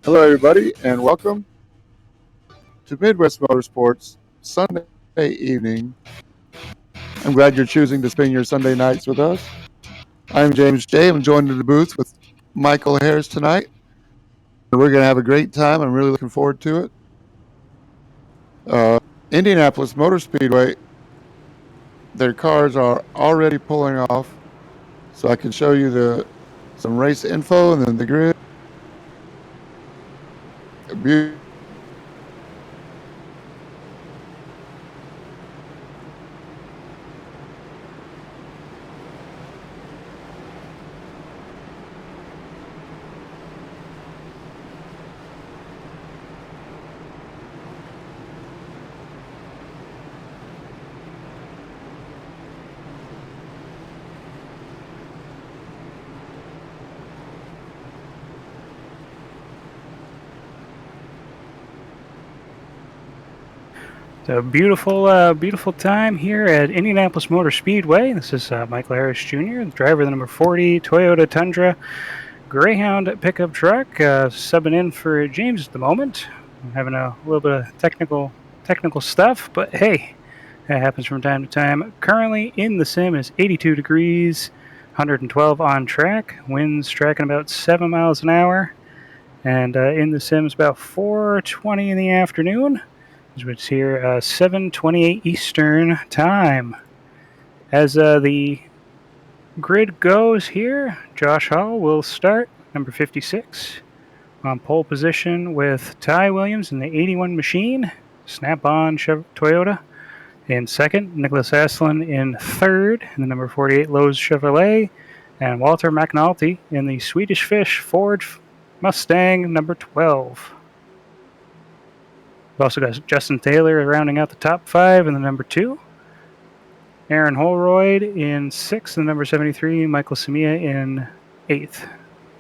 Hello, everybody, and welcome to Midwest Motorsports Sunday evening. I'm glad you're choosing to spend your Sunday nights with us. I'm James J. I'm joined in the booth with Michael Harris tonight. We're going to have a great time. I'm really looking forward to it. Indianapolis Motor Speedway, their cars are already pulling off, so I can show you some race info and then the grid. So beautiful time here at Indianapolis Motor Speedway. This is Michael Harris Jr., the driver of the number 40 Toyota Tundra Greyhound pickup truck, subbing in for James at the moment. I'm having a little bit of technical stuff, but hey, that happens from time to time. Currently in the sim is 82 degrees, 112 on track, winds tracking about 7 miles an hour, and in the sim is about 4:20 in the afternoon. It's here 7:28 Eastern time. As the grid goes here, Josh Hall will start, number 56, on pole position with Ty Williams in the 81 machine, Snap-on Toyota in second, Nicholas Aslan in third, in the number 48 Lowe's Chevrolet, and Walter McNulty in the Swedish Fish Ford Mustang number 12. We've also got Justin Taylor rounding out the top 5 in the number 2. Aaron Holroyd in 6th, the number 73. Michael Samia in 8th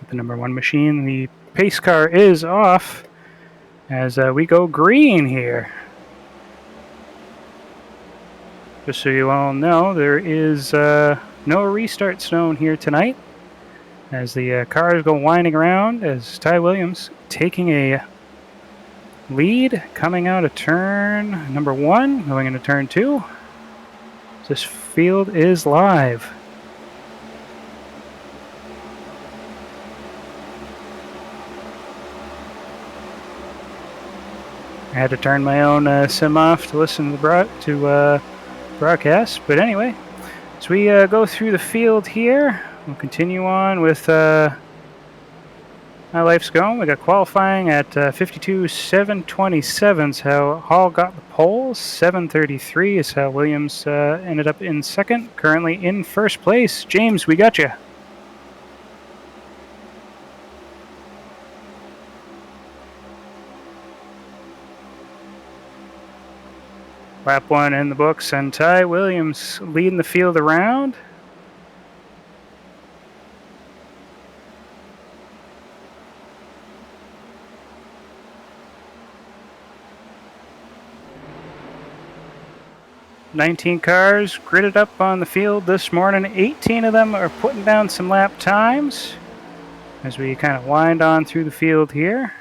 with the number 1 machine. The pace car is off as we go green here. Just so you all know, there is no restart zone here tonight as the cars go winding around as Ty Williams taking a lead coming out of turn number 1, going into turn 2. This field is live. I had to turn my own sim off to listen to broadcast, but anyway, as we go through the field here, we'll continue on with how life's going. We got qualifying at 52.727 is how Hall got the pole. 7:33 is how Williams ended up in second. Currently in first place. James, we got you. Lap 1 in the books, and Ty Williams leading the field around. "19 cars gridded up on the field this morning. 18 of them are putting down some lap times as we kind of wind on through the field here.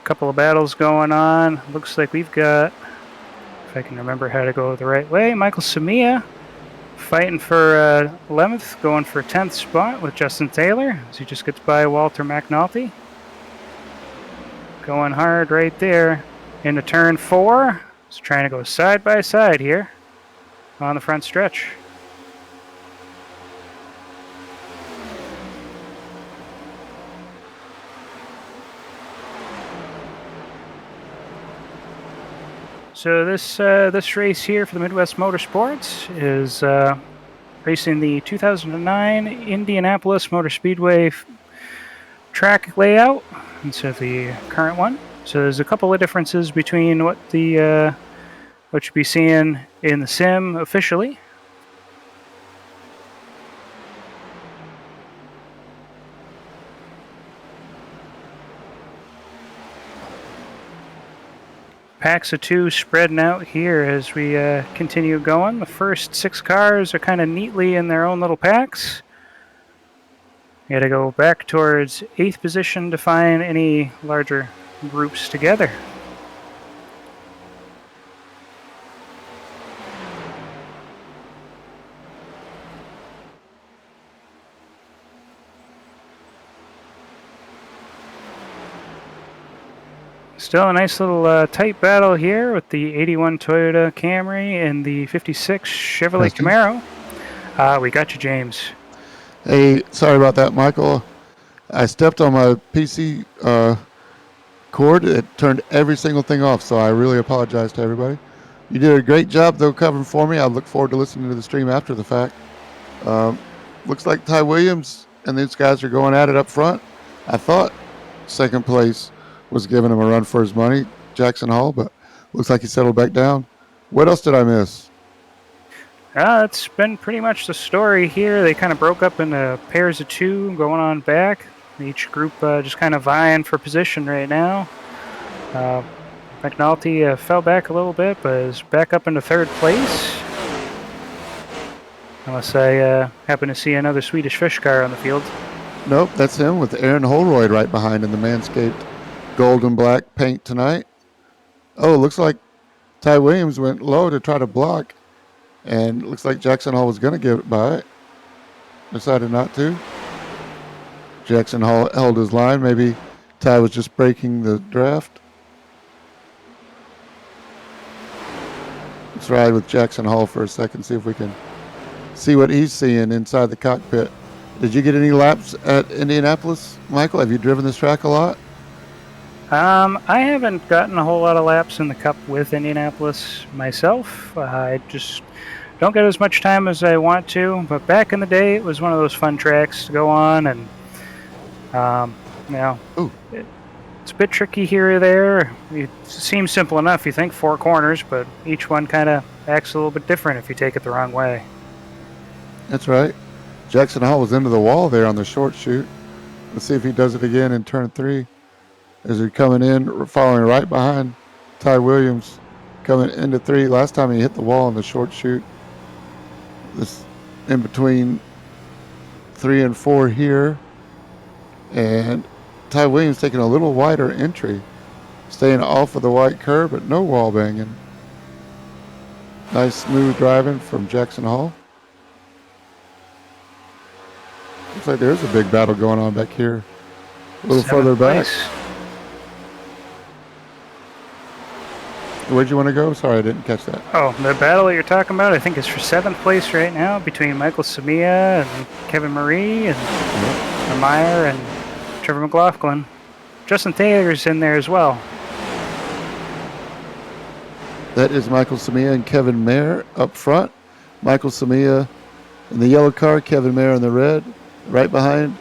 A couple of battles going on. Looks like we've got, if I can remember how to go the right way, Michael Samia fighting for 11th, going for 10th spot with Justin Taylor as he just gets by Walter McNulty. Going hard right there into turn 4. Just trying to go side by side here on the front stretch. So this race here for the Midwest Motorsports is racing the 2009 Indianapolis Motor Speedway track layout instead of the current one. So there's a couple of differences between what you'll be seeing in the sim officially. Packs of 2 spreading out here as we continue going. The first 6 cars are kind of neatly in their own little packs. You got to go back towards 8th position to find any larger groups together. Still a nice little tight battle here with the 81 Toyota Camry and the 56 Chevrolet Testing. Camaro. We got you, James. Hey, sorry about that, Michael. I stepped on my PC cord. It turned every single thing off, so I really apologize to everybody. You did a great job, though, covering for me. I look forward to listening to the stream after the fact. Looks like Ty Williams and these guys are going at it up front. I thought second place was giving him a run for his money, Jackson Hall, but looks like he settled back down. What else did I miss? It's been pretty much the story here. They kind of broke up into pairs of two going on back. Each group just kind of vying for position right now. McNulty fell back a little bit, but is back up into third place. Unless I happen to see another Swedish fish car on the field. Nope, that's him with Aaron Holroyd right behind in the Manscaped gold and black paint tonight. Oh, looks like Ty Williams went low to try to block, and looks like Jackson Hall was going to give it by it. Decided not to. Jackson Hall held his line. Maybe Ty was just breaking the draft. Let's ride with Jackson Hall for a second, see if we can see what he's seeing inside the cockpit. Did you get any laps at Indianapolis, Michael? Have you driven this track a lot? I haven't gotten a whole lot of laps in the Cup with Indianapolis myself. I just don't get as much time as I want to. But back in the day, it was one of those fun tracks to go on, and it's a bit tricky here or there. It seems simple enough. You think 4 corners, but each one kind of acts a little bit different if you take it the wrong way. That's right. Jackson Hall was into the wall there on the short chute. Let's see if he does it again in turn 3. As they're coming in, following right behind Ty Williams, coming into 3. Last time he hit the wall on the short chute. This in between 3 and 4 here. And Ty Williams taking a little wider entry, staying off of the white curb, but no wall banging. Nice smooth driving from Jackson Hall. Looks like there's a big battle going on back here. A little further back. Where'd you want to go? Sorry, I didn't catch that. Oh, the battle that you're talking about, I think, is for 7th place right now between Michael Samia and Kevin Marie and Meyer and Trevor McLaughlin. Justin Taylor's in there as well. That is Michael Samia and Kevin Mayer up front. Michael Samia in the yellow car, Kevin Mayer in the red. Right behind,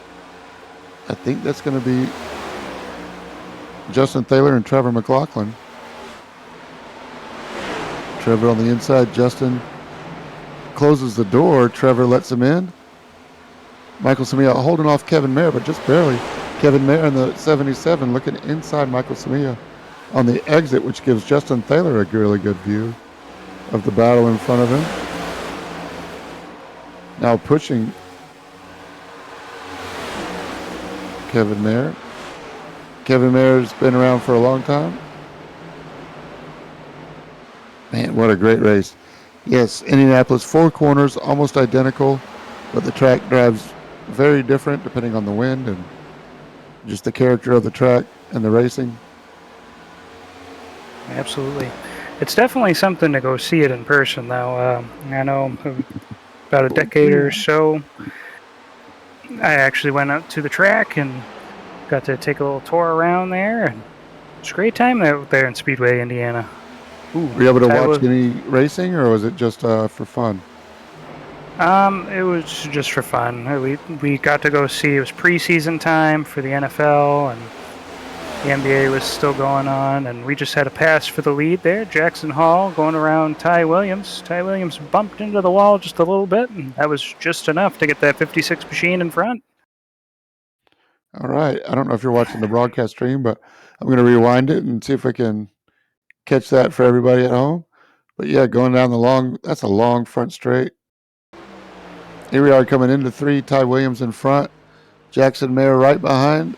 I think that's going to be Justin Taylor and Trevor McLaughlin. Trevor on the inside. Justin closes the door. Trevor lets him in. Michael Samia holding off Kevin Mayer, but just barely. Kevin Mayer in the 77 looking inside Michael Samia on the exit, which gives Justin Taylor a really good view of the battle in front of him. Now pushing Kevin Mayer. Kevin Mayer's been around for a long time. Man, what a great race. Yes, Indianapolis, 4 corners, almost identical, but the track drives very different depending on the wind and just the character of the track and the racing. Absolutely. It's definitely something to go see it in person, though. I know about a decade or so, I actually went out to the track and got to take a little tour around there. And it's a great time out there in Speedway, Indiana. Ooh, were you able to watch any racing, or was it just for fun? It was just for fun. We got to go see, it was preseason time for the NFL, and the NBA was still going on, and we just had a pass for the lead there. Jackson Hall going around Ty Williams. Ty Williams bumped into the wall just a little bit, and that was just enough to get that 56 machine in front. All right. I don't know if you're watching the broadcast stream, but I'm going to rewind it and see if I can catch that for everybody at home. But yeah, going down that's a long front straight. Here we are coming into 3, Ty Williams in front. Jackson Mayer right behind.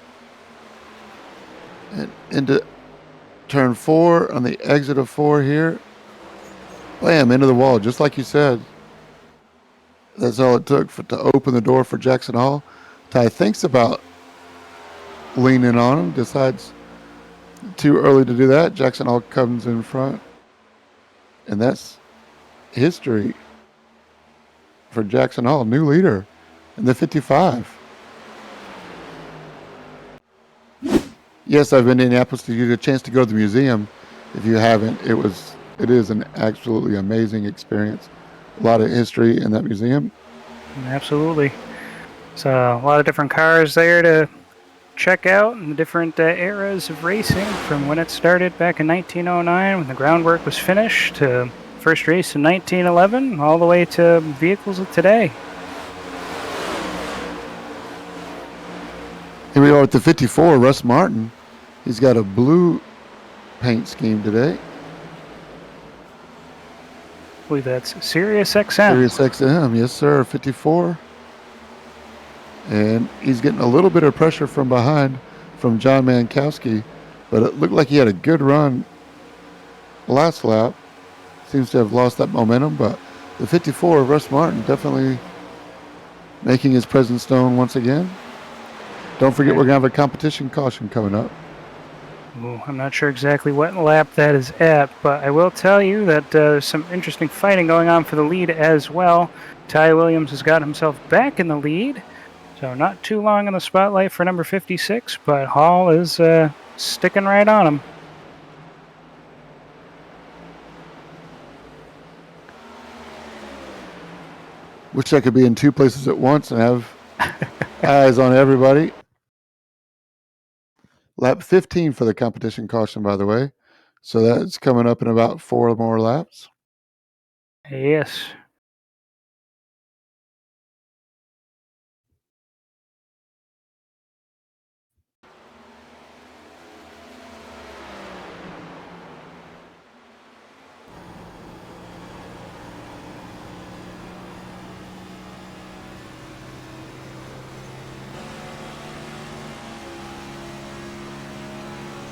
And into turn 4 on the exit of 4 here. Bam, into the wall, just like you said. That's all it took to open the door for Jackson Hall. Ty thinks about leaning on him, decides too early to do that. Jackson Hall comes in front. And that's history for Jackson Hall, new leader in the 55. Yes, I've been to Indianapolis to get a chance to go to the museum. If you haven't, it is an absolutely amazing experience. A lot of history in that museum. Absolutely. So a lot of different cars there to check out, and the different eras of racing from when it started back in 1909 when the groundwork was finished to first race in 1911 all the way to vehicles of today. Here we are at the 54, Russ Martin. He's got a blue paint scheme today. I believe that's Sirius XM. Sirius XM, yes sir, 54. And he's getting a little bit of pressure from behind from John Mankowski, but it looked like he had a good run last lap. Seems to have lost that momentum, but the 54, Russ Martin, definitely making his presence known once again. Don't forget, we're going to have a competition caution coming up. Ooh, I'm not sure exactly what lap that is at, but I will tell you that there's some interesting fighting going on for the lead as well. Ty Williams has got himself back in the lead, so not too long in the spotlight for number 56, but Hall is sticking right on him. Wish I could be in two places at once and have eyes on everybody. Lap 15 for the competition caution, by the way. So that's coming up in about 4 more laps. Yes.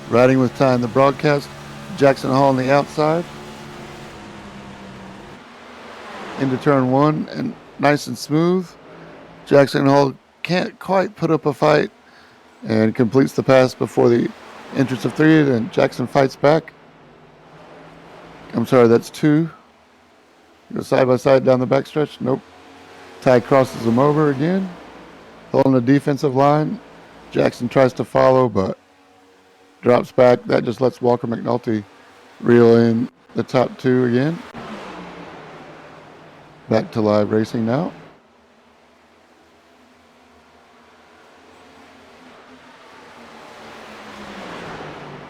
Riding with Ty in the broadcast. Jackson Hall on the outside. Into turn 1 and nice and smooth. Jackson Hall can't quite put up a fight and completes the pass before the entrance of 3. Then Jackson fights back. I'm sorry, that's 2. Go side by side down the backstretch. Nope. Ty crosses him over again. Holding the defensive line. Jackson tries to follow, but drops back. That just lets Walker McNulty reel in the top 2 again. Back to live racing now.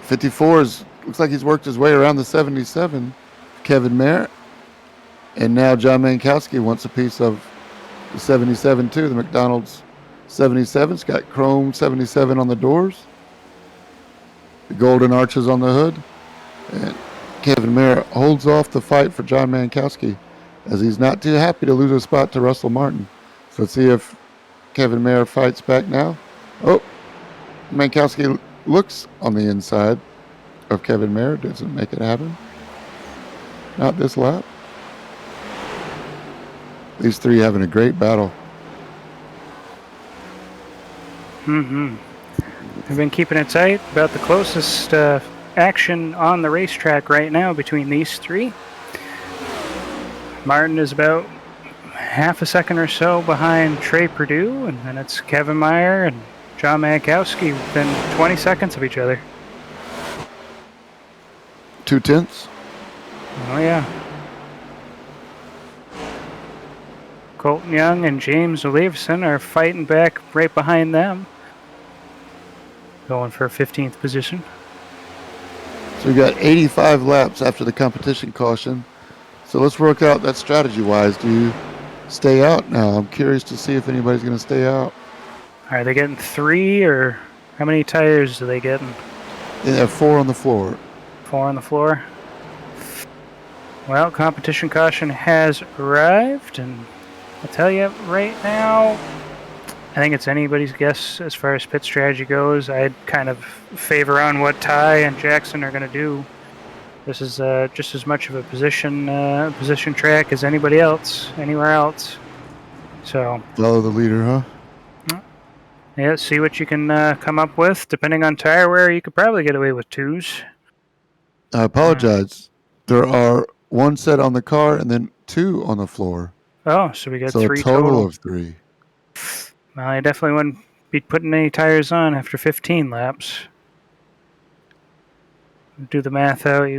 '54 looks like he's worked his way around the 77. Kevin Merritt. And now John Mankowski wants a piece of the 77 too. The McDonald's 77's got chrome 77 on the doors. The golden arches on the hood. And Kevin Merritt holds off the fight for John Mankowski as he's not too happy to lose a spot to Russell Martin. So let's see if Kevin Merritt fights back now. Oh, Mankowski looks on the inside of Kevin Merritt. Doesn't make it happen. Not this lap. These 3 having a great battle. They've been keeping it tight. About the closest action on the racetrack right now between these 3. Martin is about half a second or so behind Trey Perdue, and then it's Kevin Meyer and John Mankowski within 20 seconds of each other. 2/10. Oh, yeah. Colton Young and James Olafson are fighting back right behind them. Going for 15th position. So we got 85 laps after the competition caution. So let's work out that strategy-wise. Do you stay out now? I'm curious to see if anybody's going to stay out. Are they getting 3, or how many tires are they getting? They have 4 on the floor. 4 on the floor. Well, competition caution has arrived, and I'll tell you right now, think it's anybody's guess as far as pit strategy goes. I'd kind of favor on what Ty and Jackson are going to do. This is just as much of a position track as anybody else, anywhere else. So Follow the leader, huh? yeah, see what you can come up with. Depending on tire wear, you could probably get away with 2s. I apologize. There are 1 set on the car and then 2 on the floor. Oh, so we got So 3 a total total. of 3. Well, I definitely wouldn't be putting any tires on after 15 laps. Do the math out,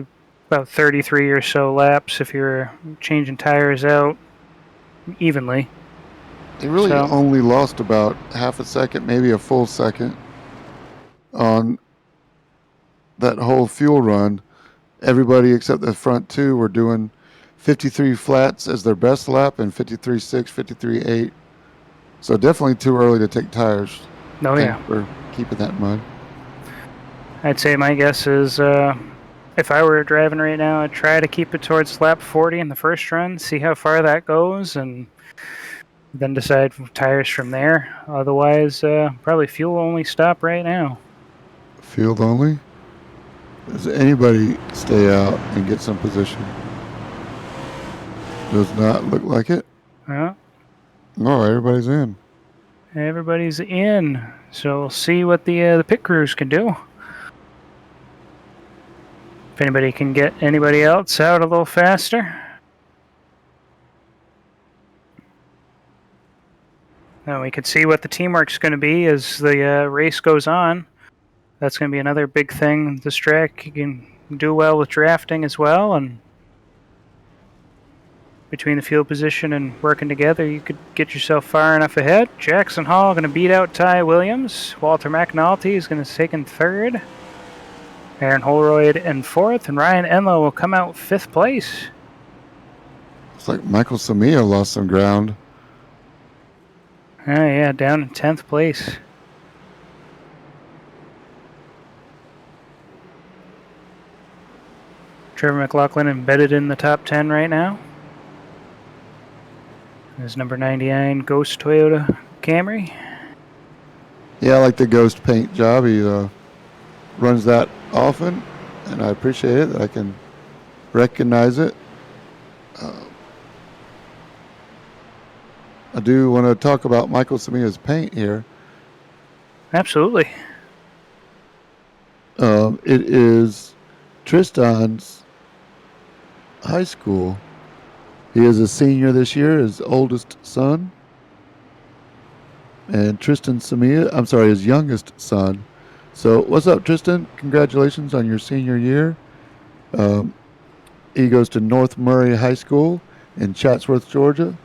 about 33 or so laps if you're changing tires out evenly. He really only lost about half a second, maybe a full second on that whole fuel run. Everybody except the front 2 were doing 53 flats as their best lap and 53.6, 53.8. So definitely too early to take tires. Oh, yeah. For keeping that mud. I'd say my guess is if I were driving right now, I'd try to keep it towards lap 40 in the first run, see how far that goes, and then decide tires from there. Otherwise, probably fuel only stop right now. Field only? Does anybody stay out and get some position? Does not look like it. Yeah. No, everybody's in. Everybody's in. So we'll see what the pit crews can do. If anybody can get anybody else out a little faster. Now we can see what the teamwork's going to be as the race goes on. That's going to be another big thing. This track, you can do well with drafting as well, and between the field position and working together, you could get yourself far enough ahead. Jackson Hall going to beat out Ty Williams. Walter McNulty is going to take in 3rd. Aaron Holroyd in 4th, and Ryan Enlow will come out 5th place. Looks like Michael Samia lost some ground. Oh, yeah, down in 10th place. Trevor McLaughlin embedded in the top 10 right now. His number 99 Ghost Toyota Camry. Yeah, I like the Ghost paint job. He runs that often, and I appreciate it that I can recognize it. I do want to talk about Michael Samia's paint here. Absolutely. It is Tristan's high school. He is a senior this year, his oldest son. And Tristan Samia, I'm sorry, his youngest son. So what's up, Tristan? Congratulations on your senior year. He goes to North Murray High School in Chatsworth, Georgia.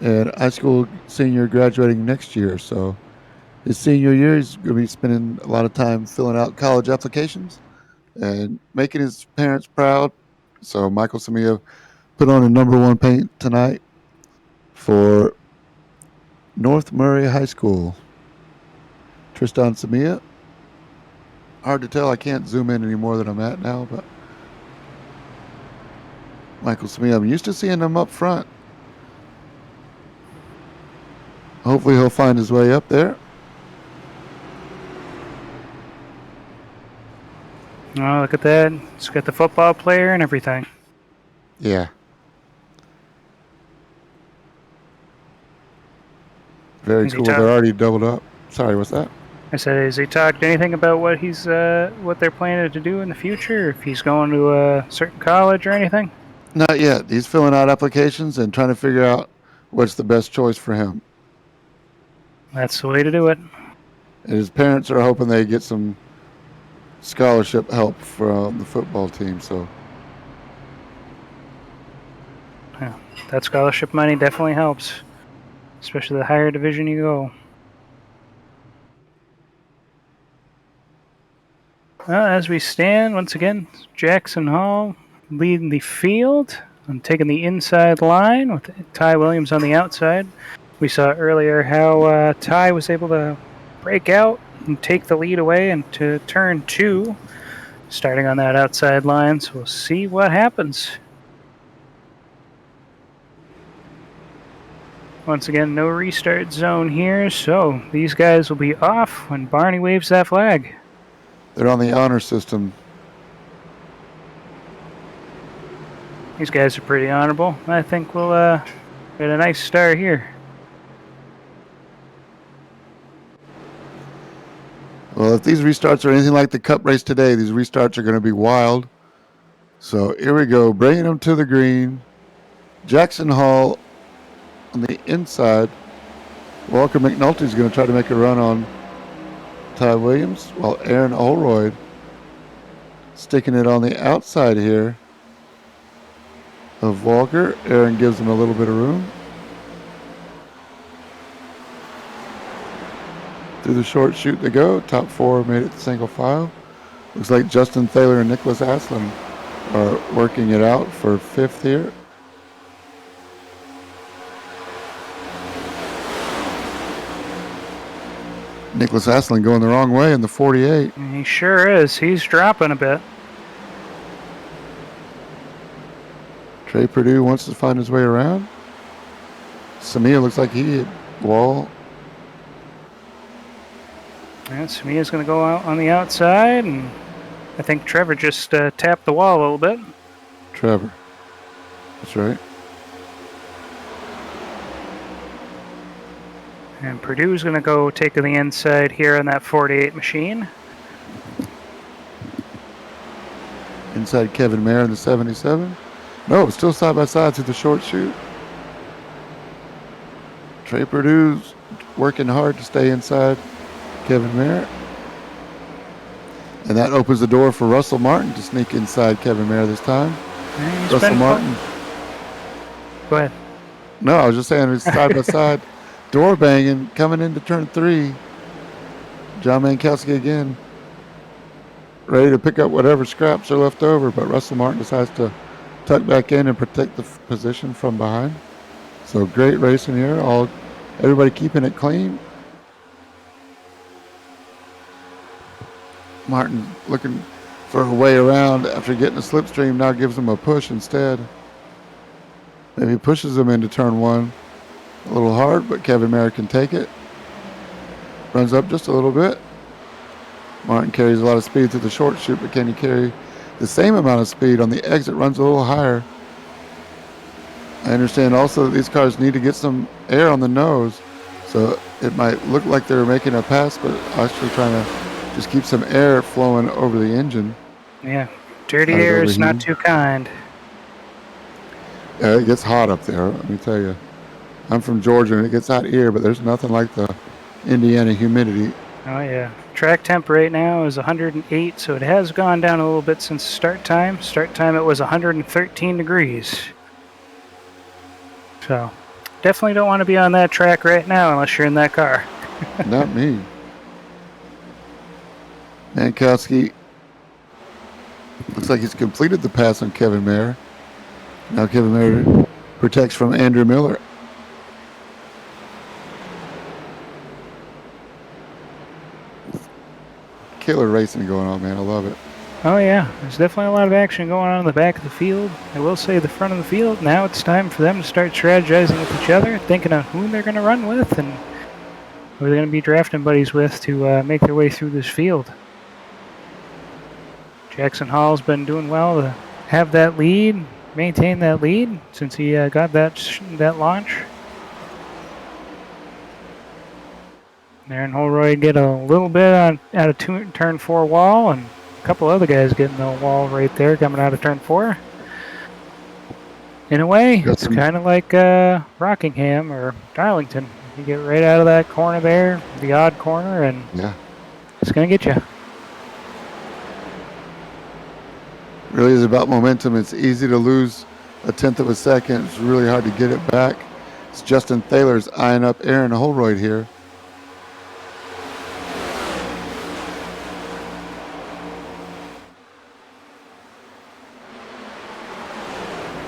And high school senior graduating next year. So his senior year, he's going to be spending a lot of time filling out college applications and making his parents proud. So Michael Samia put on a number 1 paint tonight for North Murray High School. Tristan Samia. Hard to tell. I can't zoom in any more than I'm at now, but Michael Samia, I'm used to seeing him up front. Hopefully he'll find his way up there. Oh, look at that. It's got the football player and everything. Yeah. Very cool. They're already doubled up. Sorry, what's that? I said, has he talked anything about what what they're planning to do in the future? If he's going to a certain college or anything? Not yet. He's filling out applications and trying to figure out what's the best choice for him. That's the way to do it. And his parents are hoping they get some scholarship help from the football team. So, yeah, that scholarship money definitely helps, especially the higher division you go. Well, as we stand, once again, Jackson Hall leading the field and taking the inside line with Ty Williams on the outside. We saw earlier how Ty was able to break out and take the lead away into turn 2, starting on that outside line. So we'll see what happens. Once again, no restart zone here, so these guys will be off when Barney waves that flag. They're on the honor system. These guys are pretty honorable. I think we'll get a nice start here. Well, if these restarts are anything like the Cup race today, these restarts are going to be wild. So here we go, bringing them to the green. Jackson Hall on the inside. Walker McNulty is going to try to make a run on Ty Williams, while Aaron Olroyd sticking it on the outside here of Walker. Aaron gives him a little bit of room. Through the short chute they go. Top four made it single file. Looks like Justin Thaler and Nicholas Aslan are working it out for fifth here. Nicholas Aslan going the wrong way in the 48. He sure is. He's dropping a bit. Trey Purdue wants to find his way around. Samia looks like he hit wall. And Samia's going to go out on the outside, and I think Trevor just tapped the wall a little bit. Trevor. That's right. And Purdue's going to go take to the inside here on that 48 machine. Inside Kevin Mayer in the 77. No, still side by side through the short chute. Trey Purdue's working hard to stay inside Kevin Mayer. And that opens the door for Russell Martin to sneak inside Kevin Mayer this time. Russell Martin. Go ahead. No, I was just saying it's side by side. Door banging, coming into turn 3. John Mankowski again. Ready to pick up whatever scraps are left over, but Russell Martin decides to tuck back in and protect the position from behind. So great racing here. Everybody keeping it clean. Martin looking for a way around after getting a slipstream, now gives him a push instead. Maybe pushes him into turn 1. A little hard, but Kevin Mayer can take it. Runs up just a little bit. Martin carries a lot of speed through the short chute, but can he carry the same amount of speed on the exit? Runs a little higher. I understand also that these cars need to get some air on the nose, so it might look like they're making a pass, but actually trying to just keep some air flowing over the engine. Yeah, dirty air is not too kind. Yeah, it gets hot up there, let me tell you. I'm from Georgia, and it gets hot here, but there's nothing like the Indiana humidity. Oh, yeah. Track temp right now is 108, so it has gone down a little bit since start time. Start time, it was 113 degrees. So, definitely don't want to be on that track right now unless you're in that car. Not me. Mankowski looks like he's completed the pass on Kevin Mayer. Now Kevin Mayer protects from Andrew Miller. Killer racing going on, man. I love it. Oh, yeah. There's definitely a lot of action going on in the back of the field. I will say the front of the field, now it's time for them to start strategizing with each other, thinking of who they're going to run with and who they're going to be drafting buddies with to make their way through this field. Jackson Hall's been doing well to have that lead, maintain that lead since he got that launch. Aaron Holroyd get a little bit out of turn 4 wall, and a couple other guys getting the wall right there coming out of turn 4. In a way, it's kind of like Rockingham or Darlington. You get right out of that corner there, the odd corner, and yeah, it's going to get you. Really is about momentum. It's easy to lose a tenth of a second. It's really hard to get it back. It's Justin Thaler's eyeing up Aaron Holroyd here.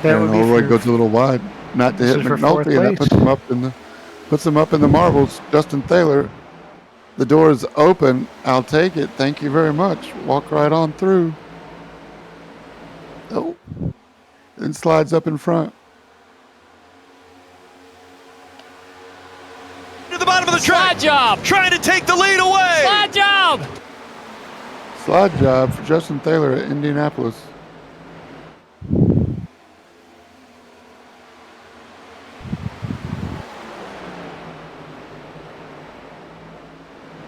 Aaron Holroyd goes a little wide, not to hit McNulty, and that puts him up in the marbles. Justin Thaler, the door is open. I'll take it. Thank you very much. Walk right on through. Oh, and slides up in front. the track. Slide job. Trying to take the lead away. Slide job. Slide job for Justin Taylor at Indianapolis.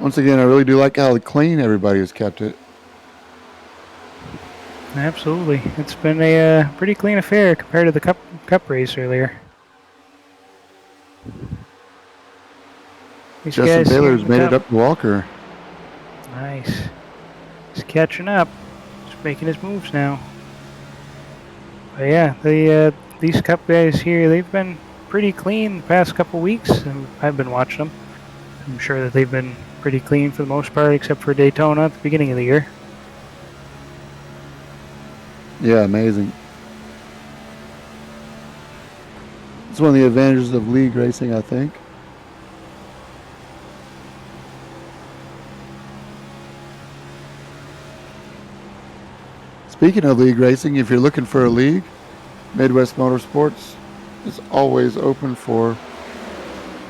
Once again, I really do like how clean everybody has kept it. Absolutely. It's been a pretty clean affair compared to the cup race earlier. These Justin guys Taylor's seem made to it up to Walker. Nice. He's catching up. Just making his moves now. But yeah, these cup guys here, they've been pretty clean the past couple weeks, and I've been watching them. I'm sure that they've been pretty clean for the most part, except for Daytona at the beginning of the year. Yeah, amazing. It's one of the advantages of league racing, I think. Speaking of league racing, if you're looking for a league, Midwest Motorsports is always open for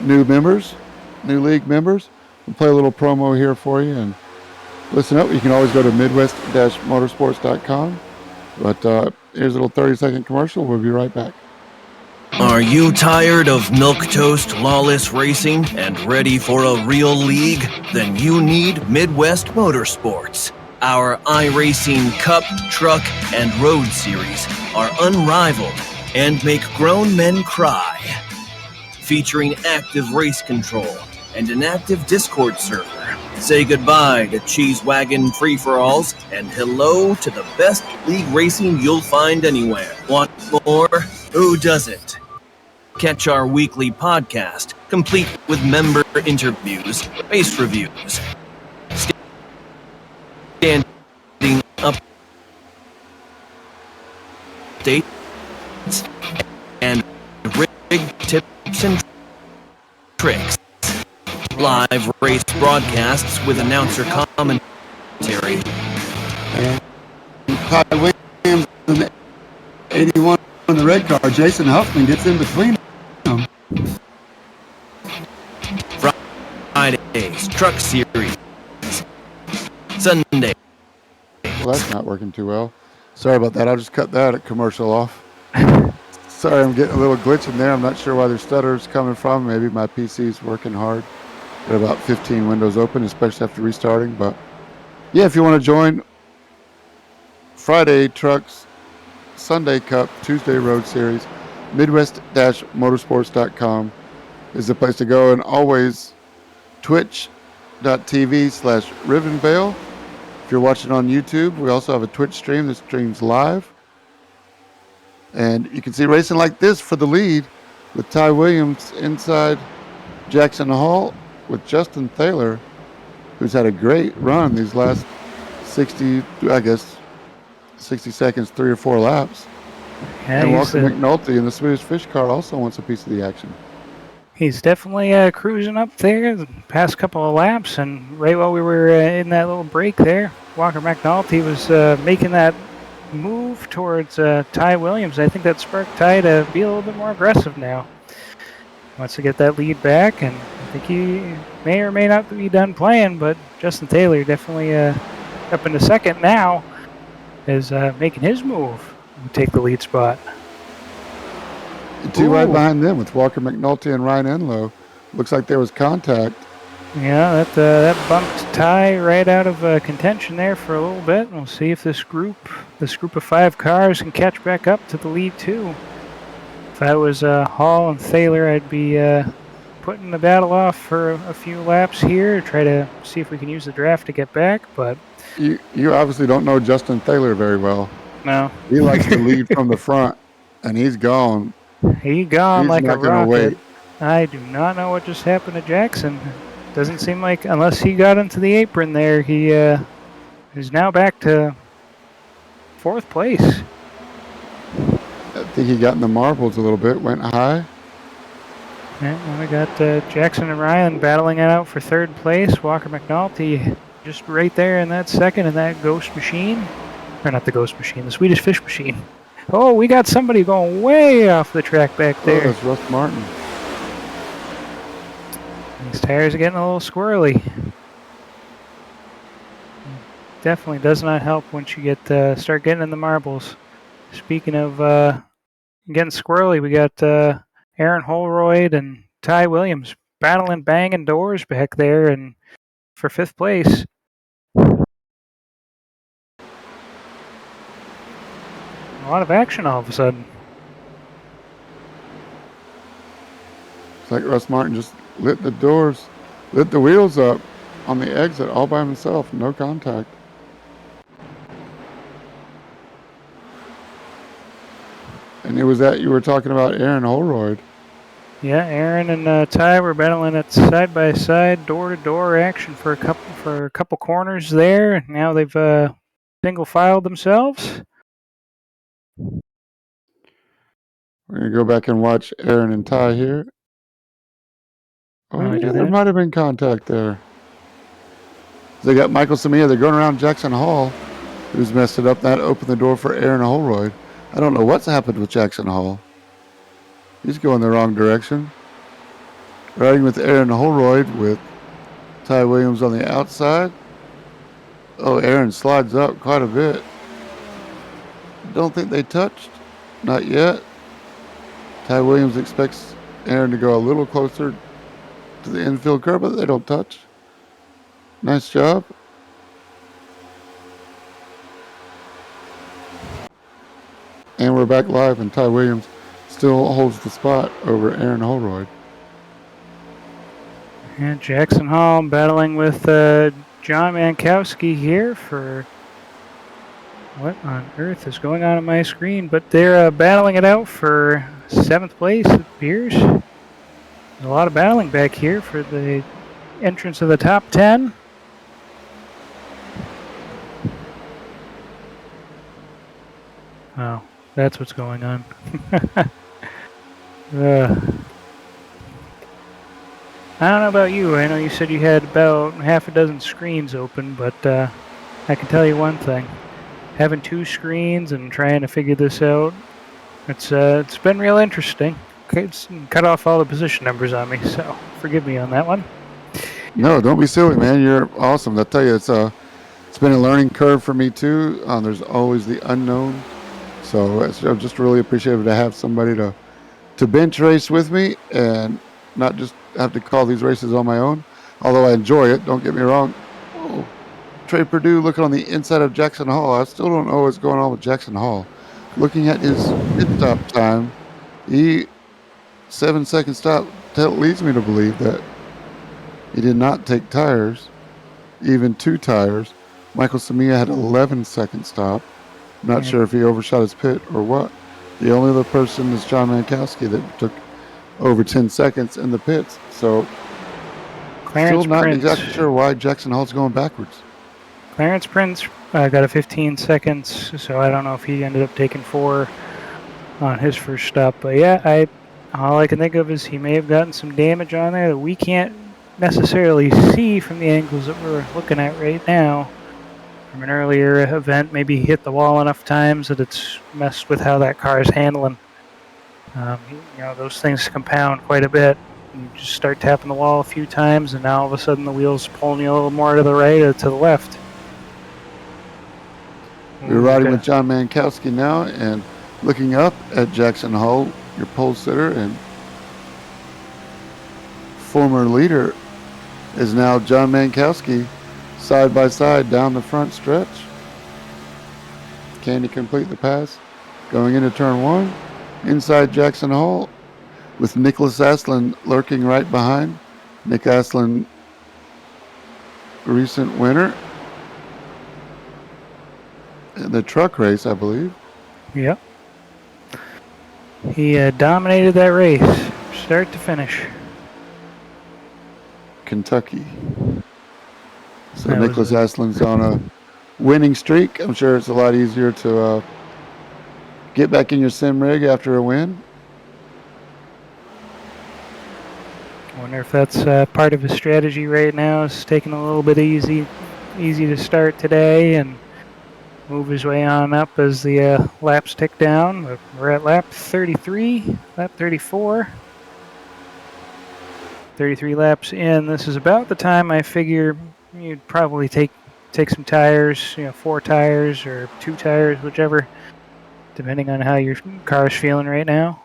new members, new league members. We'll play a little promo here for you, and listen up. You can always go to midwest-motorsports.com. But here's a little 30-second commercial. We'll be right back. Are you tired of milquetoast lawless racing and ready for a real league? Then you need Midwest Motorsports. Our iRacing Cup, Truck, and Road series are unrivaled and make grown men cry. Featuring active race control and an active Discord server. Say goodbye to cheese wagon free-for-alls and hello to the best league racing you'll find anywhere. Want more? Who doesn't? Catch our weekly podcast, complete with member interviews, race reviews, standing updates, and rig tips and tricks. Live race broadcasts with announcer commentary. And Ty Williams in the 81 in the red car. Jason Huffman gets in between them. Fridays, Truck Series. Sunday. Well, that's not working too well. Sorry about that. I'll just cut that commercial off. Sorry, I'm getting a little glitch in there. I'm not sure where their stutter's coming from. Maybe my PC's working hard. Got about 15 windows open, especially after restarting. But yeah, if you want to join Friday Trucks, Sunday Cup, Tuesday Road Series, Midwest-motorsports.com is the place to go. And always twitch.tv/Rivenvale. If you're watching on YouTube, we also have a Twitch stream that streams live. And you can see racing like this for the lead with Ty Williams inside Jackson Hall with Justin Taylor, who's had a great run these last 60 seconds, 3 or 4 laps. Yeah, and Walker McNulty in the Swedish Fish car also wants a piece of the action. He's definitely cruising up there the past couple of laps, and right while we were in that little break there, Walker McNulty was making that move towards Ty Williams. I think that sparked Ty to be a little bit more aggressive now. Wants to get that lead back, and I think he may or may not be done playing, but Justin Taylor definitely up into second now is making his move and take the lead spot. Two right behind them with Walker McNulty and Ryan Enlow. Looks like there was contact. Yeah, that bumped Ty right out of contention there for a little bit. We'll see if this group of 5 cars can catch back up to the lead too. If I was Hall and Thaler, I'd be putting the battle off for a few laps here, try to see if we can use the draft to get back. But you obviously don't know Justin Thaler very well. No, he likes to lead from the front, and he's gone. He's like a rocket. Wait. I do not know what just happened to Jackson. Doesn't seem like, unless he got into the apron there, he is now back to 4th place. I think he got in the marbles a little bit, went high. Yeah, well, we got Jackson and Ryan battling it out for 3rd place. Walker McNulty just right there in that second in that ghost machine. Or not the ghost machine, the Swedish Fish machine. Oh, we got somebody going way off the track back there. Oh, that's Russ Martin. These tires are getting a little squirrely. Definitely does not help once you get start getting in the marbles. Speaking of getting squirrely, we got Aaron Holroyd and Ty Williams battling, banging doors back there, and for 5th place. A lot of action all of a sudden. It's like Russ Martin just lit the wheels up on the exit all by himself, no contact. And it was that you were talking about Aaron Holroyd. Yeah, Aaron and Ty were battling at side by side, door to door action for a couple corners there. Now they've single filed themselves. We're gonna go back and watch Aaron and Ty here. Oh, yeah, there might have been contact there. They got Michael Samia. They're going around Jackson Hall, who's messed it up. That opened the door for Aaron Holroyd. I don't know what's happened with Jackson Hall. He's going the wrong direction. Riding with Aaron Holroyd with Ty Williams on the outside. Oh, Aaron slides up quite a bit. Don't think they touched. Not yet. Ty Williams expects Aaron to go a little closer to the infield curb, but they don't touch. Nice job. And we're back live, and Ty Williams still holds the spot over Aaron Holroyd. And Jackson Hall battling with John Mankowski here for what on earth is going on my screen? But they're battling it out for 7th place, it appears. There's a lot of battling back here for the entrance of the top 10. Oh, that's what's going on. I don't know about you. I know you said you had about half a dozen screens open, but I can tell you one thing. Having 2 screens and trying to figure this out, it's been real interesting. It's cut off all the position numbers on me, so forgive me on that one. No, don't be silly, man. You're awesome. I'll tell you, it's been a learning curve for me too. There's always the unknown, so I'm just really appreciative to have somebody to bench race with me and not just have to call these races on my own. Although I enjoy it, don't get me wrong. Oh, Trey Purdue looking on the inside of Jackson Hall. I still don't know what's going on with Jackson Hall. Looking at his pit stop time, 7-second stop. That leads me to believe that he did not take tires, even 2 tires. Michael Samia had 11-second stop. Not sure if he overshot his pit or what. The only other person is John Mankowski that took over 10 seconds in the pits. So Clarence still not Prince. exactly sure why Jackson Hall's going backwards. Clarence Prince got a 15 seconds, so I don't know if he ended up taking 4 on his first stop. But yeah, all I can think of is he may have gotten some damage on there that we can't necessarily see from the angles that we're looking at right now. From an earlier event, maybe he hit the wall enough times that it's messed with how that car is handling. Those things compound quite a bit. You just start tapping the wall a few times, and now all of a sudden the wheel's pulling you a little more to the right or to the left. We're riding with John Mankowski now and looking up at Jackson Hall, your pole sitter and former leader, is now John Mankowski, side by side down the front stretch. Can he complete the pass? Going into turn 1, inside Jackson Hall, with Nicholas Aslan lurking right behind. Nick Aslan, recent winner in the truck race, I believe. Yep. He dominated that race, start to finish. Kentucky. So Nicholas Aslan's on a winning streak. I'm sure it's a lot easier to get back in your sim rig after a win. I wonder if that's part of his strategy right now, is taking a little bit easy to start today and move his way on up as the laps tick down. We're at lap 33, lap 34. 33 laps in. This is about the time I figure you'd probably take some tires, 4 tires or 2 tires, whichever, depending on how your car is feeling right now.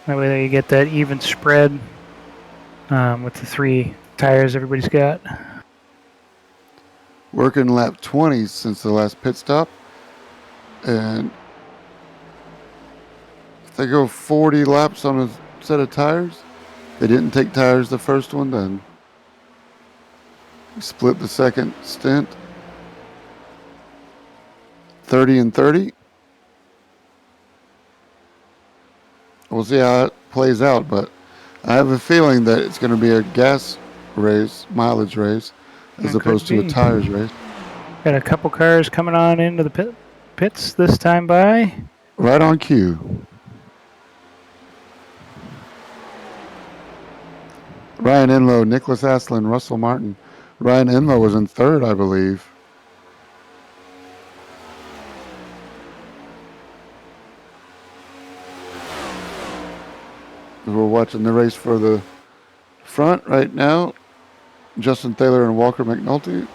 That way you get that even spread with the 3 tires everybody's got. Working lap 20 since the last pit stop. And if they go 40 laps on a set of tires, they didn't take tires the first one, then split the second stint. 30 and 30. We'll see how it plays out, but I have a feeling that it's going to be a gas race, mileage race, as opposed to a tires race. Got a couple cars coming on into the pits this time by. Right on cue. Ryan Enlow, Nicholas Aslan, Russell Martin. Ryan Enlow was in third, I believe. We're watching the race for the front right now. Justin Thaler and Walker McNulty.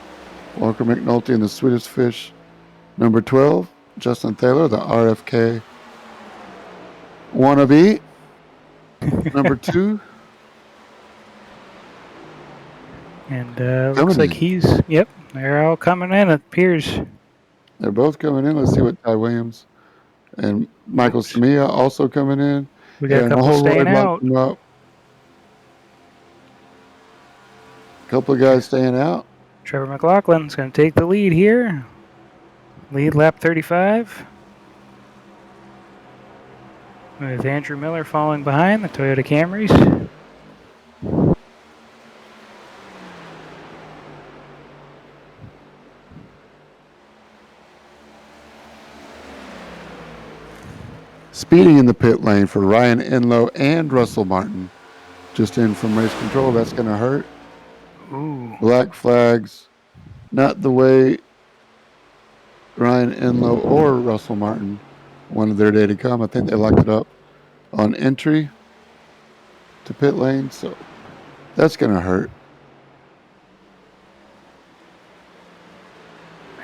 Walker McNulty in the Swedish Fish, number 12. Justin Thaler, the RFK wannabe, number 2. And looks like they're all coming in, it appears. They're both coming in. Let's see what Ty Williams and Michael Samia also coming in. We got a couple staying out. A couple of guys staying out. Trevor McLaughlin's going to take the lead here. Lead lap 35. With Andrew Miller falling behind the Toyota Camrys. Speeding in the pit lane for Ryan Enlow and Russell Martin. Just in from race control. That's going to hurt. Ooh. Black flags. Not the way Ryan Enlow or Russell Martin wanted their day to come. I think they locked it up on entry to pit lane. So that's going to hurt.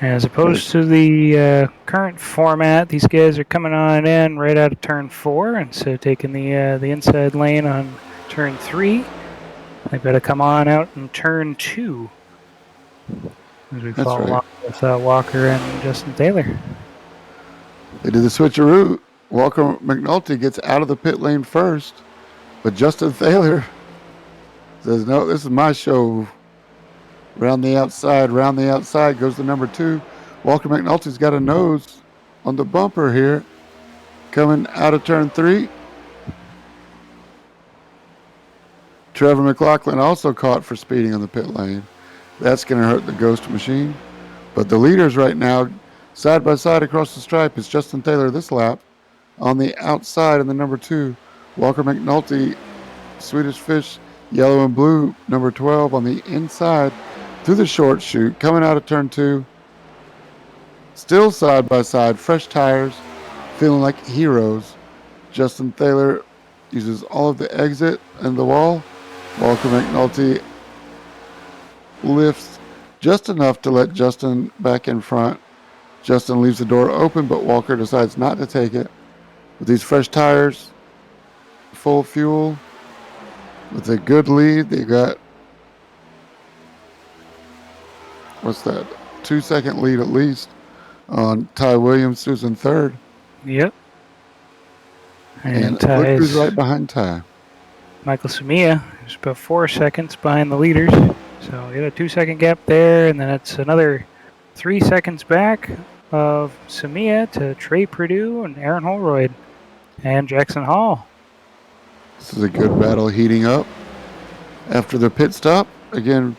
As opposed to the current format, these guys are coming on in right out of turn 4, and so taking the inside lane on turn 3. They better come on out in turn 2 as we follow along with Walker and Justin Thaler. They did the switcheroo. Walker McNulty gets out of the pit lane first, but Justin Thaler says, "No, this is my show." Round the outside goes the number 2. Walker McNulty's got a nose on the bumper here. Coming out of turn 3. Trevor McLaughlin also caught for speeding on the pit lane. That's going to hurt the Ghost machine. But the leaders right now, side by side across the stripe, is Justin Thaler this lap. On the outside in the number 2, Walker McNulty, Swedish Fish, yellow and blue, number 12 on the inside. Through the short chute, coming out of turn 2. Still side by side, fresh tires, feeling like heroes. Justin Thaler uses all of the exit and the wall. Walker McNulty lifts just enough to let Justin back in front. Justin leaves the door open, but Walker decides not to take it. With these fresh tires, full fuel, with a good lead, they got 2-second lead at least on Ty Williams, who's in third. Yep. And look who's right behind Ty. Michael Samia is about 4 seconds behind the leaders. So we got a 2-second gap there, and then it's another 3 seconds back of Samia to Trey Purdue and Aaron Holroyd and Jackson Hall. This is a good battle heating up after the pit stop. Again,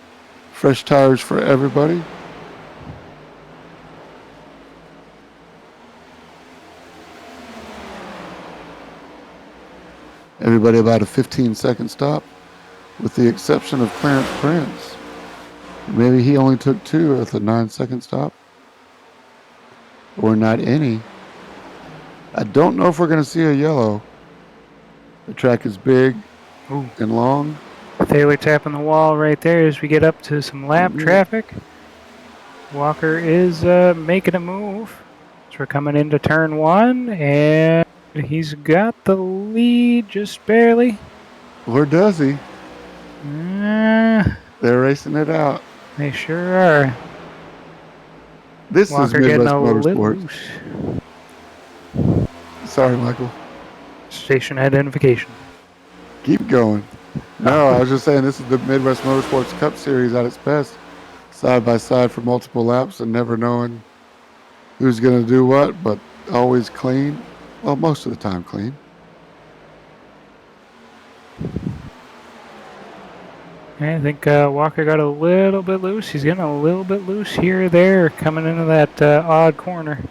fresh tires for everybody. Everybody about a 15-second stop, with the exception of Clarence Prince. Maybe he only took 2 at the 9-second stop. Or not any. I don't know if we're going to see a yellow. The track is big Ooh. and long. Thaler tapping the wall right there as we get up to some lap traffic. Walker is making a move. So we're coming into turn 1, and he's got the lead just barely. Or does he? They're racing it out. They sure are. This Walker is getting Midwest a little Motorsports. loose. Sorry, Michael. Station identification. Keep going. No, I was just saying this is the Midwest Motorsports Cup Series at its best. Side by side for multiple laps and never knowing who's going to do what, but always clean. Well, most of the time clean. I think Walker got a little bit loose. He's getting a little bit loose here or there coming into that odd corner.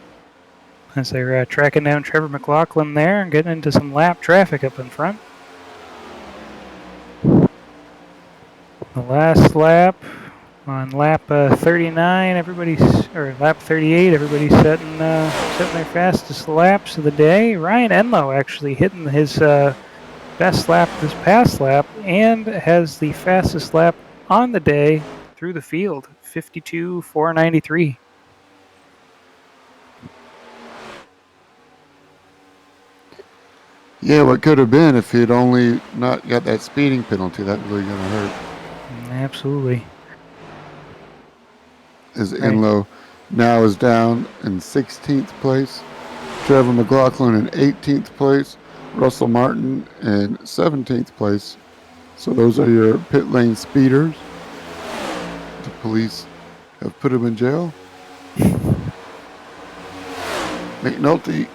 As they're tracking down Trevor McLaughlin there and getting into some lap traffic up in front. The last lap on lap 39, lap 38, everybody's setting their fastest laps of the day. Ryan Enlow actually hitting his best lap this past lap and has the fastest lap on the day through the field, 52.493. Yeah, what could have been if he'd only not got that speeding penalty. That really going to hurt. Absolutely. As Enlow now is down in 16th place. Trevor McLaughlin in 18th place. Russell Martin in 17th place. So those are your pit lane speeders. The police have put him in jail. McNulty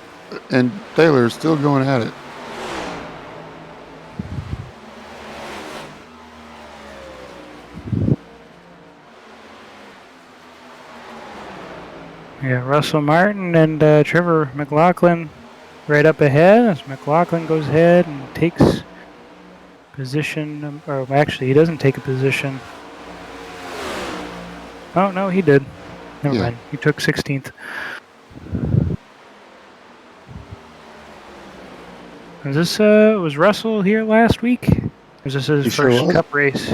and Taylor are still going at it. Yeah, Russell Martin and Trevor McLaughlin right up ahead as McLaughlin goes ahead and takes position, or actually he doesn't take a position. Oh, no, he did. Never mind. He took 16th. Was Russell here last week? Or was this his first cup race?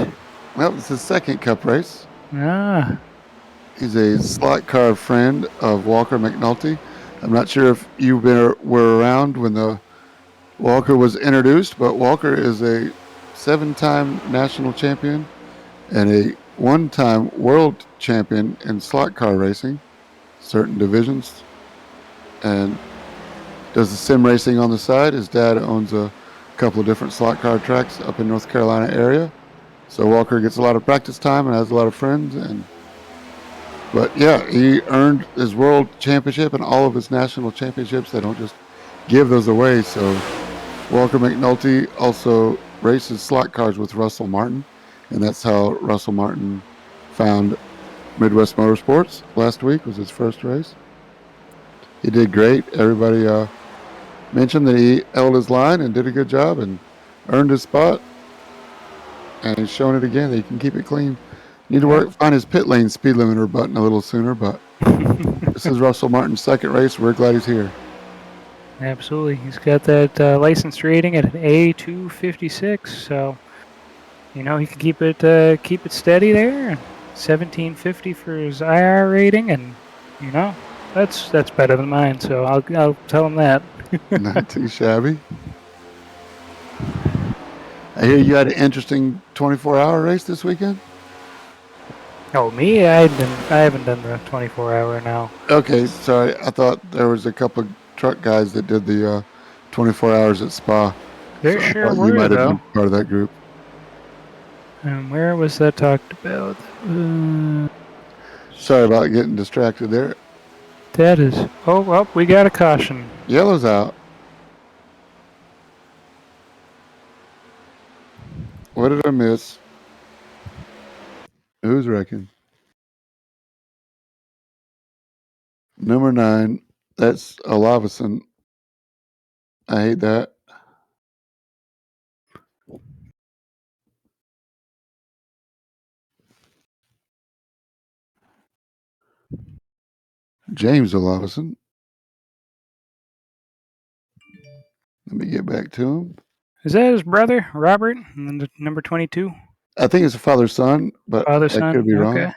That was his second cup race. Ah. He's a slot car friend of Walker McNulty. I'm not sure if you were around when the Walker was introduced, but Walker is a 7-time national champion and a 1-time world champion in slot car racing, certain divisions, and does the sim racing on the side. His dad owns a couple of different slot car tracks up in North Carolina area, so Walker gets a lot of practice time and has a lot of friends. But yeah, he earned his world championship and all of his national championships. They don't just give those away. So Walker McNulty also races slot cars with Russell Martin, and that's how Russell Martin found Midwest Motorsports. Last week was his first race. He did great. Everybody mentioned that he held his line and did a good job and earned his spot. And he's showing it again that he can keep it clean. Need to find his pit lane speed limiter button a little sooner, but this is Russell Martin's second race. We're glad he's here. Absolutely. He's got that license rating at an A256, so he can keep it steady there. 1750 for his IR rating, and that's better than mine. So I'll tell him that. Not too shabby. I hear you had an interesting 24-hour race this weekend. Oh, me? I haven't done the 24-hour now. Okay, sorry. I thought there was a couple of truck guys that did the 24 hours at Spa. There sure were, you might have been part of that group. And where was that talked about? Sorry about getting distracted there. That is... Oh, well, we got a caution. Yellow's out. What did I miss? Who's wrecking? Number 9. That's Olavison. I hate that. James Olavison. Let me get back to him. Is that his brother, Robert, and then the number 22? I think it's a father-son, but Father, I son? could be Okay. wrong.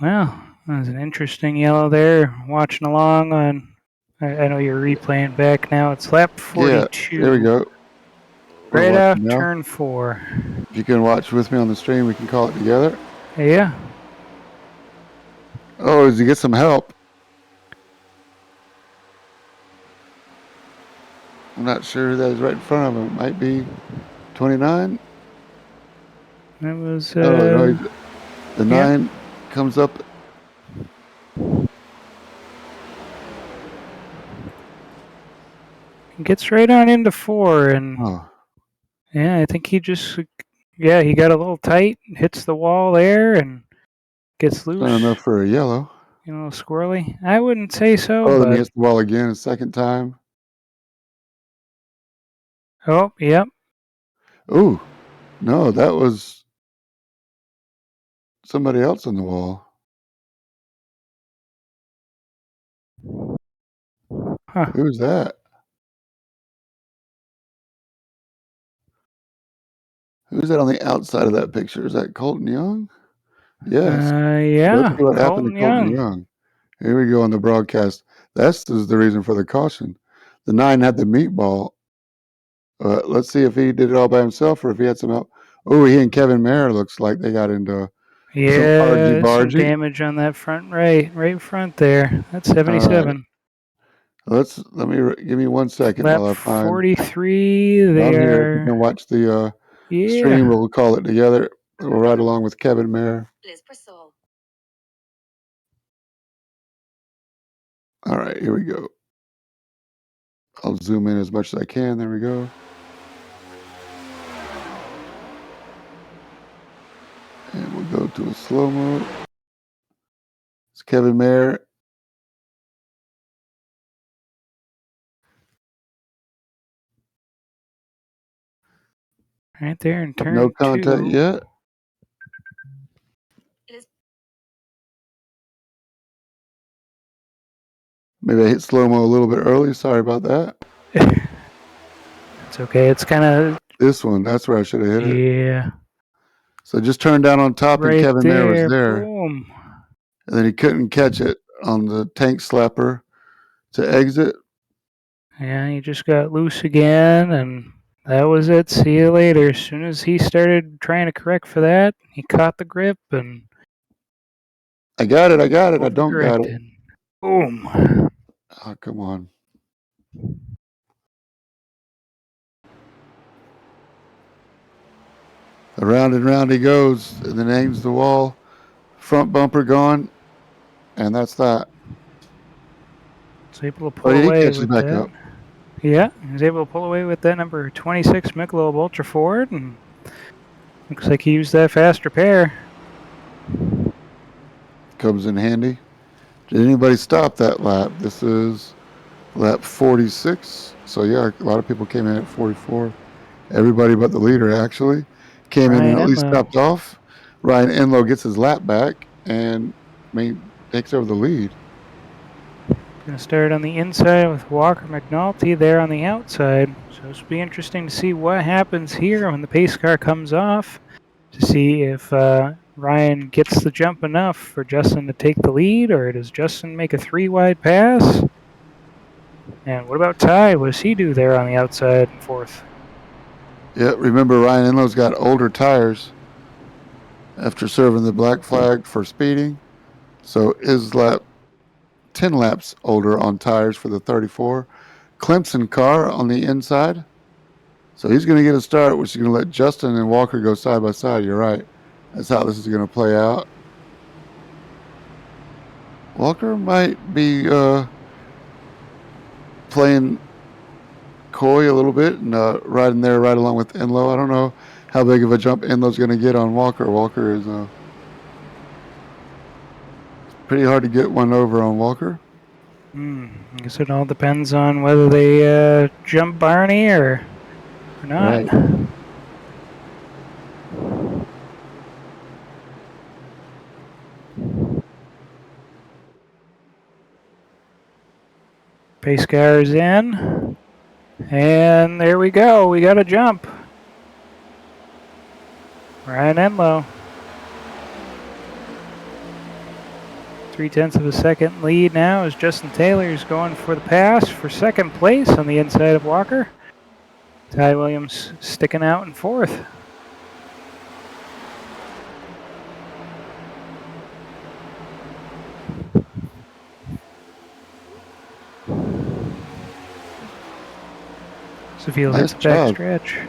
Well, that's an interesting yellow there. Watching along on. I know you're replaying back now. It's lap 42. Yeah, there we go. We're Right off watching now. turn 4. If you can watch with me on the stream, we can call it together. Yeah. Oh, does he get some help? I'm not sure who that is right in front of him. It might be 29. That was. No, the 9 yeah. comes up. Gets right on into 4, and Oh, yeah, I think he just. Yeah, he got a little tight, hits the wall there, and gets loose. not enough for a yellow. You know, squirrely. I wouldn't say so, Oh, but. then he hits the wall again a second time. Oh, yep. Ooh, no, that was somebody else on the wall. Huh. Who's that? Who's that on the outside of that picture? Is that Colton Young? Yes. Yeah. Let's see what happened to Colton Young. Young. Here we go on the broadcast. This is the reason for the caution. The 9 had the meatball. Let's see if he did it all by himself or if he had some help. Oh, he and Kevin Mayer looks like they got into some Yeah, some argy-bargy. damage on that front right front there. That's 77. Let me give me 1 second Lap while I find. 43. They I'm here. If you are. can watch the Yeah. stream, we'll call it together. We'll ride along with Kevin Mayer. All right, here we go. I'll zoom in as much as I can. There we go. And we'll go to a slow-mo. It's Kevin Mayer. Right there in turn No contact 2. yet. Maybe I hit slow-mo a little bit early. Sorry about that. It's okay. It's kind of. This one, that's where I should have hit it. Yeah. So just turned down on top and Right Kevin Mayer was there. there. Boom. And then he couldn't catch it on the tank slapper to exit. Yeah, he just got loose again, and that was it. See you later. As soon as he started trying to correct for that, he caught the grip and. I got it. I don't got it. Overcorrected. Boom. Oh, come on. Around and round he goes, and then aims the wall. Front bumper gone, and that's that. Was able to pull But he away catches with back that. up. Yeah, he was able to pull away with that number 26 Michelob Ultra Ford, and looks like he used that faster pair. Comes in handy. Did anybody stop that lap? This is lap 46. So, yeah, a lot of people came in at 44. Everybody but the leader, actually, came in and at least stopped off. Ryan Enlow gets his lap back and takes over the lead. Going to start on the inside with Walker McNulty there on the outside. So it's be interesting to see what happens here when the pace car comes off, to see if Ryan gets the jump enough for Justin to take the lead, or does Justin make a 3-wide pass? And what about Ty? What does he do there on the outside and fourth? Yeah, remember Ryan Enlow's got older tires after serving the black flag for speeding. So his lap 10 laps older on tires for the 34. Clemson car on the inside. So he's going to get a start, which is going to let Justin and Walker go side by side. You're right. That's how this is going to play out. Walker might be playing coy a little bit and riding there right along with Enlow. I don't know how big of a jump Enlow's going to get on Walker. Walker is pretty hard to get one over on Walker. I guess it all depends on whether they jump Barney or not. Right. Pace car is in. And there we go. We got a jump. Ryan Enlow. 0.3 of a second lead now as Justin Taylor's going for the pass for second place on the inside of Walker. Ty Williams sticking out in fourth. So feels Nice like the job. backstretch.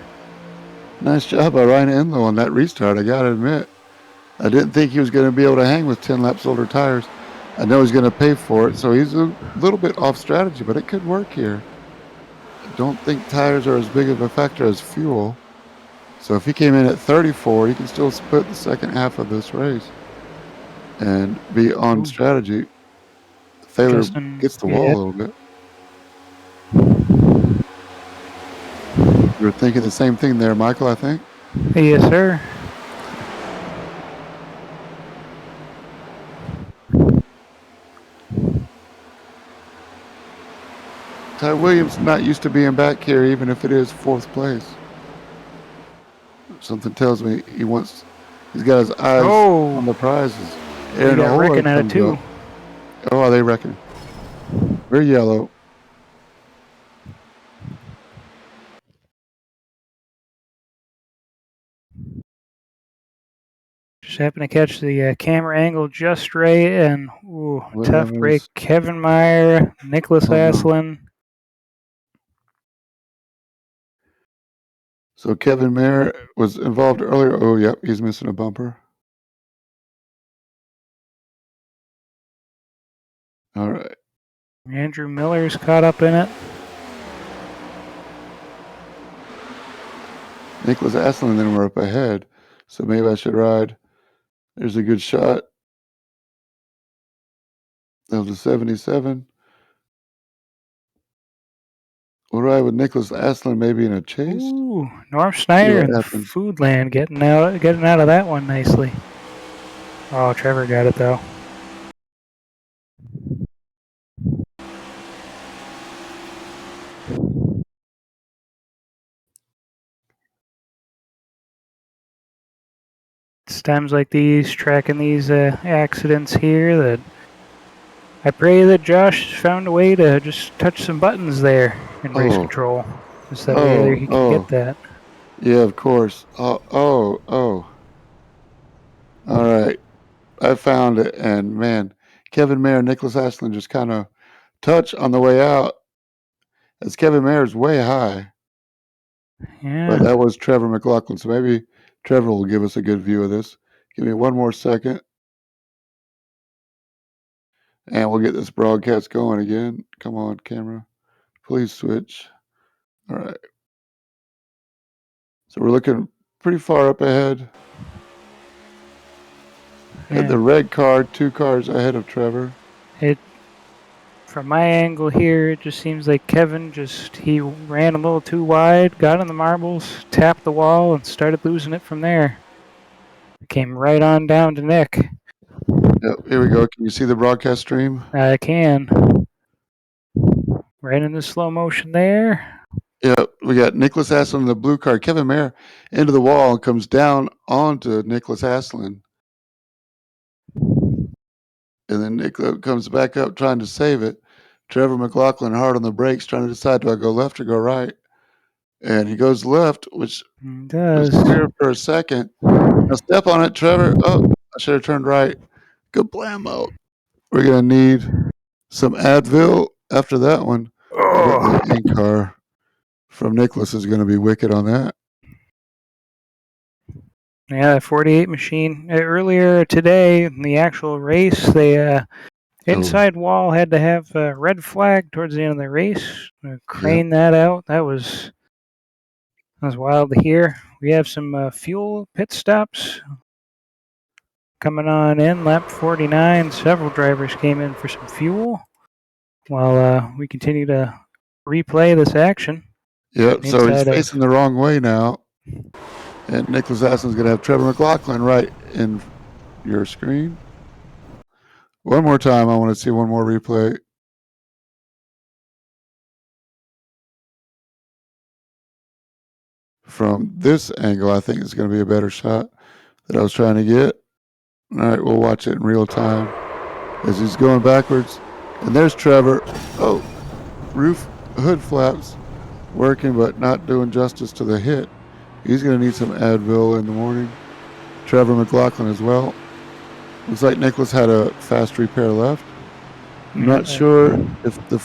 Nice job by Ryan Enlow on that restart, I got to admit. I didn't think he was going to be able to hang with 10 laps older tires. I know he's going to pay for it, so he's a little bit off strategy, but it could work here. I don't think tires are as big of a factor as fuel. So if he came in at 34, he can still split the second half of this race and be on strategy. Taylor gets the wall a little bit. You were thinking the same thing there, Michael, I think? Yes, sir. Ty Williams not used to being back here, even if it is fourth place. Something tells me he's got his eyes on the prizes. Aaron O'Hoara at it too. Up. Oh, are they wrecking? We're yellow. Just happened to catch the camera angle just right, and tough break. Kevin Meyer, Nicholas Aslan. So Kevin Meyer was involved earlier. Oh, yep, he's missing a bumper. All right. Andrew Miller's caught up in it. Nicholas Aslan and then we're up ahead. So maybe I should ride. There's a good shot. That was a 77. We'll ride with Nicholas Aslan maybe in a chase. Ooh, Norm Snyder and Foodland getting out of that one nicely. Oh, Trevor got it though. It's times like these, tracking these accidents here, that I pray that Josh found a way to just touch some buttons there in race control. Just that way he can get that. Yeah, of course. All right. I found it, and man, Kevin Mayer and Nicholas Aslan just kind of touch on the way out. As Kevin Mayer's way high. Yeah. But that was Trevor McLaughlin, so maybe Trevor will give us a good view of this. Give me one more second. And we'll get this broadcast going again. Come on, camera. Please switch. All right. So we're looking pretty far up ahead. Had the red car, 2 cars ahead of Trevor. From my angle here, it just seems like Kevin he ran a little too wide, got in the marbles, tapped the wall, and started losing it from there. Came right on down to Nick. Yep, here we go. Can you see the broadcast stream? I can. Right in the slow motion there. Yep, we got Nicholas Aslan in the blue car. Kevin Mayer into the wall and comes down onto Nicholas Aslan. And then Nick comes back up trying to save it. Trevor McLaughlin hard on the brakes, trying to decide, do I go left or go right? And he goes left, which was clear for a second. Now step on it, Trevor. Oh, I should have turned right. Good blammo. We're going to need some Advil after that one. The in-car from Nicholas is going to be wicked on that. Yeah, that 48 machine. Earlier today in the actual race, the inside wall had to have a red flag towards the end of the race. Crane that out. That was wild to hear. We have some fuel pit stops coming on in. Lap 49. Several drivers came in for some fuel while we continue to replay this action. Yep, so he's facing the wrong way now. And Nicholas Aslan's going to have Trevor McLaughlin right in your screen. One more time. I want to see one more replay. from this angle, I think it's going to be a better shot that I was trying to get. All right, we'll watch it in real time as he's going backwards. And there's Trevor. Oh, hood flaps working, but not doing justice to the hit. He's going to need some Advil in the morning. Trevor McLaughlin as well. Looks like Nicholas had a fast repair left. I'm not sure if the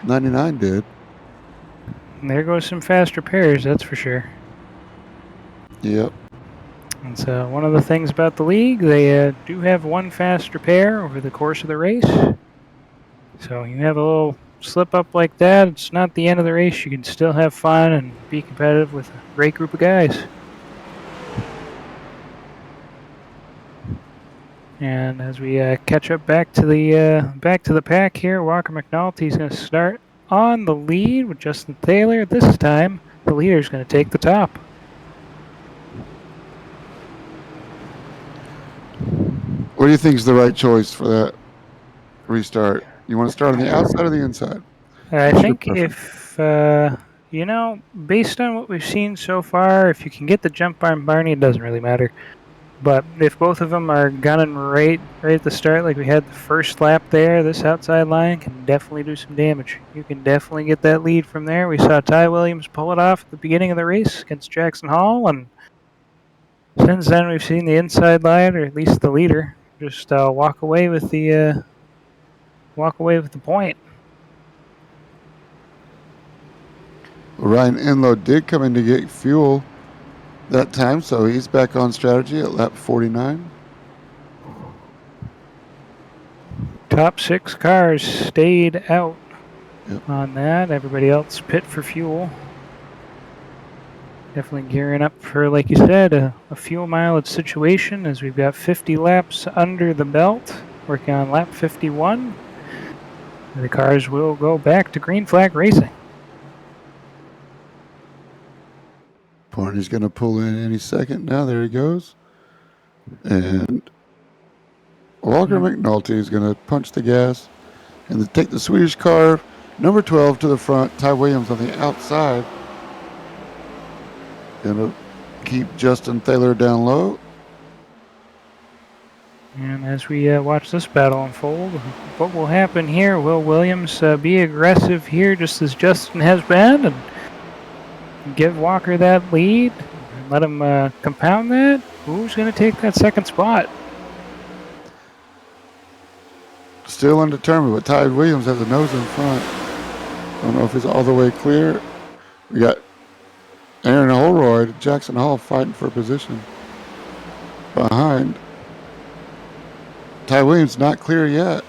99 did. There goes some fast repairs, that's for sure. Yep. And so one of the things about the league, they do have one fast repair over the course of the race. So you have a little slip up like that, it's not the end of the race. You can still have fun and be competitive with a great group of guys. And as we catch up back to the pack here, Walker McNulty's going to start on the lead with Justin Taylor. This time, the leader's going to take the top. What do you think is the right choice for that restart? You want to start on the outside or the inside? I What's think your preference? if, based on what we've seen so far, if you can get the jump arm Barney, it doesn't really matter. But if both of them are gunning right at the start, like we had the first lap there, this outside line can definitely do some damage. You can definitely get that lead from there. We saw Ty Williams pull it off at the beginning of the race against Jackson Hall, and since then we've seen the inside line, or at least the leader, just walk away with the point. Ryan Enlow did come in to get fuel that time, so he's back on strategy at lap 49. Top 6 cars stayed out on that. Everybody else pit for fuel. Definitely gearing up for, like you said, a fuel mileage situation, as we've got 50 laps under the belt, working on lap 51. The cars will go back to green flag racing. Barney's going to pull in any second now. There he goes. And Walker McNulty is going to punch the gas and take the Swedish car, number 12, to the front. Ty Williams on the outside. Going to keep Justin Taylor down low. And as we watch this battle unfold, what will happen here? Will Williams be aggressive here, just as Justin has been, and give Walker that lead and let him compound that? Who's going to take that second spot? Still undetermined, but Ty Williams has a nose in front. I don't know if he's all the way clear. We got Aaron Holroyd, Jackson Hall fighting for position behind. Ty Williams not clear yet.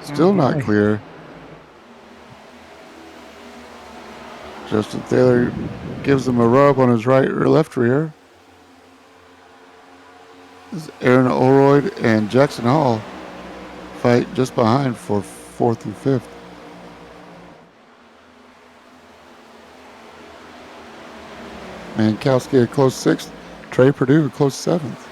Still not clear. Justin Taylor gives him a rub on his right or left rear. This is Aaron Holroyd and Jackson Hall fight just behind for 4th and 5th. Mankowski a close 6th. Trey Purdue a close 7th.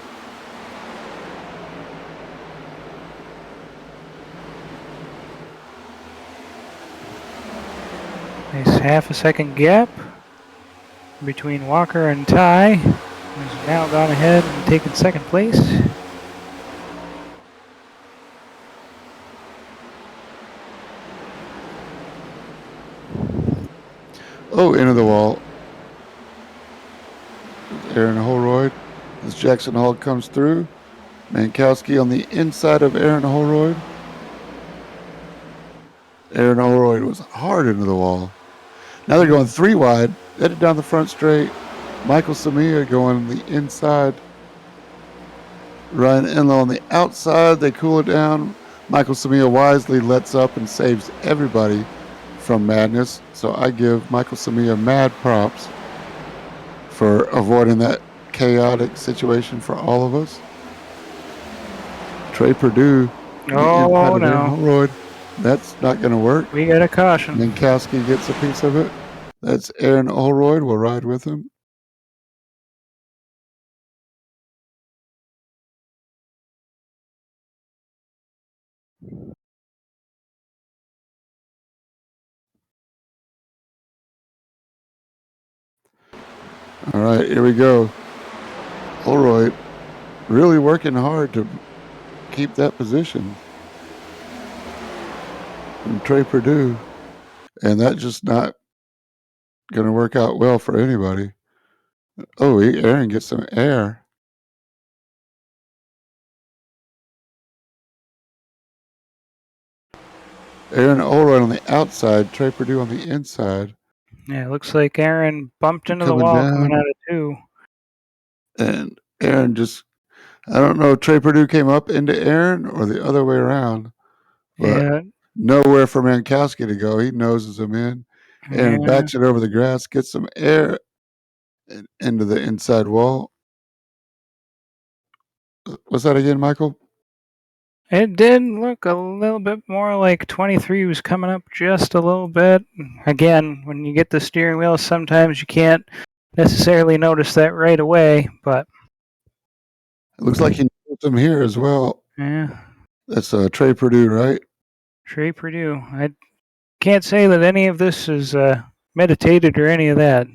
Nice half a second gap between Walker and Ty, who's now gone ahead and taken second place. Oh, into the wall. Aaron Holroyd. As Jackson Hall comes through. Mankowski on the inside of Aaron Holroyd. Aaron Holroyd was hard into the wall. Now they're going 3 wide, headed down the front straight. Michael Samia going the inside. Ryan Enlow on the outside. They cool it down. Michael Samia wisely lets up and saves everybody from madness. So I give Michael Samia mad props for avoiding that chaotic situation for all of us. Trey Purdue. Oh, no. Holroyd. That's not going to work. We got a caution. Mankowski gets a piece of it. That's Aaron Holroyd. We'll ride with him. All right, here we go. Holroyd really working hard to keep that position from Trey Purdue. And that's just not going to work out well for anybody. Oh, Aaron gets some air. Aaron Holroyd on the outside, Trey Purdue on the inside. Yeah, it looks like Aaron bumped into the Coming wall down. coming out of 2. And Aaron just, I don't know if Trey Purdue came up into Aaron or the other way around. But Yeah. nowhere for Mankowski to go. He noses him in. Aaron Yeah. backs it over the grass, gets some air into the inside wall. What's that again, Michael? It did look a little bit more like 23 was coming up just a little bit. Again, when you get the steering wheel, sometimes you can't necessarily notice that right away, but It looks like he knows him here as well. yeah. That's Trey Purdue, right? Trey Purdue. I can't say that any of this is meditated or any of that.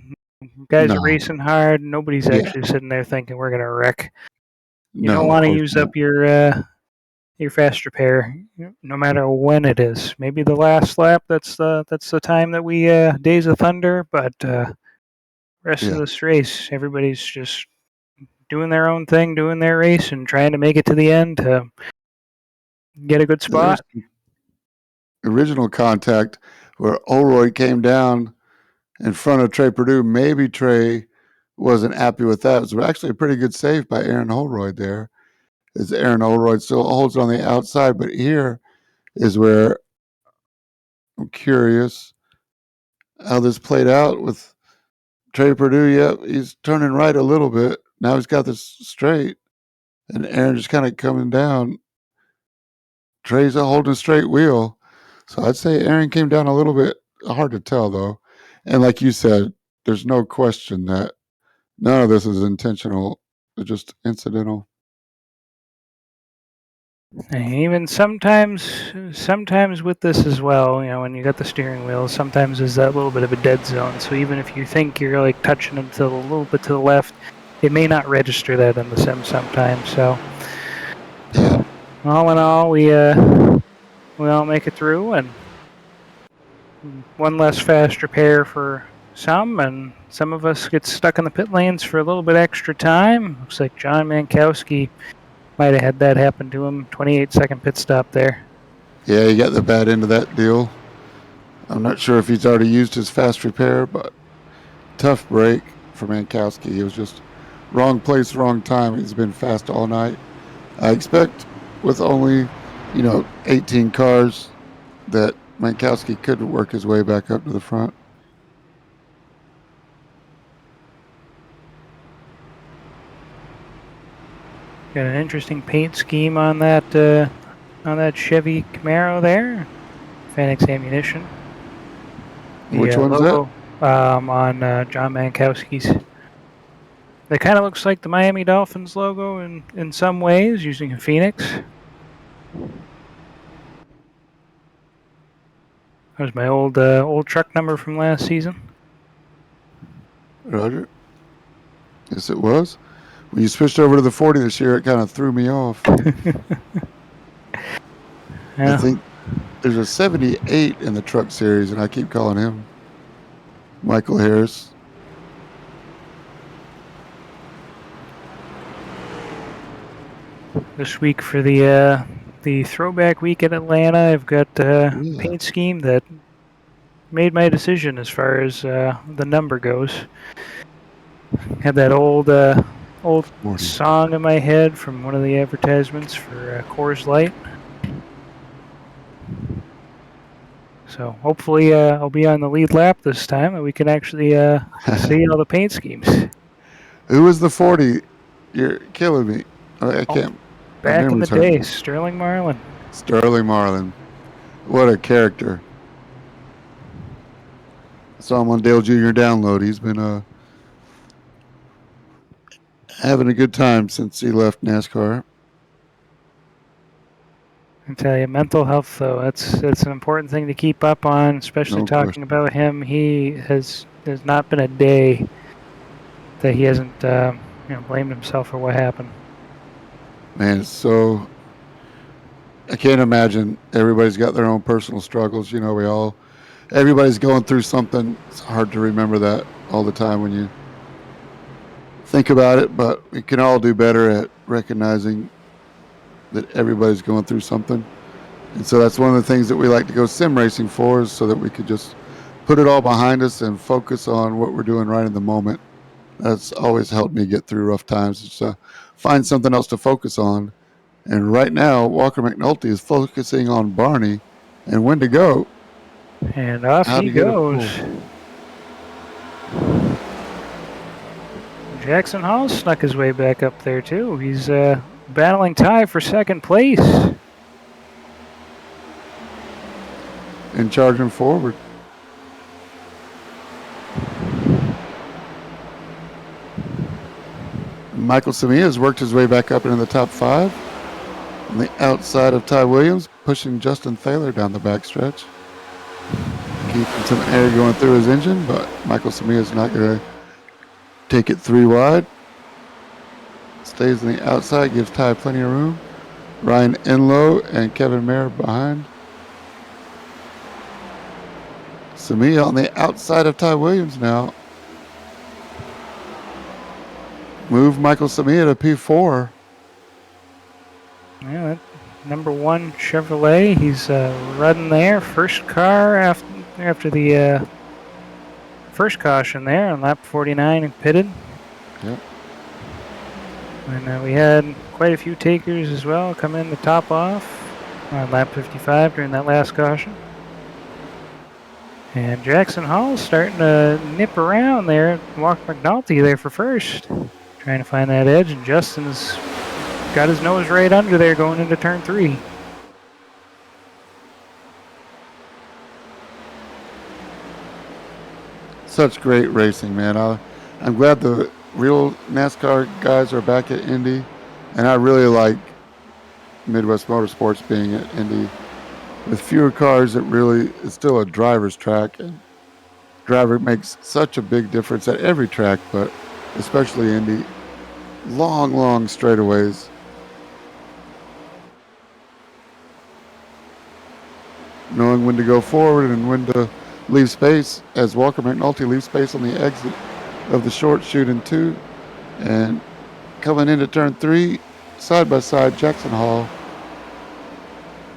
Guys are racing hard. Nobody's actually sitting there thinking we're going to wreck. You don't want to use up your fast repair, no matter when it is. Maybe the last lap. That's the time that we Days of Thunder. But rest of this race, everybody's just doing their own thing, doing their race, and trying to make it to the end to get a good spot. Original contact where Holroyd came down in front of Trey Purdue. Maybe Trey wasn't happy with that. It was actually a pretty good save by Aaron Holroyd there. As Aaron Holroyd still holds it on the outside, but here is where I'm curious how this played out with Trey Purdue. Yep, he's turning right a little bit. Now he's got this straight, and Aaron just kind of coming down. Trey's holding a straight wheel. So I'd say Aaron came down a little bit. Hard to tell, though. And like you said, there's no question that none of this is intentional. It's just incidental. And even sometimes with this as well, when you got the steering wheel, sometimes there's that little bit of a dead zone. So even if you think you're like touching them to a little bit to the left, it may not register that in the sim sometimes. So all in all, we all make it through, and one less fast repair for some, and some of us get stuck in the pit lanes for a little bit extra time. Looks like John Mankowski might have had that happen to him. 28-second pit stop there. Yeah, he got the bad end of that deal. I'm not sure if he's already used his fast repair, but tough break for Mankowski. He was just wrong place, wrong time. He's been fast all night. I expect with only, 18 cars that Mankowski could work his way back up to the front. Got an interesting paint scheme on that Chevy Camaro there. Phoenix Ammunition. Which one's logo, on John Mankowski's. It kind of looks like the Miami Dolphins logo in some ways, using a Phoenix. That was my old truck number from last season. Roger. Yes, it was. When you switched over to the 40 this year, it kind of threw me off. Yeah. I think there's a 78 in the truck series, and I keep calling him Michael Harris. This week for the throwback week at Atlanta, I've got a paint scheme that made my decision as far as the number goes. Had that old song in my head from one of the advertisements for Coors Light. So hopefully I'll be on the lead lap this time, and we can actually see all the paint schemes. Who was the 40? You're killing me. I can't. Back in the day, Sterling Marlin. Sterling Marlin. What a character. I saw him on Dale Jr. Download. He's been having a good time since he left NASCAR. I tell you, mental health, though, that's an important thing to keep up on, especially talking about him. He has not been a day that he hasn't blamed himself for what happened. Man, so I can't imagine. Everybody's got their own personal struggles. Everybody's going through something. It's hard to remember that all the time when you think about it, but we can all do better at recognizing that everybody's going through something. And so that's one of the things that we like to go sim racing for, is so that we could just put it all behind us and focus on what we're doing right in the moment. That's always helped me get through rough times. It's find something else to focus on. And right now, Walker McNulty is focusing on Barney and when to go. And off he goes. Jackson Hall snuck his way back up there, too. He's battling Ty for second place. And charging forward. Michael Samia has worked his way back up into the top 5. On the outside of Ty Williams, pushing Justin Thaler down the backstretch. Keeping some air going through his engine, but Michael Samia is not going to take it 3 wide. Stays on the outside, gives Ty plenty of room. Ryan Enlow and Kevin Mayer behind. Samia on the outside of Ty Williams now. Move Michael Samia to P4. Yeah, that number 1 Chevrolet. He's running there. First car after the first caution there on lap 49 and pitted. Yep. And we had quite a few takers as well come in to top off on lap 55 during that last caution. And Jackson Hall starting to nip around there. Walker McNulty there for first. Trying to find that edge, and Justin's got his nose right under there going into turn 3. Such great racing, man. I'm glad the real NASCAR guys are back at Indy, and I really like Midwest Motorsports being at Indy. With fewer cars, it's still a driver's track, and driver makes such a big difference at every track, but especially Indy. Long straightaways. Knowing when to go forward and when to leave space, as Walker McNulty leaves space on the exit of the short chute in 2. And coming into turn 3, side by side, Jackson Hall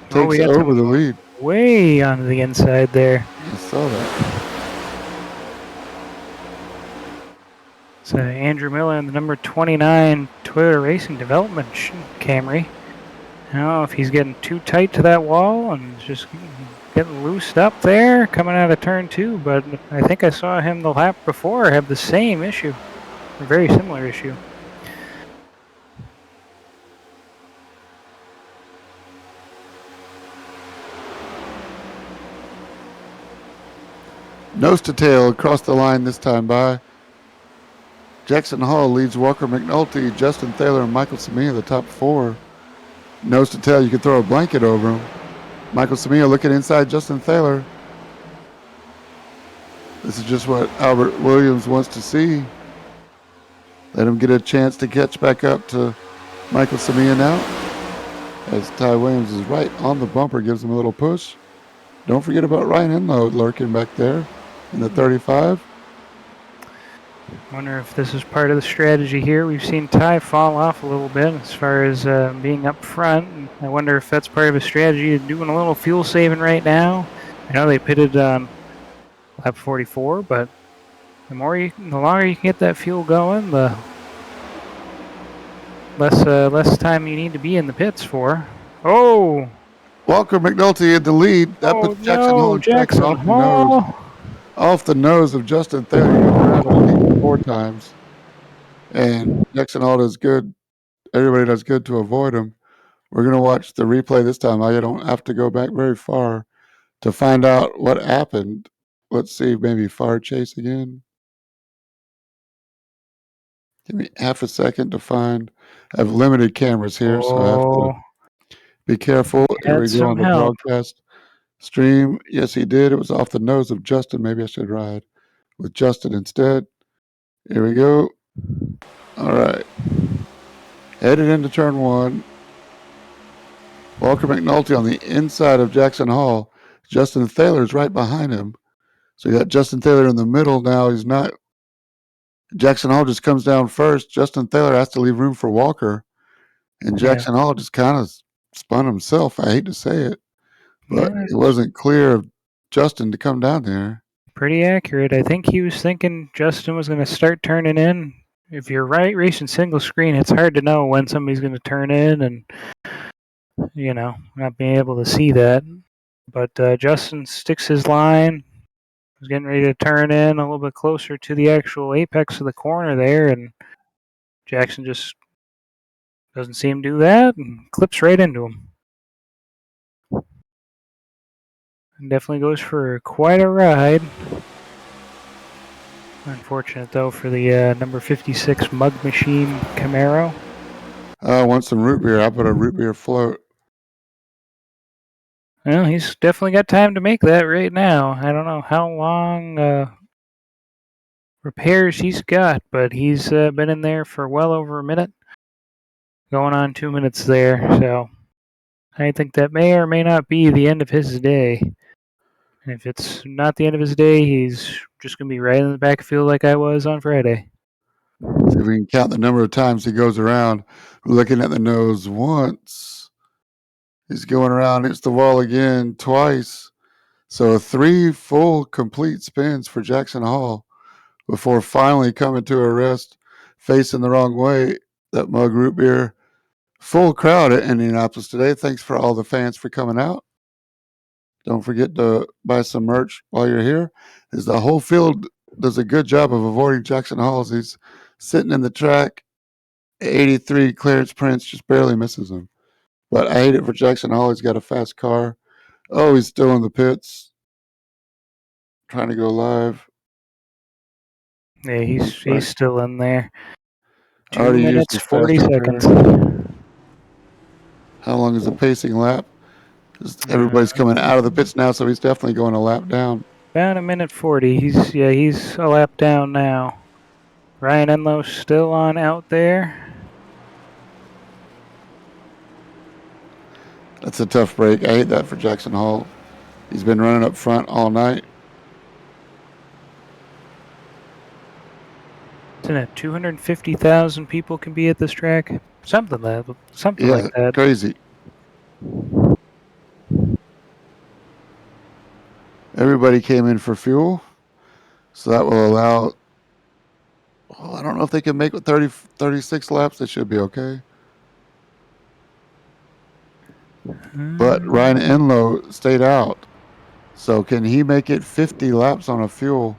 takes over the lead. Way on the inside there. I saw that. So Andrew Miller in the number 29 Toyota Racing Development Camry. I don't know if he's getting too tight to that wall and just getting loosed up there coming out of turn 2, but I think I saw him the lap before have the same issue, a very similar issue. Nose to tail across the line this time by Jackson Hall leads Walker McNulty, Justin Thaler, and Michael Samia the top 4. Nose to tail, you can throw a blanket over him. Michael Samia looking inside Justin Thaler. This is just what Albert Williams wants to see. Let him get a chance to catch back up to Michael Samia now. As Ty Williams is right on the bumper, gives him a little push. Don't forget about Ryan Enlow lurking back there in the 35. Wonder if this is part of the strategy here. We've seen Ty fall off a little bit as far as being up front. I wonder if that's part of a strategy of doing a little fuel saving right now. I know they pitted lap 44, but the longer you can get that fuel going, the less time you need to be in the pits for. Oh! Walker McNulty in the lead. That puts Jackson Hall off the nose of Justin Thaler 4 times. And Jackson Hall does good. Everybody does good to avoid him. We're going to watch the replay this time. I don't have to go back very far to find out what happened. Let's see, maybe fire chase again. Give me half a second to find. I have limited cameras here, so I have to be careful. Here we go on the broadcast stream. Yes, he did. It was off the nose of Justin. Maybe I should ride with Justin instead. Here we go. All right. Headed into turn one. Walker McNulty on the inside of Jackson Hall. Justin Thaler's right behind him. So you got Justin Thaler in the middle now. He's not. Jackson Hall just comes down first. Justin Thaler has to leave room for Walker. And Jackson Hall just kind of spun himself. I hate to say it, but it wasn't clear of Justin to come down there. Pretty accurate. I think he was thinking Justin was going to start turning in. If you're racing single screen, it's hard to know when somebody's going to turn in and, not being able to see that. But Justin sticks his line. He's getting ready to turn in a little bit closer to the actual apex of the corner there, and Jackson just doesn't see him do that and clips right into him. And definitely goes for quite a ride. Unfortunate, though, for the number 56 Mug Machine Camaro. I want some root beer. I put a root beer float. Well, he's definitely got time to make that right now. I don't know how long repairs he's got, but he's been in there for well over a minute. Going on 2 minutes there, so I think that may or may not be the end of his day. And if it's not the end of his day, he's just going to be right in the back field like I was on Friday. See if we can count the number of times he goes around. We're looking at the nose once. He's going around, hits the wall again twice. So 3 full complete spins for Jackson Hall before finally coming to a rest, facing the wrong way. That mug root beer. Full crowd at Indianapolis today. Thanks for all the fans for coming out. Don't forget to buy some merch while you're here. As the whole field does a good job of avoiding Jackson Hall. He's sitting in the track. 83 Clarence Prince just barely misses him. But I hate it for Jackson Hall. He's got a fast car. Oh, he's still in the pits. Trying to go live. Yeah, he's still in there. 2 Already minutes, used 40 seconds. How long is the pacing lap? Everybody's coming out of the pits now, so he's definitely going a lap down. About a minute 40. He's a lap down now. Ryan Enlow still on out there. That's a tough break. I hate that for Jackson Hall. He's been running up front all night. Isn't it 250,000 people can be at this track? Something like that. Crazy. Everybody came in for fuel, so that will allow. Well, I don't know if they can make it 36 laps. They should be okay. But Ryan Enlow stayed out. So can he make it 50 laps on a fuel?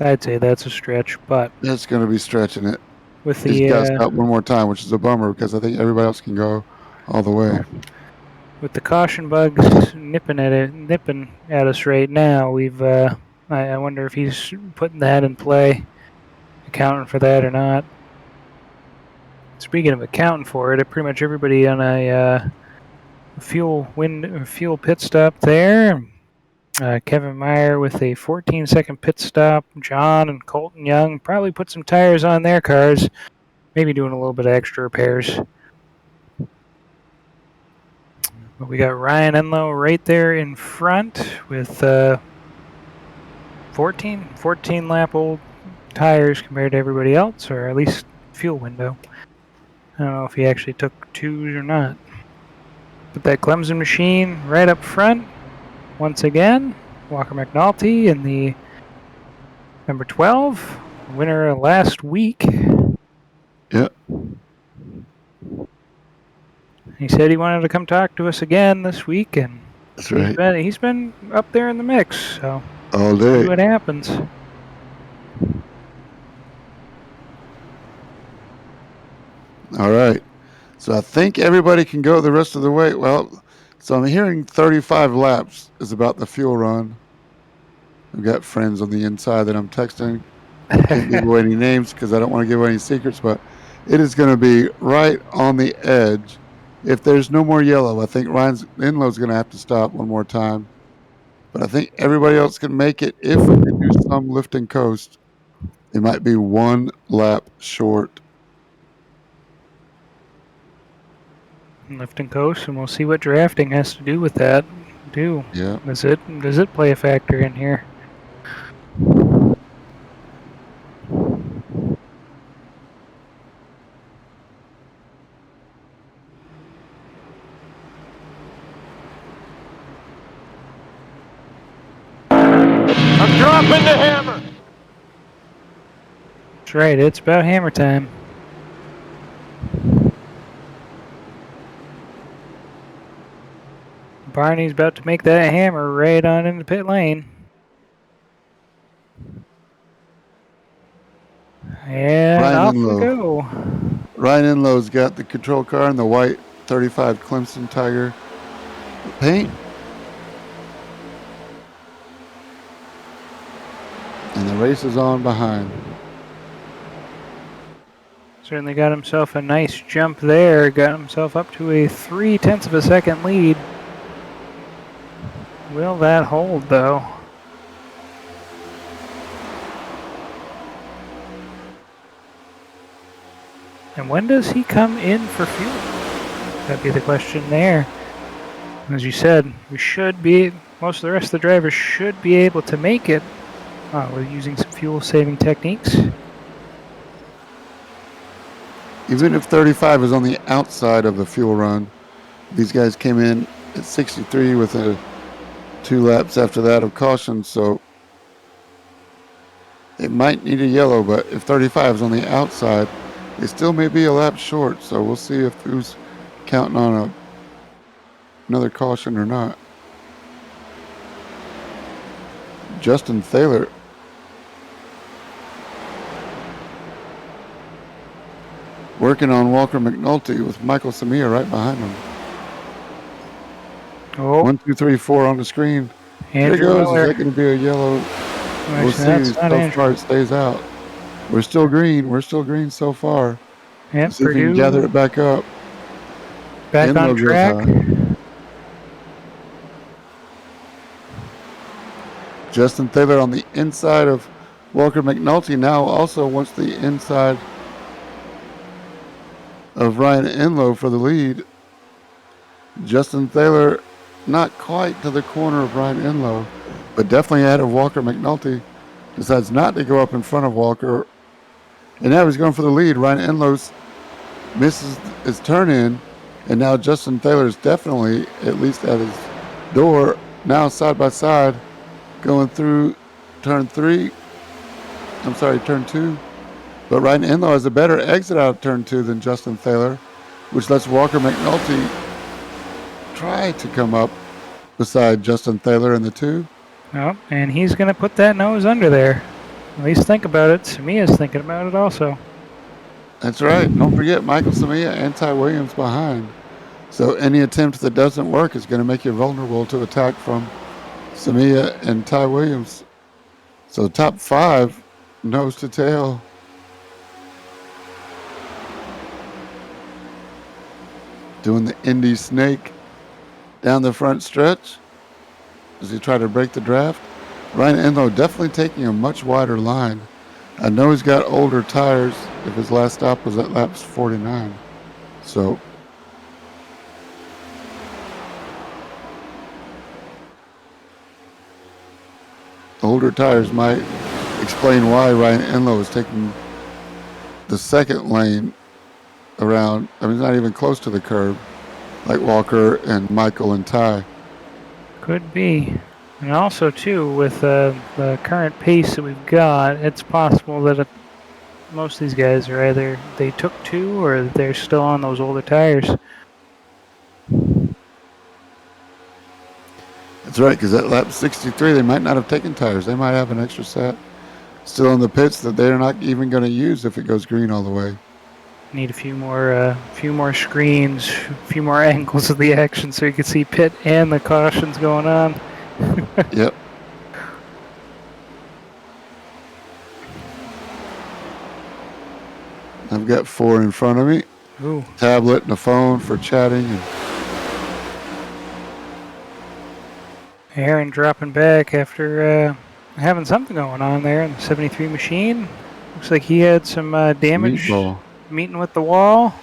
I'd say that's a stretch, but that's going to be stretching it. With the he's got to stop one more time, which is a bummer because I think everybody else can go all the way. With the caution bugs nipping at us right now, we've. I wonder if he's putting that in play, accounting for that or not. Speaking of accounting for it, pretty much everybody on a fuel pit stop there. Kevin Meyer with a 14-second pit stop. John and Colton Young probably put some tires on their cars, maybe doing a little bit of extra repairs. But we got Ryan Enlow right there in front with 14 lap old tires compared to everybody else, or at least fuel window. I don't know if he actually took 2s or not. But that Clemson machine right up front, once again, Walker McNulty in the number 12, winner last week. Yep. He said he wanted to come talk to us again this week, and that's right. He's been up there in the mix, so all day. See what happens. All right. So I think everybody can go the rest of the way. Well, so I'm hearing 35 laps is about the fuel run. I've got friends on the inside that I'm texting. Can't give away any names because I don't want to give away any secrets, but it is going to be right on the edge. If there's no more yellow, I think Ryan Enlow's going to have to stop one more time. But I think everybody else can make it if we can do some lift and coast. They might be one lap short. Lift and coast, and we'll see what drafting has to do with that. Yeah. Does it play a factor in here? I'm dropping the hammer. That's right. It's about hammer time. Barney's about to make that hammer right on into pit lane. And Ryan off we Enlow. go. Ryan Enlow's got the control car and the white 35 Clemson Tiger paint. And the race is on behind. Certainly got himself a nice jump there. Got himself up to a 0.3 of a second lead. Will that hold, though? And when does he come in for fuel? That'd be the question there. As you said, most of the rest of the drivers should be able to make it with using some fuel-saving techniques. Even if 35 is on the outside of the fuel run, these guys came in at 63 with 2 laps after that of caution, so they might need a yellow, but if 35 is on the outside, they still may be a lap short, so we'll see if who's counting on another caution or not. Justin Thaler working on Walker McNulty with Michael Samia right behind him. Oh. 1, 2, 3, 4 on the screen. Andrew There goes. Miller. Is that going to be a yellow? Actually, We'll see. that's not So Andrew. far, it stays out. We're still green. We're still green so far. Yep, See if we can Purdue gather it back up. back Enlow on goes track. high. Justin Thaler on the inside of Walker McNulty now also wants the inside of Ryan Enlow for the lead. Justin Thaler not quite to the corner of Ryan Enlow, but definitely ahead of Walker McNulty. Decides not to go up in front of Walker. And now he's going for the lead. Ryan Enlow misses his turn in, and now Justin Thaler is definitely at least at his door. Now side by side, going through turn 2. But Ryan Enlow has a better exit out of turn 2 than Justin Thaler, which lets Walker McNulty try to come up beside Justin Thaler in the 2. Oh, and he's going to put that nose under there. At least think about it. Samia's thinking about it also. That's right. Don't forget Michael Samia and Ty Williams behind. So any attempt that doesn't work is going to make you vulnerable to attack from Samia and Ty Williams. So top 5, nose to tail. Doing the Indy snake down the front stretch as he tried to break the draft. Ryan Enlow definitely taking a much wider line. I know he's got older tires if his last stop was at laps 49. So older tires might explain why Ryan Enlow is taking the second lane around. I mean, he's not even close to the curb like Walker and Michael and Ty. Could be. And also, too, with the current pace that we've got, it's possible that most of these guys are either they took 2 or they're still on those older tires. That's right, because at lap 63, they might not have taken tires. They might have an extra set still in the pits that they're not even going to use if it goes green all the way. Need a few more screens, a few more angles of the action so you can see pit and the cautions going on. Yep. I've got 4 in front of me. Ooh. Tablet and a phone for chatting. Aaron dropping back after having something going on there in the 73 machine. Looks like he had some damage Meatball. meeting with the wall.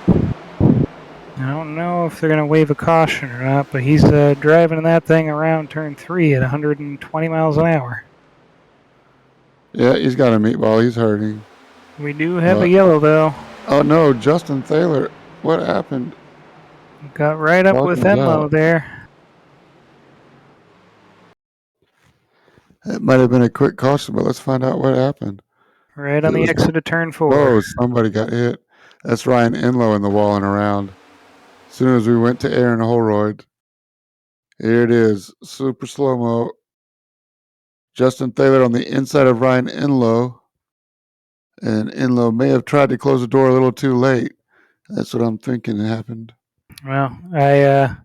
I don't know if they're going to waive a caution or not, but he's driving that thing around turn 3 at 120 miles an hour. Yeah, he's got a meatball. He's hurting. We do have a yellow, though. Oh, no, Justin Thaler. What happened? Got right up with Enlow there. It might have been a quick caution, but let's find out what happened. Right on the exit of turn 4. Oh, somebody got hit. That's Ryan Enlow in the wall and around. As soon as we went to Aaron Holroyd. Here it is. Super slow-mo. Justin Thaler on the inside of Ryan Enlow. And Enlow may have tried to close the door a little too late. That's what I'm thinking happened. Well, I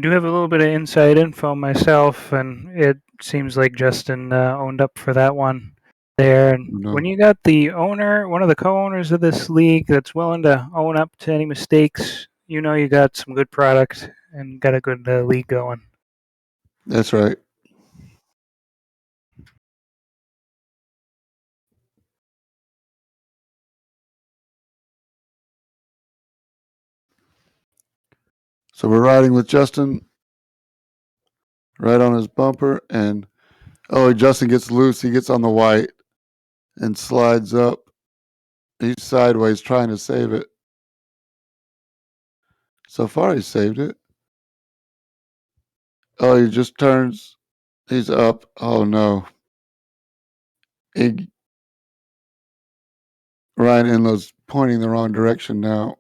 do have a little bit of inside info myself, and it seems like Justin owned up for that one there. And when you got the owner, one of the co-owners of this league that's willing to own up to any mistakes, you know you got some good product and got a good league going. That's right. So we're riding with Justin right on his bumper, and Justin gets loose. He gets on the white and slides up. He's sideways trying to save it. So far, he saved it. Oh, he just turns. He's up. Oh, no. Ryan Enlow's pointing the wrong direction now.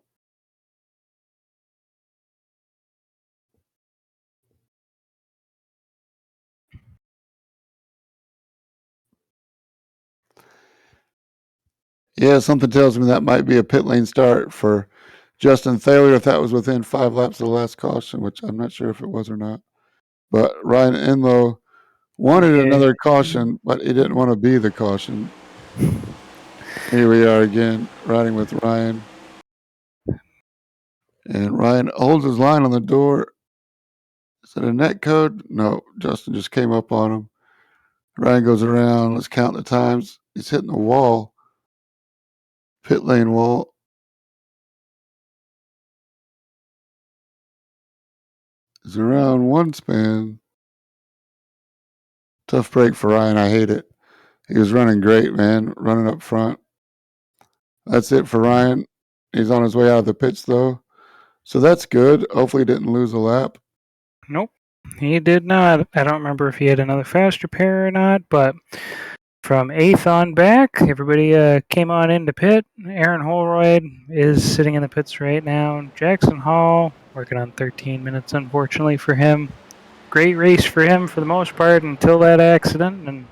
Yeah, something tells me that might be a pit lane start for Justin Thaler if that was within 5 laps of the last caution, which I'm not sure if it was or not. But Ryan Enlow wanted another caution, but he didn't want to be the caution. Here we are again, riding with Ryan. And Ryan holds his line on the door. Is it a net code? No, Justin just came up on him. Ryan goes around. Let's count the times. He's hitting the wall. Pit lane wall. It's around one span. Tough break for Ryan. I hate it. He was running great, man. Running up front. That's it for Ryan. He's on his way out of the pits, though. So that's good. Hopefully he didn't lose a lap. Nope, he did not. I don't remember if he had another fast repair or not, but from 8th on back, everybody came on into pit. Aaron Holroyd is sitting in the pits right now. Jackson Hall working on 13 minutes, unfortunately for him. Great race for him for the most part until that accident. And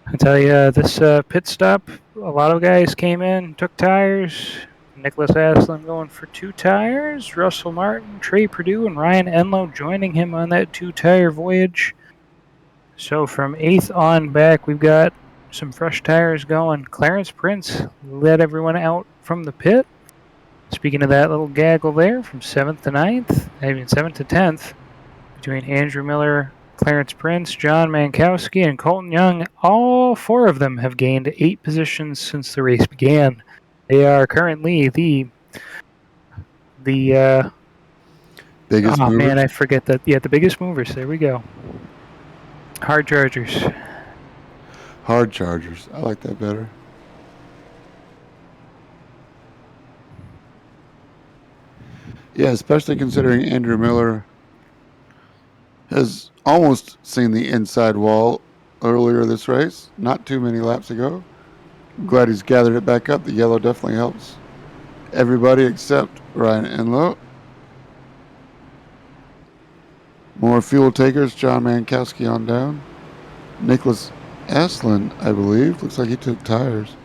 I tell you, this pit stop, a lot of guys came in, took tires. Nicholas Aslan going for 2 tires. Russell Martin, Trey Perdue, and Ryan Enlow joining him on that 2-tire voyage. So from 8th on back, we've got some fresh tires going. Clarence Prince led everyone out from the pit. Speaking of that little gaggle there, from 7th to 9th, I mean 7th to 10th, between Andrew Miller, Clarence Prince, John Mankowski, and Colton Young, all 4 of them have gained 8 positions since the race began. They are currently the biggest movers. Man, I forget that. Yeah, the biggest movers. There we go. Hard Chargers. Hard Chargers. I like that better. Yeah, especially considering Andrew Miller has almost seen the inside wall earlier this race, not too many laps ago. I'm glad he's gathered it back up. The yellow definitely helps everybody except Ryan Enlow. More fuel takers. John Mankowski on down. Nicholas Aslan, I believe. Looks like he took tires.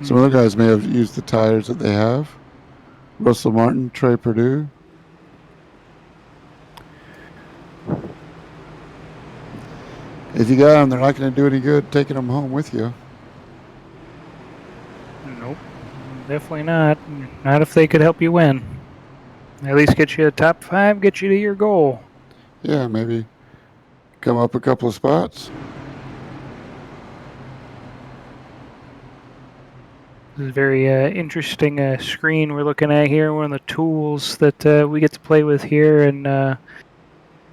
Some other guys may have used the tires that they have. Russell Martin, Trey Perdue. If you got them, they're not going to do any good taking them home with you. Nope, definitely not. Not if they could help you win. At least get you a top 5, get you to your goal. Yeah, maybe come up a couple of spots. This is a very interesting screen we're looking at here. One of the tools that we get to play with here in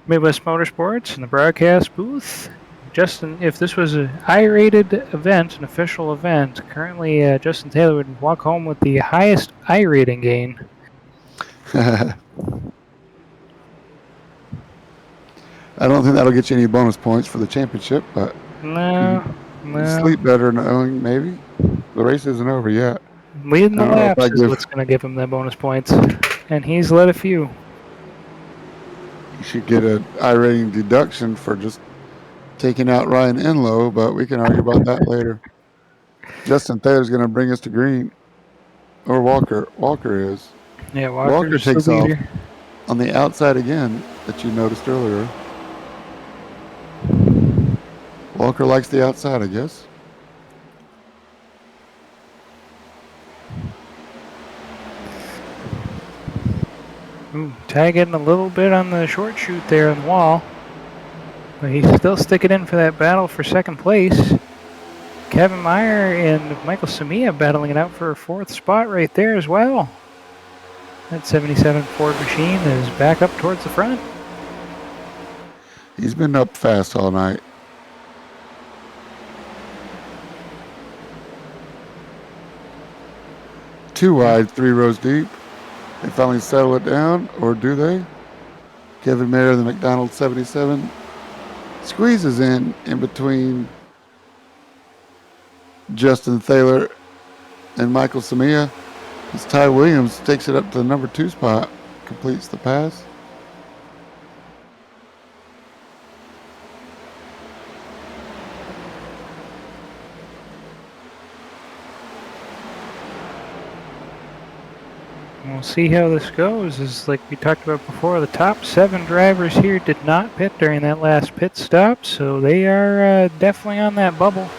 Midwest Motorsports in the broadcast booth. Justin, if this was an I-rated event, an official event, currently Justin Taylor would walk home with the highest I-rating gain. I don't think that'll get you any bonus points for the championship, but No. sleep better knowing maybe. The race isn't over yet. Leading the I don't know if laps I is give- what's going to give him the bonus points. And he's led a few. You should get an I-rating deduction for just taking out Ryan Enlow, but we can argue about that later. Justin Taylor's going to bring us to green. Or Walker. Walker is. Yeah, Walker Walker's takes the off leader. on the outside again that you noticed earlier. Walker likes the outside, I guess. Ooh, Ty getting a little bit on the short shoot there on the wall. But he's still sticking in for that battle for second place. Kevin Meyer and Michael Samia battling it out for a fourth spot right there as well. That 77 Ford machine is back up towards the front. He's been up fast all night. Two wide, 3 rows deep. They finally settle it down, or do they? Kevin Mayer of the McDonald 77 squeezes in between Justin Thaler and Michael Samia. As Ty Williams takes it up to the number 2 spot, completes the pass. We'll see how this goes. As like we talked about before, the top 7 drivers here did not pit during that last pit stop, so they are definitely on that bubble.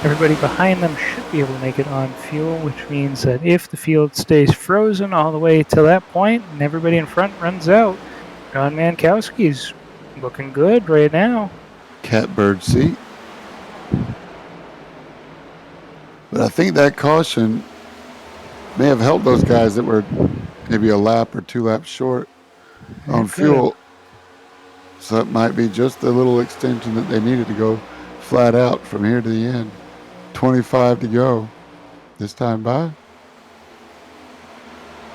Everybody behind them should be able to make it on fuel, which means that if the field stays frozen all the way to that point and everybody in front runs out, John Mankowski's looking good right now. Catbird seat. But I think that caution may have helped those guys that were maybe a lap or 2 laps short on fuel. So it might be just a little extension that they needed to go flat out from here to the end. 25 to go this time by.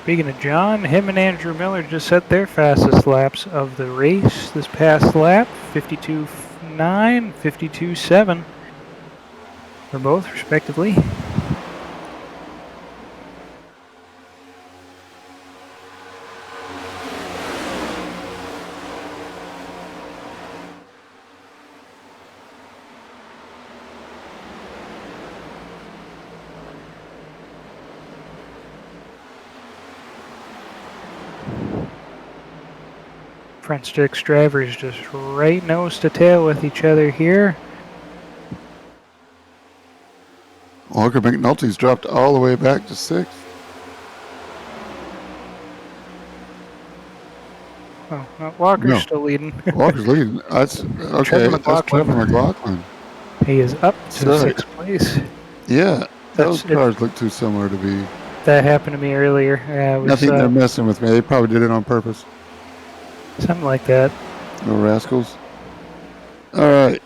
Speaking of John, him and Andrew Miller just set their fastest laps of the race this past lap. 52.9, 52.7 for both, respectively. Front six drivers just right nose to tail with each other here. Walker McNulty's dropped all the way back to 6th. Oh, Walker's still leading. Walker's leading. That's okay. Trevor That's McLaughlin. Trevor McLaughlin. He is up to Sorry. 6th place. Yeah, those That's- cars look too similar to be. That happened to me earlier. I think they're messing with me. They probably did it on purpose. Something like that. No rascals. All right.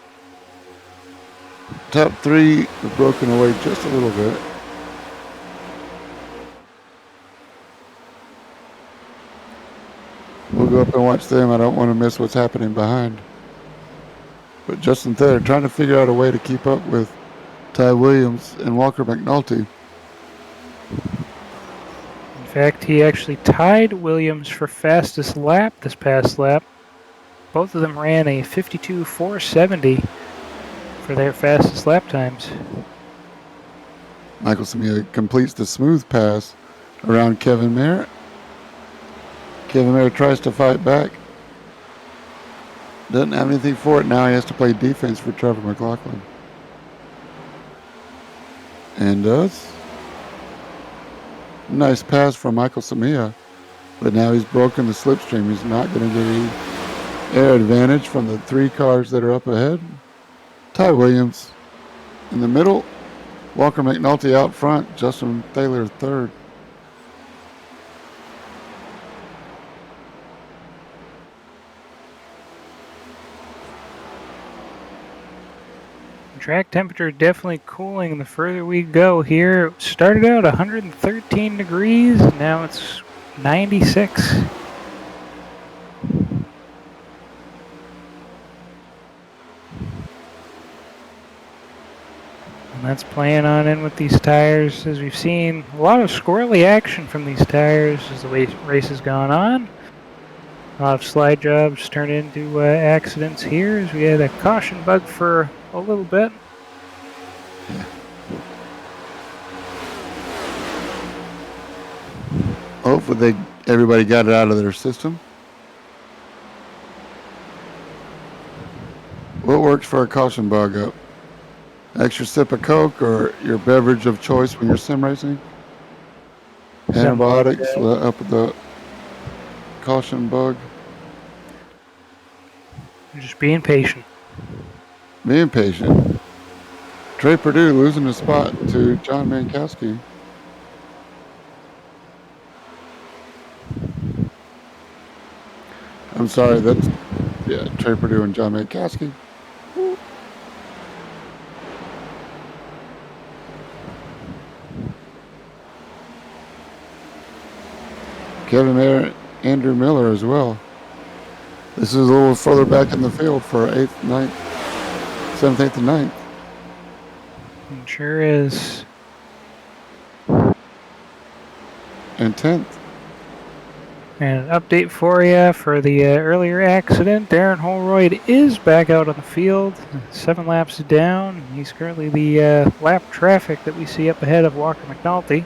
Top 3 have broken away just a little bit. We'll go up and watch them. I don't want to miss what's happening behind. But Justin Thayer trying to figure out a way to keep up with Ty Williams and Walker McNulty. In fact, he actually tied Williams for fastest lap this past lap. Both of them ran a 52.470 for their fastest lap times. Michael Samia completes the smooth pass around Kevin Merritt. Kevin Merritt tries to fight back. Doesn't have anything for it now. He has to play defense for Trevor McLaughlin. And does. Nice pass from Michael Samia. But now he's broken the slipstream. He's not going to get any air advantage from the 3 cars that are up ahead. Ty Williams in the middle. Walker McNulty out front. Justin Thaler third. Track temperature definitely cooling the further we go here. It started out 113 degrees, now it's 96. And that's playing on in with these tires, as we've seen a lot of squirrely action from these tires as the race has gone on. A lot of slide jobs turned into accidents here as we had a caution bug for a little bit. Hopefully everybody got it out of their system. What works for a caution bug up? Extra sip of Coke or your beverage of choice when you're sim racing? Antibiotics up with the caution bug. Just being patient. Being patient. Trey Purdue losing the spot to John Mankowski. I'm sorry, that's Trey Purdue and John Mankowski. Kevin Mayer, Andrew Miller as well. This is a little further back in the field for 8th, 9th, 7th, 8th, and 9th. It sure is. And 10th. And an update for you for the earlier accident. Darren Holroyd is back out on the field, 7 laps down. He's currently the lap traffic that we see up ahead of Walker McNulty.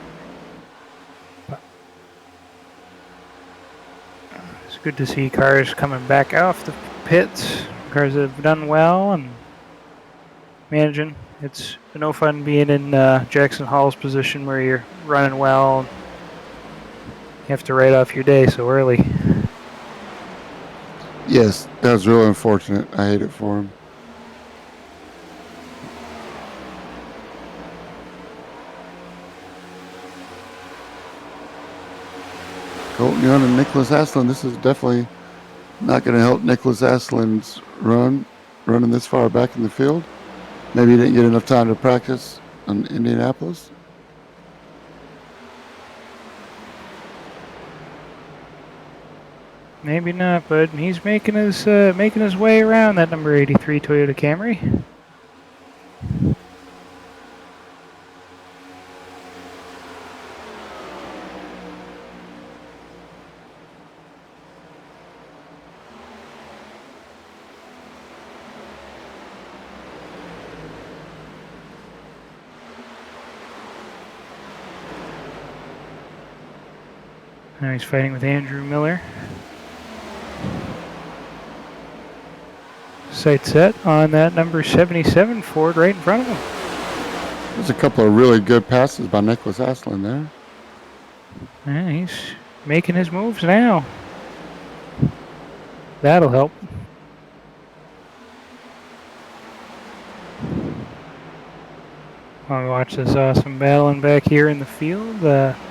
It's good to see cars coming back off the pits. Cars that have done well and managing. It's no fun being in Jackson Hall's position where you're running well. You have to write off your day so early. Yes, that was really unfortunate. I hate it for him. Colton Young and Nicholas Aslan. This is definitely not going to help Nicholas Aslan's running this far back in the field. Maybe he didn't get enough time to practice in Indianapolis. Maybe not, but he's making his way around that number 83 Toyota Camry. Now he's fighting with Andrew Miller. Sight set on that number 77 Ford right in front of him. There's a couple of really good passes by Nicholas Aslan there. Yeah, he's making his moves now. That'll help. I'll watch this awesome battling back here in the field.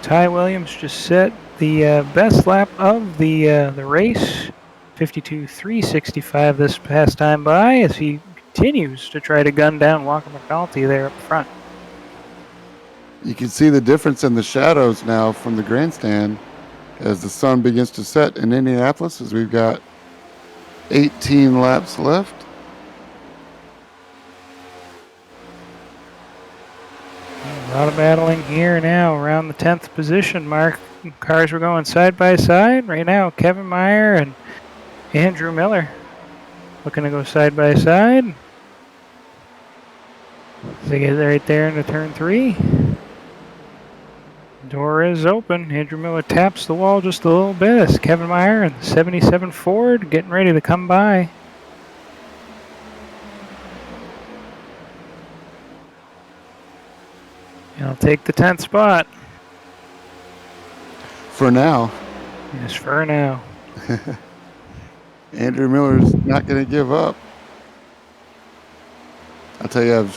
Ty Williams just set the best lap of the race. 52.365 this past time by as he continues to try to gun down Walker McNulty there up front. You can see the difference in the shadows now from the grandstand as the sun begins to set in Indianapolis as we've got 18 laps left. A lot of battling here now around the 10th position mark. Cars were going side by side. Right now, Kevin Meyer and Andrew Miller looking to go side by side. They get right there into turn 3. Door is open. Andrew Miller taps the wall just a little bit as Kevin Meyer and the 77 Ford getting ready to come by. He'll take the 10th spot. For now. Yes, for now. Andrew Miller's not going to give up. I'll tell you,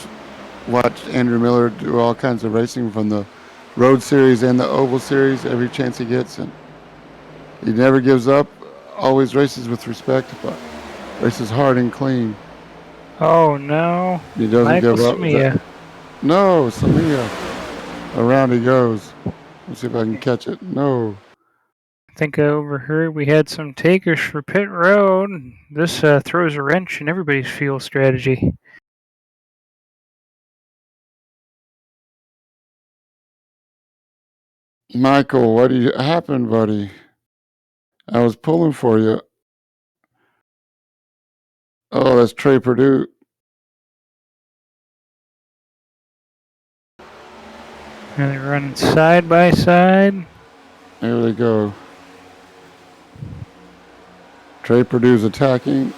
watched Andrew Miller do all kinds of racing from the Road Series and the Oval Series every chance he gets, and he never gives up. Always races with respect, but races hard and clean. Oh no! He doesn't Michael give up. Samia. No, Samia. Around he goes. Let's see if I can catch it. No. I think I overheard we had some takers for pit road. This throws a wrench in everybody's fuel strategy. Michael, what happened, buddy? I was pulling for you. Oh, that's Trey Purdue. And they're running side by side. There they go. Trey Purdue's attacking.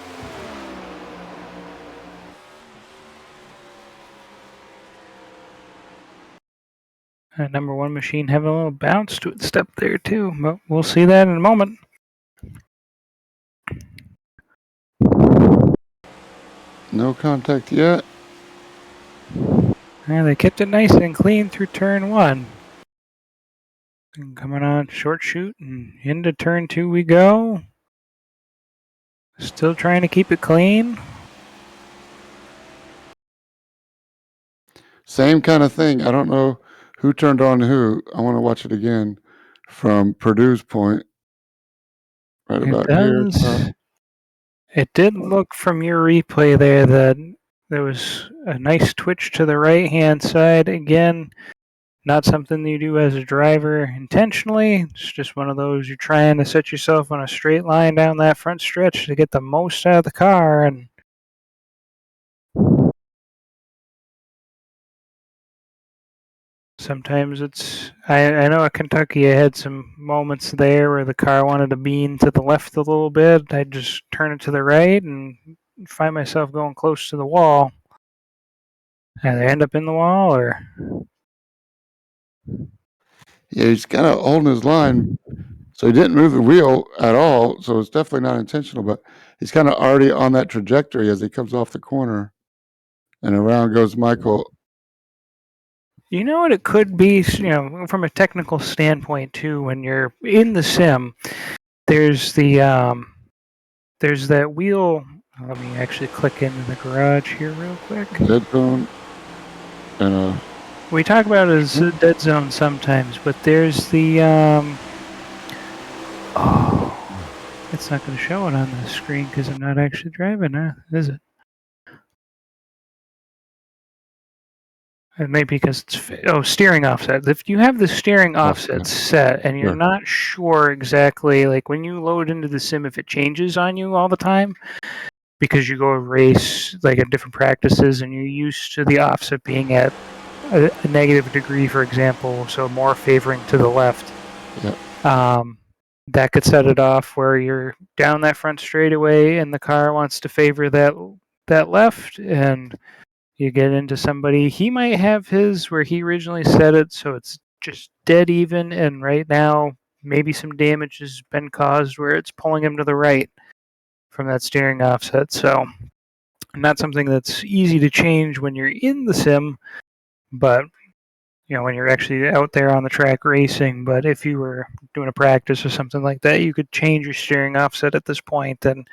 Number one machine having a little bounce to its step there too, but we'll see that in a moment. No contact yet. And they kept it nice and clean through turn one. And coming on short shoot and into turn two we go. Still trying to keep it clean. Same kind of thing. I don't know who turned on who. I want to watch it again from Purdue's point. Right about here. It did look from your replay there that there was a nice twitch to the right-hand side. Again, not something you do as a driver intentionally. It's just one of those you're trying to set yourself on a straight line down that front stretch to get the most out of the car. And sometimes it's... I know at Kentucky I had some moments there where the car wanted to bean to the left a little bit. I'd just turn it to the right and find myself going close to the wall. Either end up in the wall or... Yeah, he's kind of holding his line. So he didn't move the wheel at all. So it's definitely not intentional, but he's kind of already on that trajectory as he comes off the corner. And around goes Michael. You know what it could be, from a technical standpoint too, when you're in the sim, there's that wheel. Let me actually click into the garage here real quick. Dead zone. And we talk about it as a dead zone sometimes, but there's the it's not going to show it on the screen because I'm not actually driving, is it? It may be because it's steering offset. If you have the steering offset set and you're not sure exactly, like when you load into the sim, if it changes on you all the time because you go race like at different practices and you're used to the offset being at a negative degree, for example, so more favoring to the left. That could set it off where you're down that front straightaway and the car wants to favor that left, and you get into somebody, he might have his where he originally set it, so it's just dead even, and right now maybe some damage has been caused where it's pulling him to the right from that steering offset. So not something that's easy to change when you're in the sim, but when you're actually out there on the track racing. But if you were doing a practice or something like that, you could change your steering offset at this point and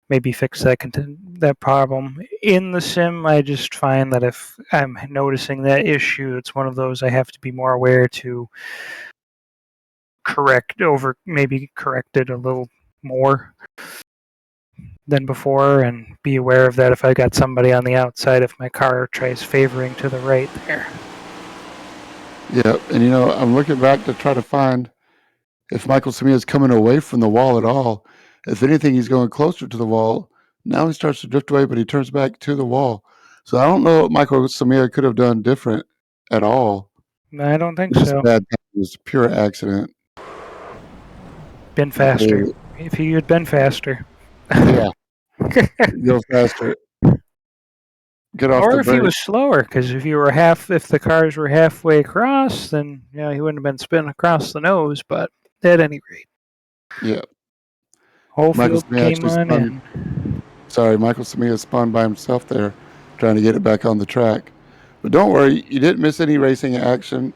maybe fix that problem. In the sim, I just find that if I'm noticing that issue, it's one of those I have to be more aware to correct it a little more than before, and be aware of that if I got somebody on the outside, if my car tries favoring to the right there. Yeah, and I'm looking back to try to find if Michael Samia is coming away from the wall at all. If anything, he's going closer to the wall. Now he starts to drift away, but he turns back to the wall. So I don't know what Michael Samia could have done different at all. I don't think so. It was a pure accident. Been faster. If he had been faster. Yeah. Go faster. Get off or the if brake. He was slower, because if the cars were halfway across, then he wouldn't have been spinning across the nose. But at any rate, yeah, whole field came on in. Sorry, Michael Samia spun by himself there, trying to get it back on the track. But don't worry, you didn't miss any racing action,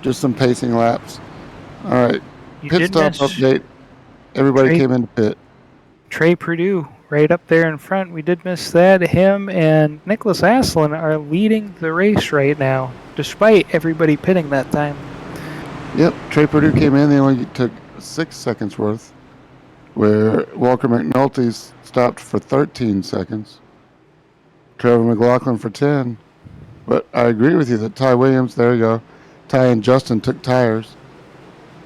just some pacing laps. All right, You pit did stop miss update. Everybody Trey, came into pit. Trey Purdue right up there in front. We did miss that. Him and Nicholas Aslan are leading the race right now, despite everybody pitting that time. Yep, Trey Purdue came in. They only took 6 seconds worth, where Walker McNulty stopped for 13 seconds. Trevor McLaughlin for 10. But I agree with you that Ty Williams, there you go. Ty and Justin took tires.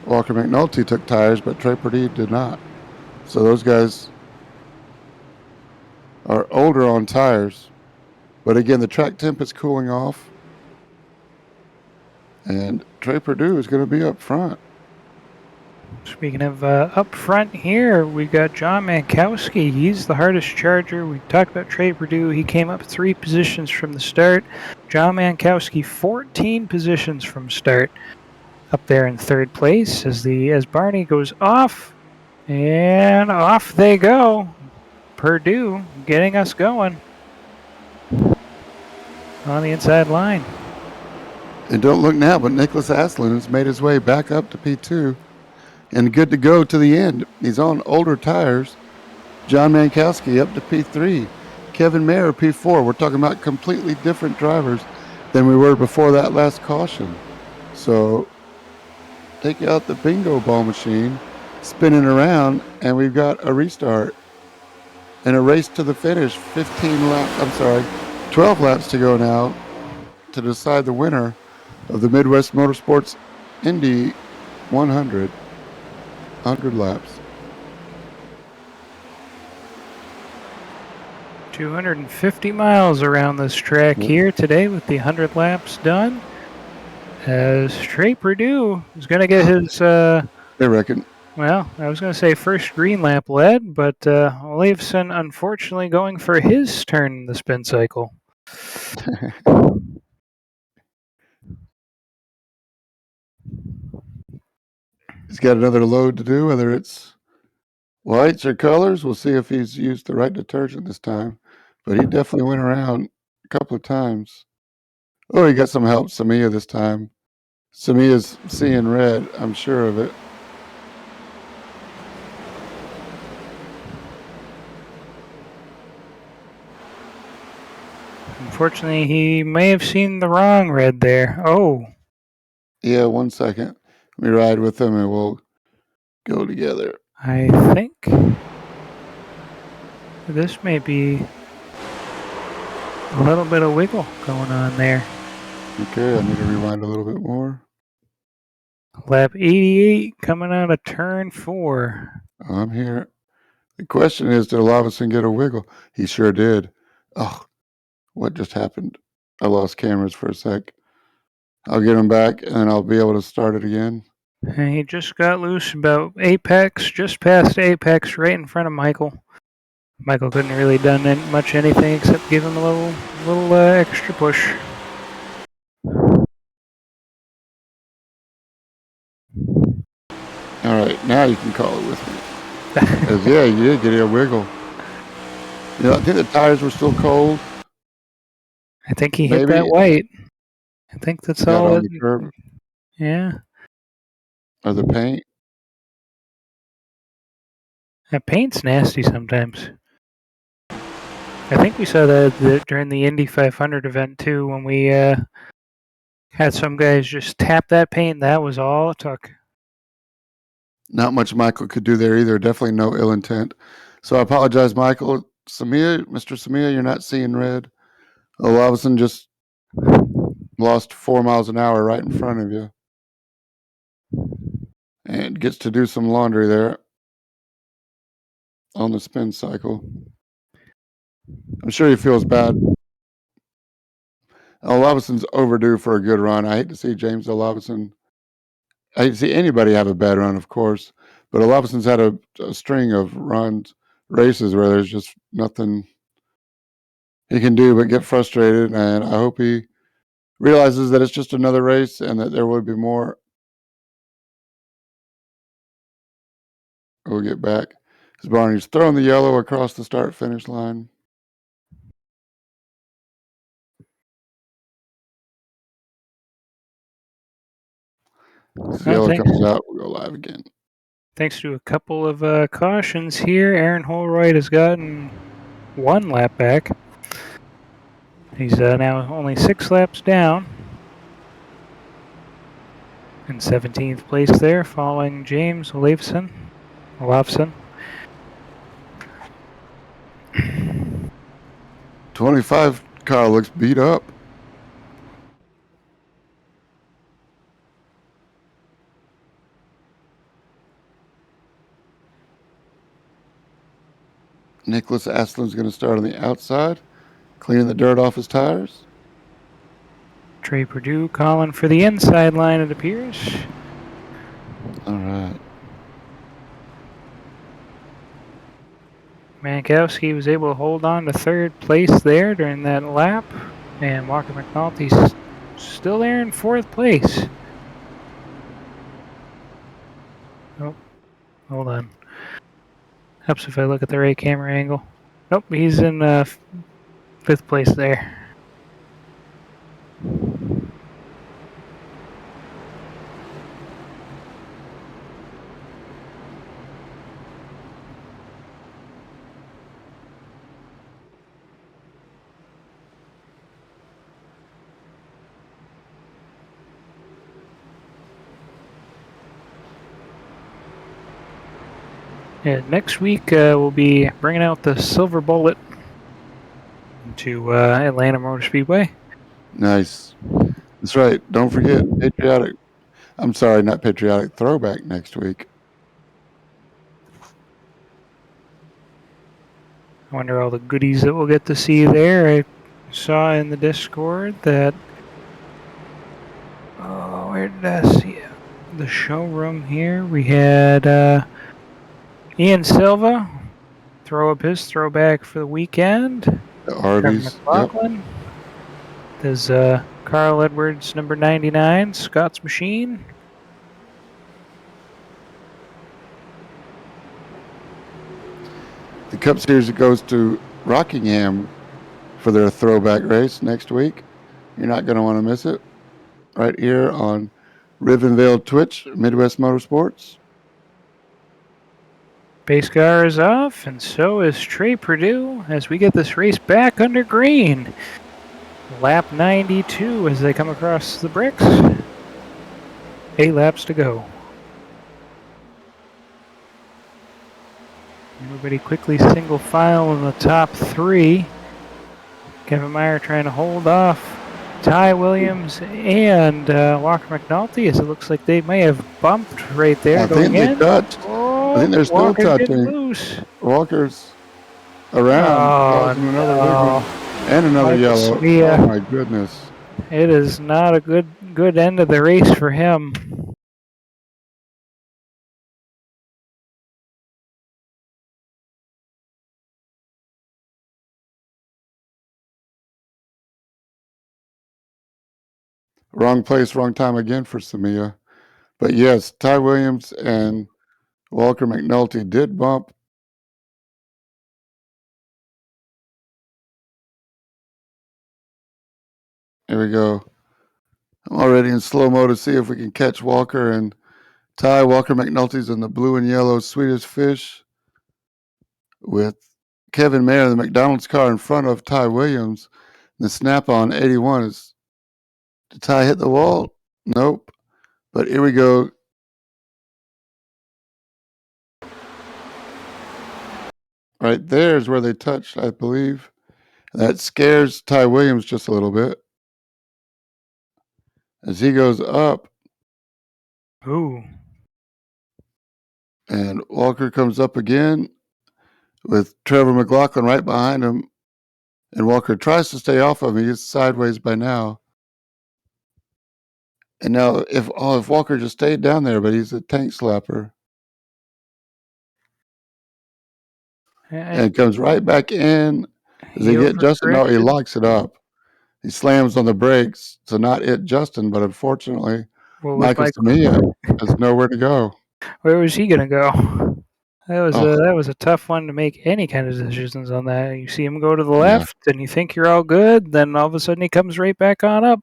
Walker McNulty took tires, but Trey Purdue did not. So those guys are older on tires. But again, the track temp is cooling off. And Trey Purdue is going to be up front. Speaking of up front here, we got John Mankowski. He's the hardest charger. We talked about Trey Purdue. He came up 3 positions from the start. John Mankowski, 14 positions from start, up there in 3rd place as Barney goes off, and off they go. Purdue getting us going on the inside line. And don't look now, but Nicholas Aslan has made his way back up to P2 and good to go to the end. He's on older tires. John Mankowski up to P3. Kevin Mayer, P4. We're talking about completely different drivers than we were before that last caution. So take out the bingo ball machine, spinning around, and we've got a restart and a race to the finish. 12 laps to go now to decide the winner of the Midwest Motorsports Indy 100. 100 laps. 250 miles around this track here today with the 100 laps done. As Trey Purdue is going to get his, I reckon. Well, I was going to say first green lap led, but Olafson unfortunately going for his turn in the spin cycle. He's got another load to do, whether it's whites or colors. We'll see if he's used the right detergent this time. But he definitely went around a couple of times. Oh, he got some help. Samia this time. Samia's seeing red. I'm sure of it. Unfortunately, he may have seen the wrong red there. Oh. Yeah, 1 second. Let me ride with him and we'll go together. I think this may be a little bit of wiggle going on there. Okay, I need to rewind a little bit more. Lap 88 coming out of turn 4. I'm here. The question is, did Lavison get a wiggle? He sure did. Oh, what just happened? I lost cameras for a sec. I'll get him back and I'll be able to start it again. And he just got loose about apex, just past apex, right in front of Michael. Michael couldn't really done much anything except give him a little extra push. All right, now you can call it with me. Because, yeah, you did get a wiggle. You know, I think the tires were still cold. I think he hit that white. I think that's all. On the curb. Yeah. Or the paint. That paint's nasty sometimes. I think we saw that during the Indy 500 event too, when we had some guys just tap that paint. That was all it took. Not much Michael could do there either. Definitely no ill intent. So I apologize, Michael. Samia, Mr. Samia, you're not seeing red. Lavison just lost 4 miles an hour right in front of you. And gets to do some laundry there on the spin cycle. I'm sure he feels bad. Olavison's overdue for a good run. I hate to see James Olavison. I hate to see anybody have a bad run, of course. But Olavison's had a string of races where there's just nothing he can do but get frustrated. And I hope he realizes that it's just another race and that there will be more. We'll get back. Because Barney's throwing the yellow across the start-finish line. As the yellow comes out, we'll go live again. Thanks to a couple of cautions here, Aaron Holroyd has gotten 1 lap back. He's now only 6 laps down. In 17th place there, following James Olafson. 25 car looks beat up. Nicholas Aslan's going to start on the outside, cleaning the dirt off his tires. Trey Perdue calling for the inside line, it appears. All right. Mankowski was able to hold on to 3rd place there during that lap. And Walker McNulty's still there in 4th place. Oh, hold on. Helps if I look at the right camera angle. Nope, he's in 5th place there. Yeah, next week we'll be bringing out the Silver Bullet to Atlanta Motor Speedway. Nice. That's right. Don't forget Patriotic. I'm sorry, not Patriotic Throwback next week. I wonder all the goodies that we'll get to see there. I saw in the Discord that... Oh, where did I see it? The showroom here. We had Ian Silva throw up his throwback for the weekend. The Arby's. McLaughlin. Yep. There's Carl Edwards, number 99, Scott's Machine. The Cup Series goes to Rockingham for their throwback race next week. You're not going to want to miss it. Right here on Rivenvale Twitch, Midwest Motorsports. Base car is off, and so is Trey Perdue as we get this race back under green. Lap 92 as they come across the bricks. 8 laps to go. Everybody quickly single file in the top 3. Kevin Meyer trying to hold off Ty Williams and Walker McNulty, as it looks like they may have bumped right there. I think they touched. Oh, I think they're still Walker touching. Loose. Walker's around. Oh, no. And another yellow. Oh my goodness. It is not a good end of the race for him. Wrong place, wrong time again for Samia. But yes, Ty Williams and Walker McNulty did bump. Here we go. I'm already in slow-mo to see if we can catch Walker and Ty. Walker McNulty's in the blue and yellow Swedish Fish with Kevin Mayer, the McDonald's car in front of Ty Williams. The snap-on 81 is, did Ty hit the wall? Nope. But here we go. Right there is where they touched, I believe. That scares Ty Williams just a little bit. As he goes up. Ooh. And Walker comes up again with Trevor McLaughlin right behind him. And Walker tries to stay off of him. He's sideways by now. And now if Walker just stayed down there, but he's a tank slapper. And comes right back in. As they get Justin, no, he locks it up. He slams on the brakes to not hit Justin, but unfortunately, Michael Samia has nowhere to go. Where was he going to go? That was a tough one to make any kind of decisions on that. You see him go to the left, and you think you're all good, then all of a sudden he comes right back on up.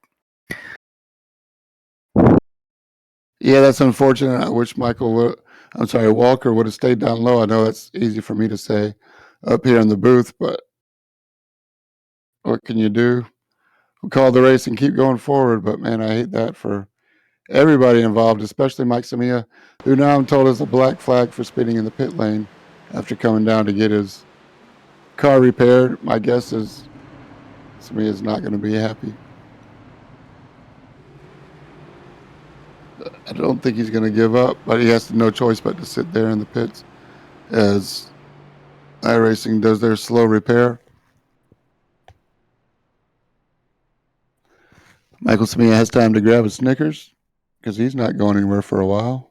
Yeah, that's unfortunate. I wish Walker would have stayed down low. I know that's easy for me to say up here in the booth, but what can you do? We'll call the race and keep going forward. But man, I hate that for everybody involved, especially Mike Samia, who now I'm told is a black flag for speeding in the pit lane after coming down to get his car repaired. My guess is Samia's not going to be happy. I don't think he's going to give up, but he has no choice but to sit there in the pits as iRacing does their slow repair. Michael Samia has time to grab a Snickers because he's not going anywhere for a while.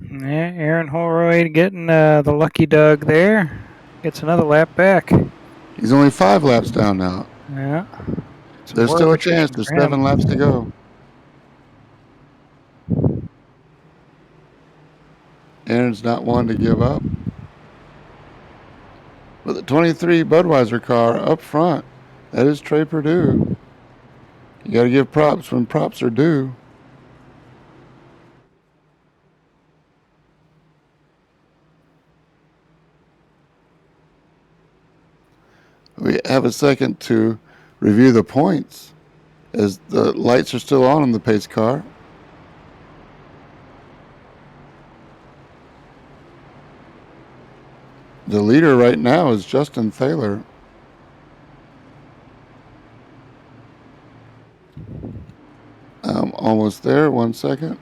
Yeah, Aaron Holroyd getting the lucky dog there. Gets another lap back. He's only 5 laps down now. Yeah. There's still a chance. There's 7 laps to go. Aaron's not one to give up. But the 23 Budweiser car up front, that is Trey Perdue. You got to give props when props are due. We have a second to review the points as the lights are still on in the pace car. The leader right now is Justin Thaler. I'm almost there. 1 second.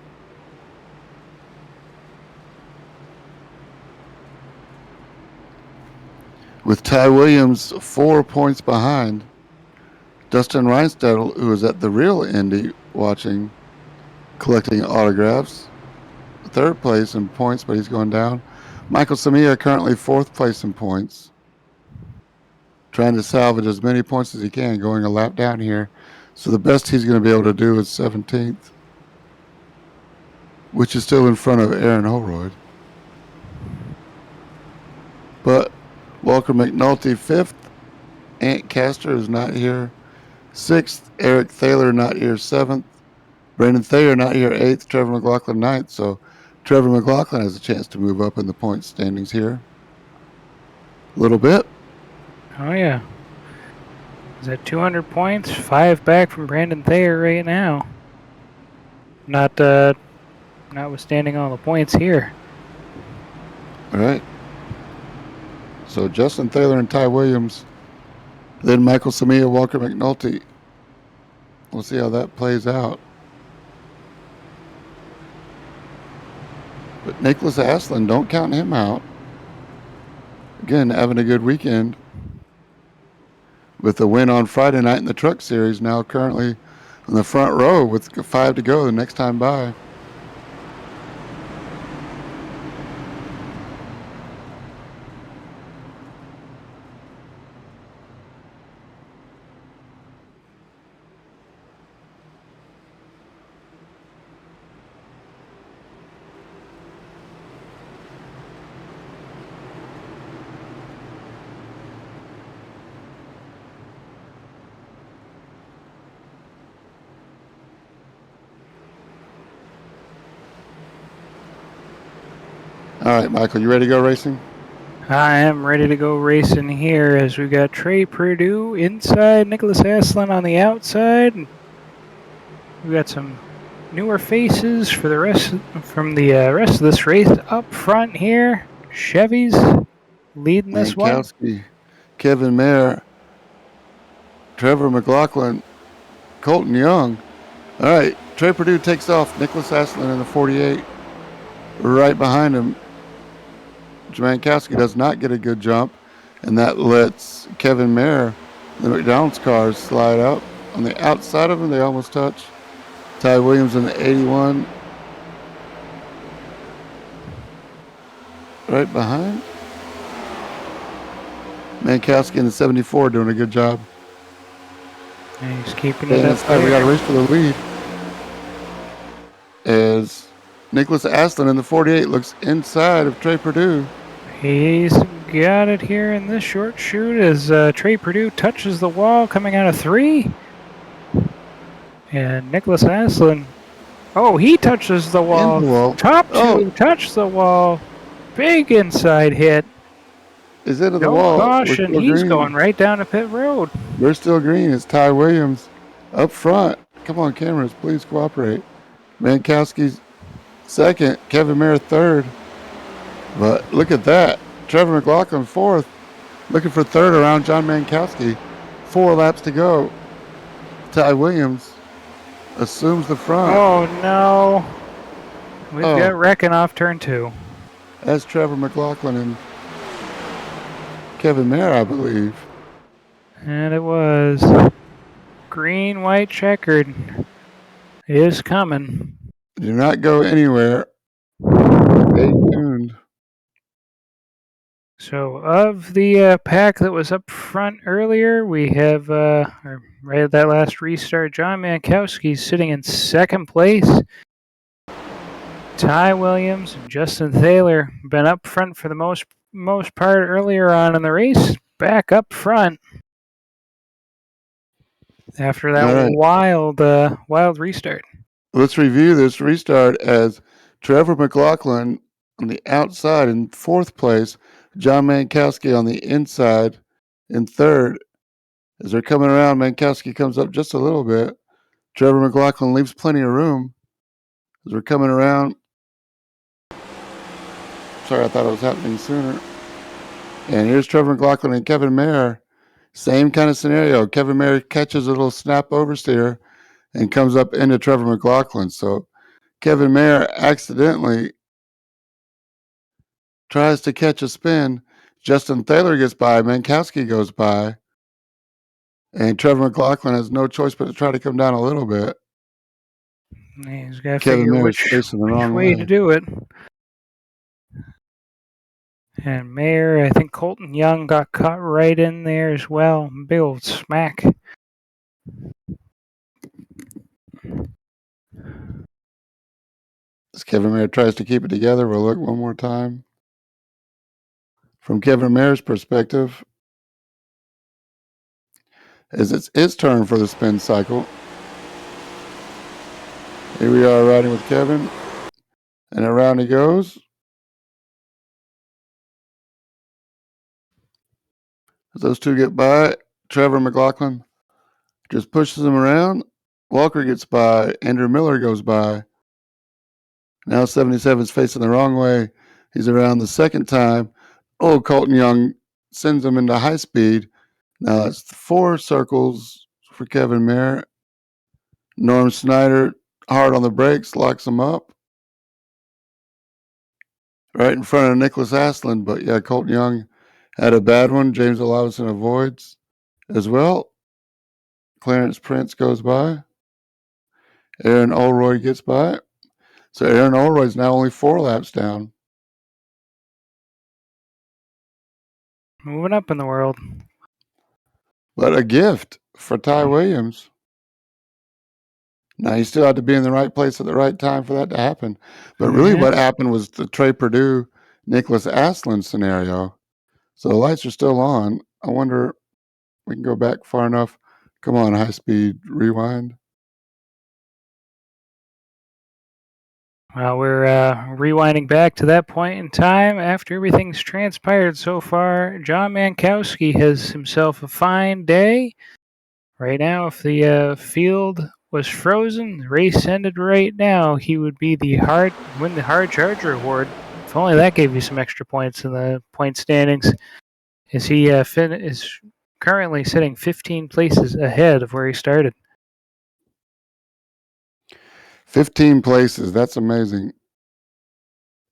With Ty Williams 4 points behind, Dustin Reinstedel, who is at the real Indy watching, collecting autographs, 3rd place in points, but he's going down. Michael Samia currently 4th place in points, trying to salvage as many points as he can, going a lap down here. So the best he's going to be able to do is 17th, which is still in front of Aaron Holroyd. But Walker McNulty 5th, Ant Castor is not here 6th, Eric Thaler not here 7th, Brandon Thayer not here 8th, Trevor McLaughlin 9th. So Trevor McLaughlin has a chance to move up in the point standings here a little bit. Oh, yeah. Is that 200 points? 5 back from Brandon Thayer right now. Notwithstanding all the points here. All right. So Justin Thaler and Ty Williams, then Michael Samia, Walker McNulty. We'll see how that plays out. But Nicholas Aslan, don't count him out. Again, having a good weekend with a win on Friday night in the Truck Series, now currently in the front row with 5 to go the next time by. All right, Michael, you ready to go racing? I am ready to go racing here as we've got Trey Perdue inside, Nicholas Aslan on the outside. We've got some newer faces for the rest of this race up front here. Chevys leading this one. Kevin Mayer, Trevor McLaughlin, Colton Young. All right, Trey Perdue takes off. Nicholas Aslan in the 48 right behind him. Jamankowski does not get a good jump, and that lets Kevin Mayer, the McDonald's cars, slide up. On the outside of him, they almost touch. Ty Williams in the 81. Right behind. Mankowski in the 74 doing a good job. And he's keeping it up. We got a race for the lead. As Nicholas Aslan in the 48 looks inside of Trey Perdue. He's got it here in this short shoot as Trey Perdue touches the wall coming out of 3. And Nicholas Aslan Oh, he touches the wall. In the wall. Top Oh. two touch the wall. Big inside hit. Is into the No wall. We're caution. still He's green. going right down to pit road. We're still green. It's Ty Williams up front. Come on, cameras, please cooperate. Mankowski's second. Kevin Mayer third. But look at that. Trevor McLaughlin fourth. Looking for third around John Mankowski. 4 laps to go. Ty Williams assumes the front. Oh, no. We've got wrecking off turn 2. That's Trevor McLaughlin and Kevin Mayer, I believe. And it was green, white, checkered. Is coming. Do not go anywhere. Stay tuned. So, of the pack that was up front earlier, we have, right at that last restart, John Mankowski sitting in second place. Ty Williams and Justin Thaler been up front for the most part earlier on in the race. Back up front after that wild restart. Let's review this restart as Trevor McLaughlin on the outside in 4th place, John Mankowski on the inside in 3rd. As they're coming around, Mankowski comes up just a little bit. Trevor McLaughlin leaves plenty of room. As we're coming around, sorry, I thought it was happening sooner. And here's Trevor McLaughlin and Kevin Mayer. Same kind of scenario. Kevin Mayer catches a little snap oversteer and comes up into Trevor McLaughlin. So Kevin Mayer accidentally tries to catch a spin. Justin Thaler gets by. Mankowski goes by. And Trevor McLaughlin has no choice but to try to come down a little bit. He's got to Kevin figure Mayer's which facing the wrong way way to do it. And Mayer, I think Colton Young got caught right in there as well. Big old smack. As Kevin Mayer tries to keep it together, we'll look one more time. From Kevin Mayer's perspective, as it's his turn for the spin cycle. Here we are riding with Kevin. And around he goes. As those two get by, Trevor McLaughlin just pushes him around. Walker gets by. Andrew Miller goes by. Now 77's facing the wrong way. He's around the second time. Oh, Colton Young sends him into high speed. Now that's 4 circles for Kevin Mayer. Norm Snyder, hard on the brakes, locks him up. Right in front of Nicholas Aslan. But yeah, Colton Young had a bad one. James Olavison avoids as well. Clarence Prince goes by. Aaron Olroy gets by. So Aaron Olroy's now only 4 laps down. Moving up in the world. But a gift for Ty Williams. Now, you still have to be in the right place at the right time for that to happen. But really what happened was the Trey Purdue, Nicholas Aslan scenario. So the lights are still on. I wonder if we can go back far enough. Come on, high-speed rewind. Well, we're rewinding back to that point in time. After everything's transpired so far, John Mankowski has himself a fine day. Right now, if the field was frozen, the race ended right now, he would be win the hard charger award. If only that gave you some extra points in the point standings. As he is currently sitting 15 places ahead of where he started. 15 places. That's amazing.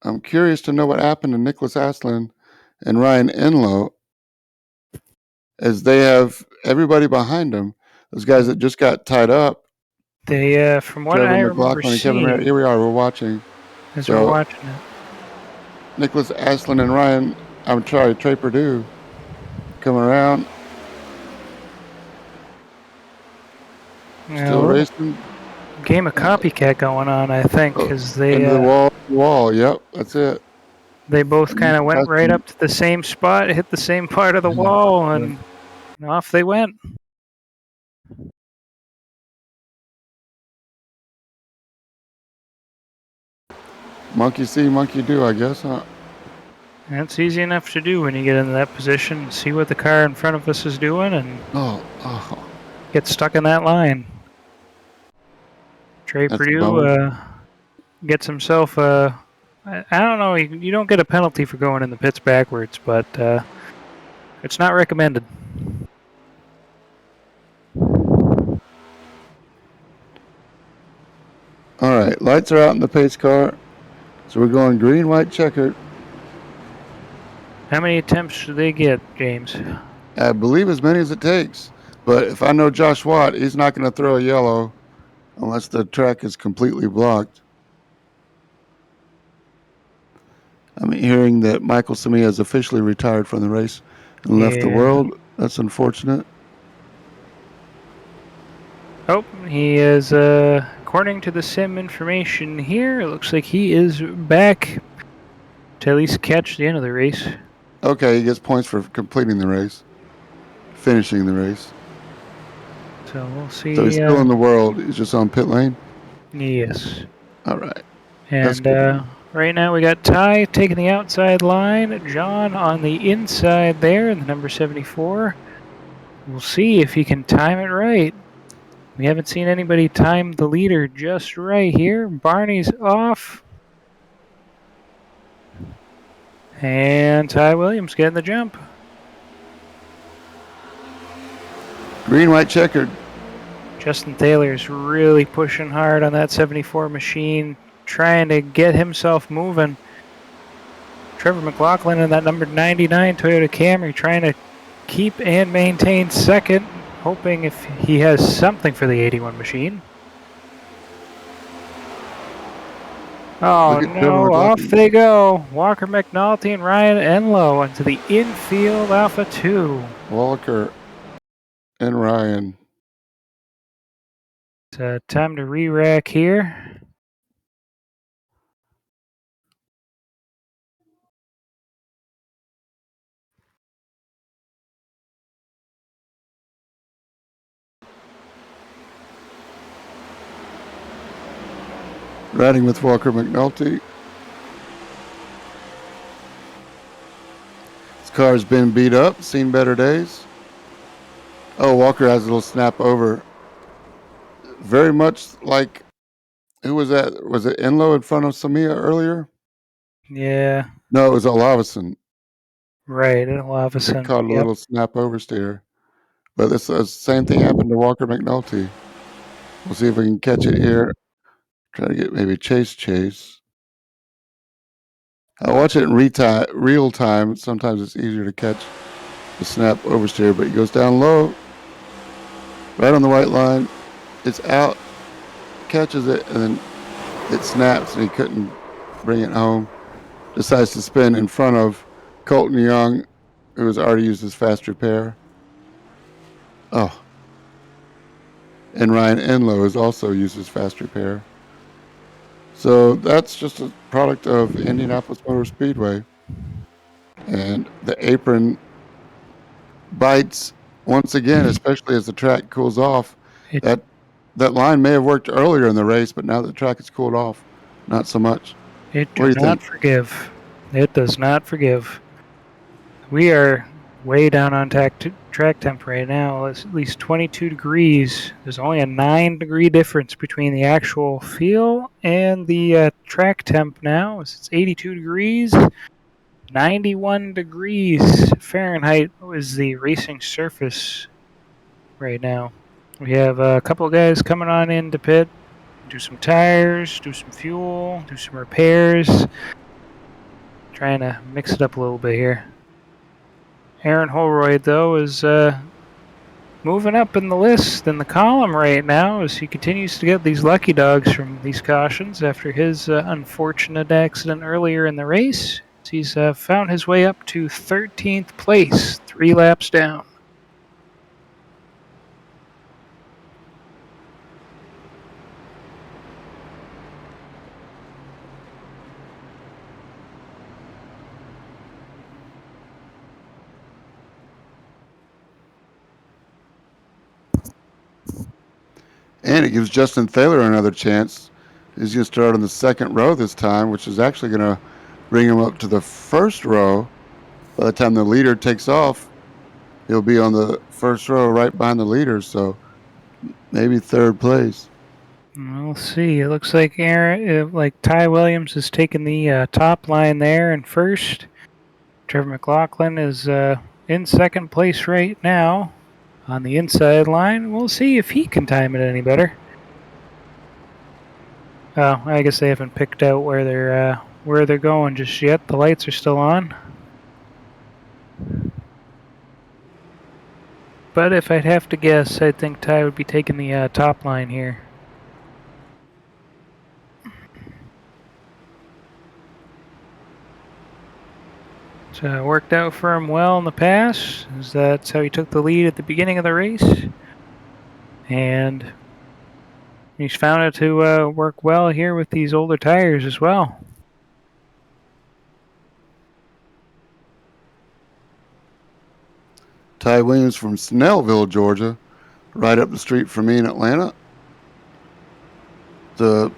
I'm curious to know what happened to Nicholas Aslan and Ryan Enlow as they have everybody behind them. Those guys that just got tied up. They, from what Trevor I remember McLaughlin and Kevin Merritt. seeing, Here we are. We're watching. as we're watching it. Nicholas Aslan and Trey Purdue come around. Still racing. Game of copycat going on, I think, because they into the wall. Yep, that's it. They both kind of went right up to the same spot, hit the same part of the wall, and off they went. Monkey see, monkey do, I guess, huh? That's easy enough to do when you get into that position. See what the car in front of us is doing and get stuck in that line. Trey That's a Purdue bummer. gets himself I don't know, you don't get a penalty for going in the pits backwards, but it's not recommended. All right, lights are out in the pace car, so we're going green, white, checkered. How many attempts should they get, James? I believe as many as it takes. But if I know Josh Watt, he's not going to throw a yellow unless the track is completely blocked. I'm hearing that Michael Samia has officially retired from the race and left the world. That's unfortunate. Oh, he is, according to the sim information here, it looks like he is back to at least catch the end of the race. Okay, he gets points for completing the race, finishing the race. So we'll see. So he's still in the world. He's just on pit lane? Yes. All right. And right now we got Ty taking the outside line, John on the inside there in the number 74. We'll see if he can time it right. We haven't seen anybody time the leader just right here. Barney's off. And Ty Williams getting the jump. Green, white, checkered. Justin Taylor's really pushing hard on that 74 machine, trying to get himself moving. Trevor McLaughlin in that number 99 Toyota Camry trying to keep and maintain second, hoping if he has something for the 81 machine. Oh no, off they go. Walker McNulty and Ryan Enlow into the infield Alpha 2. Walker and Ryan. It's time to re-rack here. Riding with Walker McNulty. His car's been beat up, seen better days. Oh, Walker has a little snap over. Very much like, who was that? Was it Enlow in front of Samia earlier? Yeah. No, it was Olavison. Right, Olavison. He caught a little snap oversteer. But this same thing happened to Walker McNulty. We'll see if we can catch it here. Try to get maybe Chase. I watch it in real time. Sometimes it's easier to catch the snap oversteer, but he goes down low, right on the white line. It's out, catches it, and then it snaps, and he couldn't bring it home. Decides to spin in front of Colton Young, who has already used his fast repair. Oh. And Ryan Enlow has also used his fast repair. So that's just a product of Indianapolis Motor Speedway. And the apron bites once again, especially as the track cools off. That line may have worked earlier in the race, but now that the track has cooled off, not so much. It does not forgive. It does not forgive. We are way down on track temp right now. It's at least 22 degrees. There's only a 9-degree difference between the actual feel and the track temp now. It's 82 degrees. 91 degrees Fahrenheit is the racing surface right now. We have a couple of guys coming on into pit, do some tires, do some fuel, do some repairs. Trying to mix it up a little bit here. Aaron Holroyd, though, is moving up in the list, in the column right now, as he continues to get these lucky dogs from these cautions after his unfortunate accident earlier in the race. He's found his way up to 13th place, 3 laps down. And it gives Justin Thaler another chance He's going to start on the second row this time, which is actually going to bring him up to the first row. By the time the leader takes off, he'll be on the first row right behind the leader, so maybe third place. We'll see. It looks like Ty Williams is taking the top line there in first. Trevor McLaughlin is in second place right now on the inside line. We'll see if he can time it any better. Oh, I guess they haven't picked out where they're going just yet. The lights are still on. But if I'd have to guess, I think Ty would be taking the top line here. So it worked out for him well in the past, as that's how he took the lead at the beginning of the race. And he's found it to work well here with these older tires as well. Ty Williams from Snellville, Georgia, right up the street from me in Atlanta. The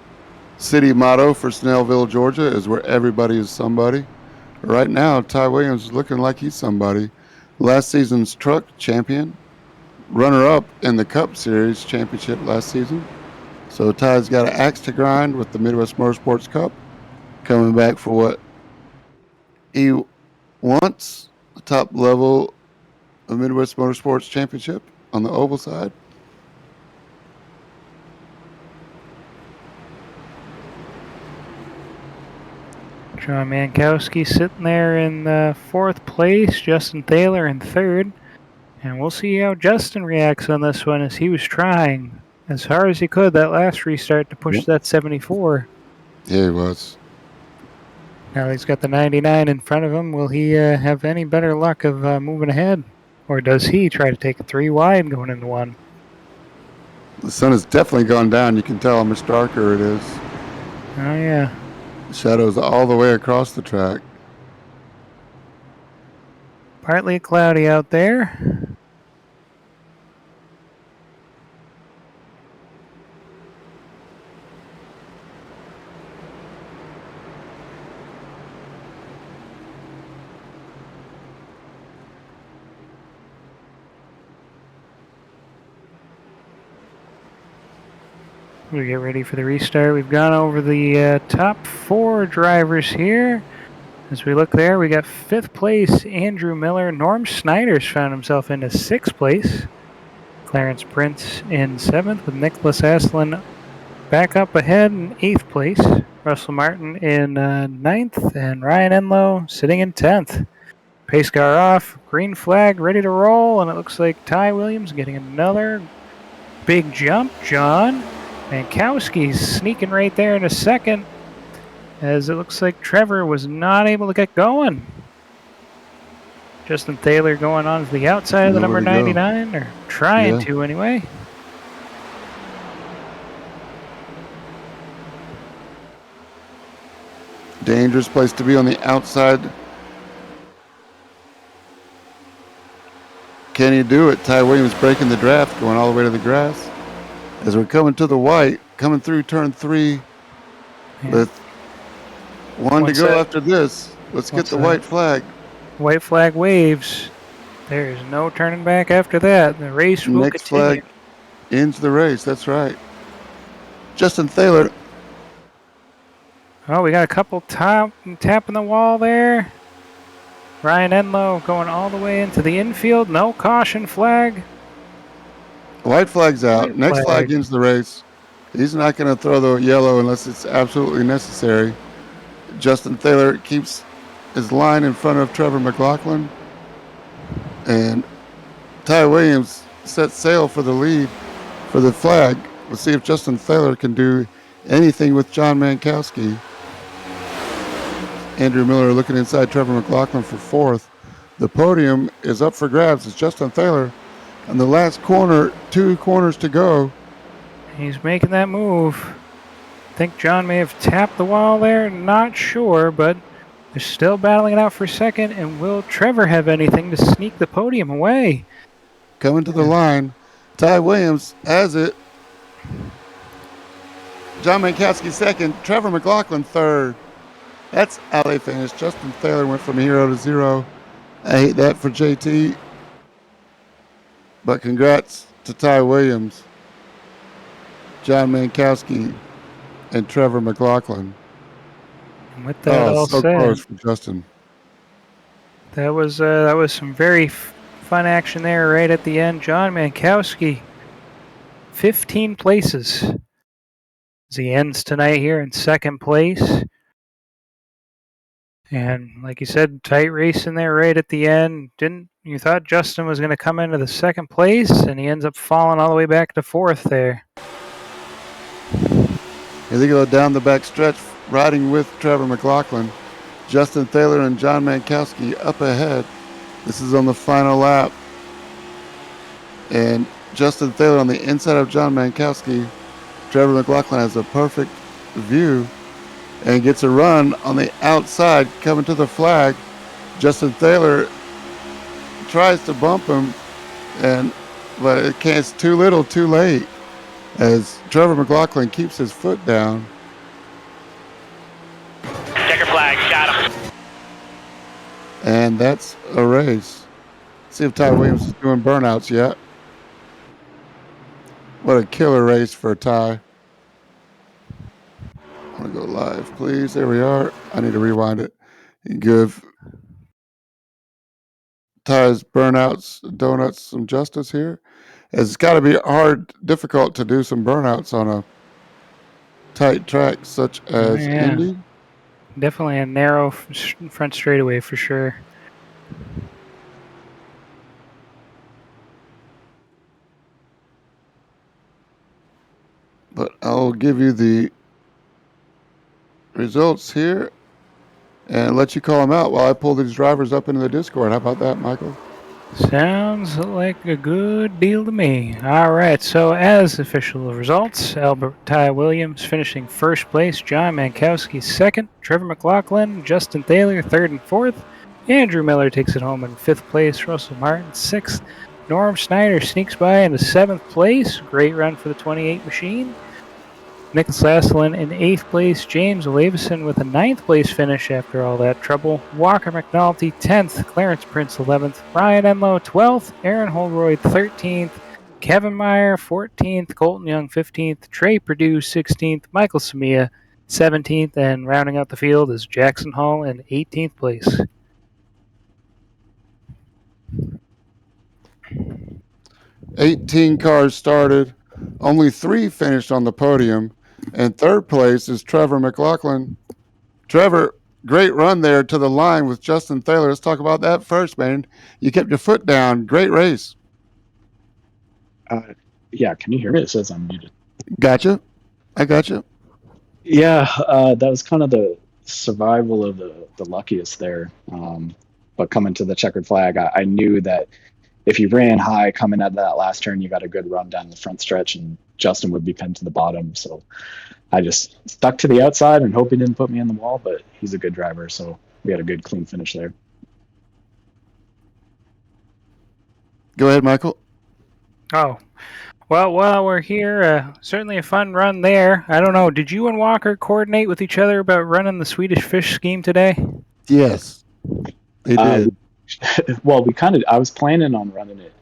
city motto for Snellville, Georgia is where everybody is somebody. Right now, Ty Williams is looking like he's somebody. Last season's truck champion, runner-up in the Cup Series championship last season. So Ty's got an axe to grind with the Midwest Motorsports Cup, coming back for what he wants, the top level of Midwest Motorsports Championship on the oval side. John Mankowski sitting there in fourth place, Justin Thaler in third. And we'll see how Justin reacts on this one, as he was trying as hard as he could that last restart to push that 74. Yeah, he was. Now he's got the 99 in front of him. Will he have any better luck of moving ahead? Or does he try to take a 3 wide going into one? The sun has definitely gone down. You can tell how much darker it is. Oh, yeah. Shadows all the way across the track. Partly cloudy out there. We get ready for the restart. We've gone over the top 4 drivers here. As we look there, we got 5th place Andrew Miller. Norm Snyder's found himself into 6th place. Clarence Prince in 7th, with Nicholas Aslan back up ahead in 8th place. Russell Martin in 9th, and Ryan Enlow sitting in 10th. Pace car off, green flag ready to roll, and it looks like Ty Williams getting another big jump. John Mankowski's sneaking right there in a second, as it looks like Trevor was not able to get going. Justin Thaler going on to the outside of the number 99, or trying to anyway. Dangerous place to be on the outside. Can he do it? Ty Williams breaking the draft, going all the way to the grass. As we're coming to the white, coming through turn 3 with one to go after this. Let's get the white flag. White flag waves. There's no turning back after that. The race will Next continue. flag ends the race. That's right. Justin Thaler. Oh, we got a couple tapping the wall there. Ryan Enlow going all the way into the infield. No caution flag. White flag's out. Next flag ends the race. He's not going to throw the yellow unless it's absolutely necessary. Justin Thaler keeps his line in front of Trevor McLaughlin. And Ty Williams sets sail for the lead for the flag. We'll see if Justin Thaler can do anything with John Mankowski. Andrew Miller looking inside Trevor McLaughlin for 4th. The podium is up for grabs. It's Justin Thaler. And the last corner, 2 corners to go. He's making that move. I think John may have tapped the wall there. Not sure, but they're still battling it out for second. And will Trevor have anything to sneak the podium away? Coming to the line. Ty Williams has it. John Mankowski second. Trevor McLaughlin third. That's how they finished. Justin Thaler went from hero to zero. I hate that for JT. But congrats to Ty Williams, John Mankowski, and Trevor McLaughlin. And with that all so said, close for Justin. that was some very fun action there right at the end. John Mankowski, 15 places as he ends tonight here in second place. And like you said, tight race in there right at the end. You thought Justin was going to come into the second place, and he ends up falling all the way back to fourth there. Here they go down the back stretch, riding with Trevor McLaughlin. Justin Thaler and John Mankowski up ahead. This is on the final lap. And Justin Thaler on the inside of John Mankowski. Trevor McLaughlin has a perfect view and gets a run on the outside coming to the flag. Justin Thaler tries to bump him, but it's too little, too late, as Trevor McLaughlin keeps his foot down. Checker flag, got him. And that's a race. See if Ty Williams is doing burnouts yet. What a killer race for Ty. I want to go live, please. There we are. I need to rewind it and give Ty's burnouts, donuts, some justice here. It's got to be difficult to do some burnouts on a tight track such as Indy. Definitely a narrow front straightaway for sure. But I'll give you the results here and let you call them out while I pull these drivers up into the Discord. How about that, Michael? Sounds like a good deal to me. All right, so as official results, Ty Williams finishing first place, John Mankowski second, Trevor McLaughlin, Justin Thaler third and fourth, Andrew Miller takes it home in fifth place, Russell Martin sixth, Norm Snyder sneaks by into seventh place, great run for the 28 machine. Nicholas Asselin in 8th place, James Lavison with a 9th place finish after all that trouble, Walker McNulty 10th, Clarence Prince 11th, Ryan Enlow 12th, Aaron Holroyd 13th, Kevin Meyer 14th, Colton Young 15th, Trey Perdue 16th, Michael Samia 17th, and rounding out the field is Jackson Hall in 18th place. "18 cars started, only 3 finished on the podium, and third place is Trevor McLaughlin. Trevor, great run there to the line with Justin Thaler. Let's talk about that first, man. You kept your foot down. Great race. Yeah, can you hear me? It says I'm muted. Gotcha. I gotcha. Yeah, that was kind of the survival of the luckiest there. But coming to the checkered flag, I knew that if you ran high coming out of that last turn, you got a good run down the front stretch, and Justin would be pinned to the bottom. So I just stuck to the outside and hope he didn't put me in the wall, but he's a good driver, so we had a good, clean finish there. Go ahead, Michael. Oh, well, while we're here, certainly a fun run there. I don't know, did you and Walker coordinate with each other about running the Swedish Fish scheme today? Yes, they did. Well, I was planning on running it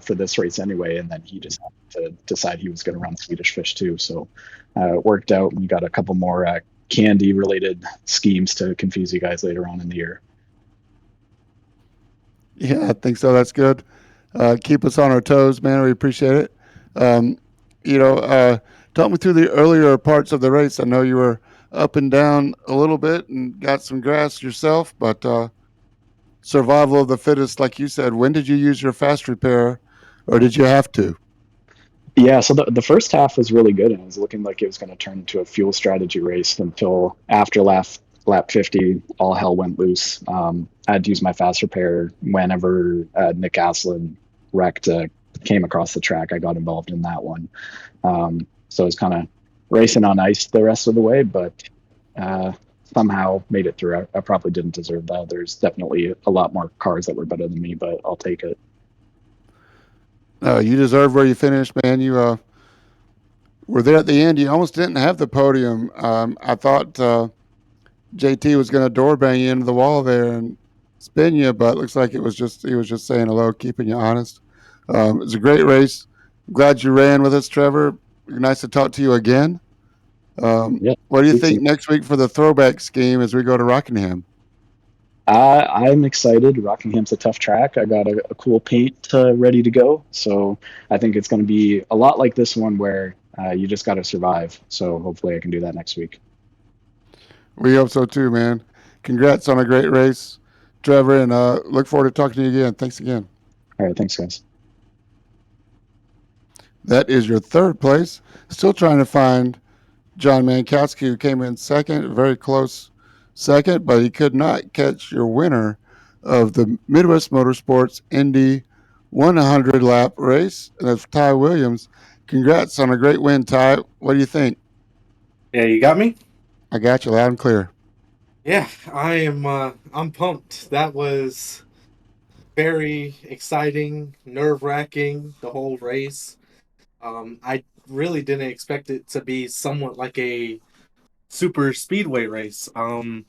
for this race anyway, and then he just had to decide he was going to run Swedish Fish too. So it worked out. We got a couple more candy-related schemes to confuse you guys later on in the year. Yeah, I think so. That's good. Keep us on our toes, man. We appreciate it. Talk me through the earlier parts of the race. I know you were up and down a little bit and got some grass yourself, but survival of the fittest, like you said. When did you use your fast repair, or did you have to? Yeah, so the first half was really good, and it was looking like it was going to turn into a fuel strategy race until after lap 50, all hell went loose. I had to use my fast repair whenever Nick Asselin wrecked, came across the track. I got involved in that one. So I was kind of racing on ice the rest of the way, but somehow made it through. I probably didn't deserve that. There's definitely a lot more cars that were better than me, but I'll take it. You deserve where you finished, man. You were there at the end. You almost didn't have the podium. I thought JT was going to door bang you into the wall there and spin you, but it looks like he was just saying hello, keeping you honest. It was a great race. I'm glad you ran with us, Trevor. Nice to talk to you again. Yeah. What do you You too. think next week for the throwback scheme as we go to Rockingham? I'm excited. Rockingham's a tough track. I got a cool paint ready to go. So I think it's going to be a lot like this one where you just got to survive. So hopefully I can do that next week. We hope so too, man. Congrats on a great race, Trevor, and look forward to talking to you again. Thanks again. All right. Thanks, guys. That is your third place. Still trying to find John Mankowski, who came in second, very close second, but he could not catch your winner of the Midwest Motorsports Indy 100 lap race. And that's Ty Williams. Congrats on a great win, Ty. What do you think? Yeah, you got me? I got you loud and clear. Yeah, I'm pumped. That was very exciting, nerve-wracking, the whole race. I really didn't expect it to be somewhat like a super speedway race. It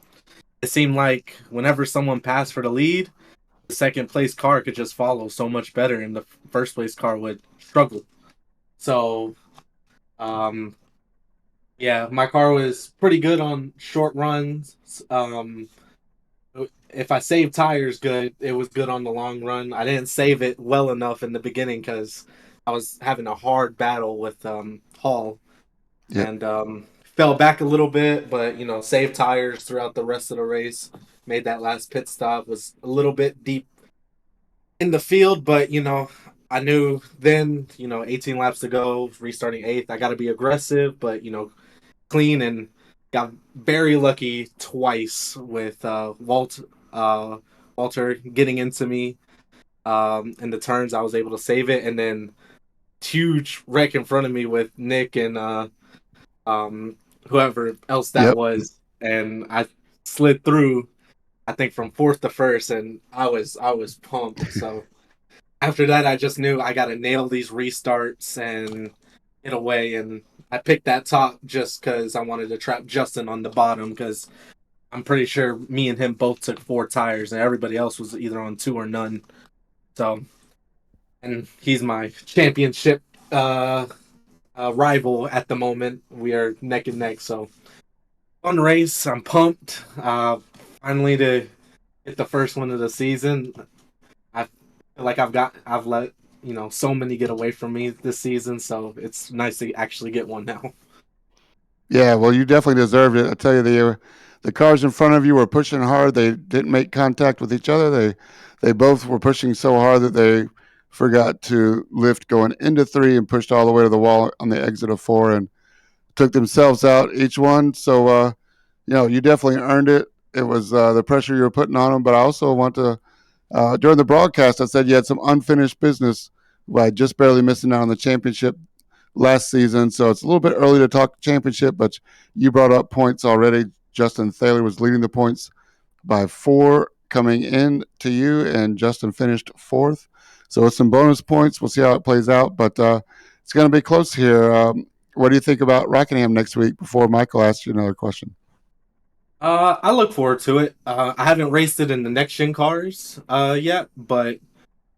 seemed like whenever someone passed for the lead, the second place car could just follow so much better and the first place car would struggle. So, um, yeah, my car was pretty good on short runs. If I saved tires good, it was good on the long run. I didn't save it well enough in the beginning because I was having a hard battle with Hall Yep. and fell back a little bit, but saved tires throughout the rest of the race. Made that last pit stop, was a little bit deep in the field, but I knew then 18 laps to go, restarting eighth. I got to be aggressive, but clean, and got very lucky twice with Walter getting into me in the turns. I was able to save it, and then huge wreck in front of me with Nick and whoever else that Yep. was, and I slid through. I think from fourth to first, and I was pumped. So after that, I just knew I got to nail these restarts and get away. And I picked that top just because I wanted to trap Justin on the bottom because I'm pretty sure me and him both took 4 tires and everybody else was either on 2 or none. So, and he's my championship rival at the moment. We are neck and neck. So, fun race. I'm pumped. Finally to get the first one of the season. I feel like I've let so many get away from me this season, so it's nice to actually get one now. Yeah, well, you definitely deserved it. I tell you, the cars in front of you were pushing hard. They didn't make contact with each other. They both were pushing so hard that they forgot to lift going into 3 and pushed all the way to the wall on the exit of 4 and took themselves out each one. So you definitely earned it. It was the pressure you were putting on them. But I also want to during the broadcast, I said you had some unfinished business by just barely missing out on the championship last season. So it's a little bit early to talk championship, but you brought up points already. Justin Thaler was leading the points by 4 coming in to you, and Justin finished 4th. So with some bonus points, we'll see how it plays out, but it's going to be close here. What do you think about Rockingham next week before Michael asks you another question? I look forward to it. I haven't raced it in the next gen cars yet, but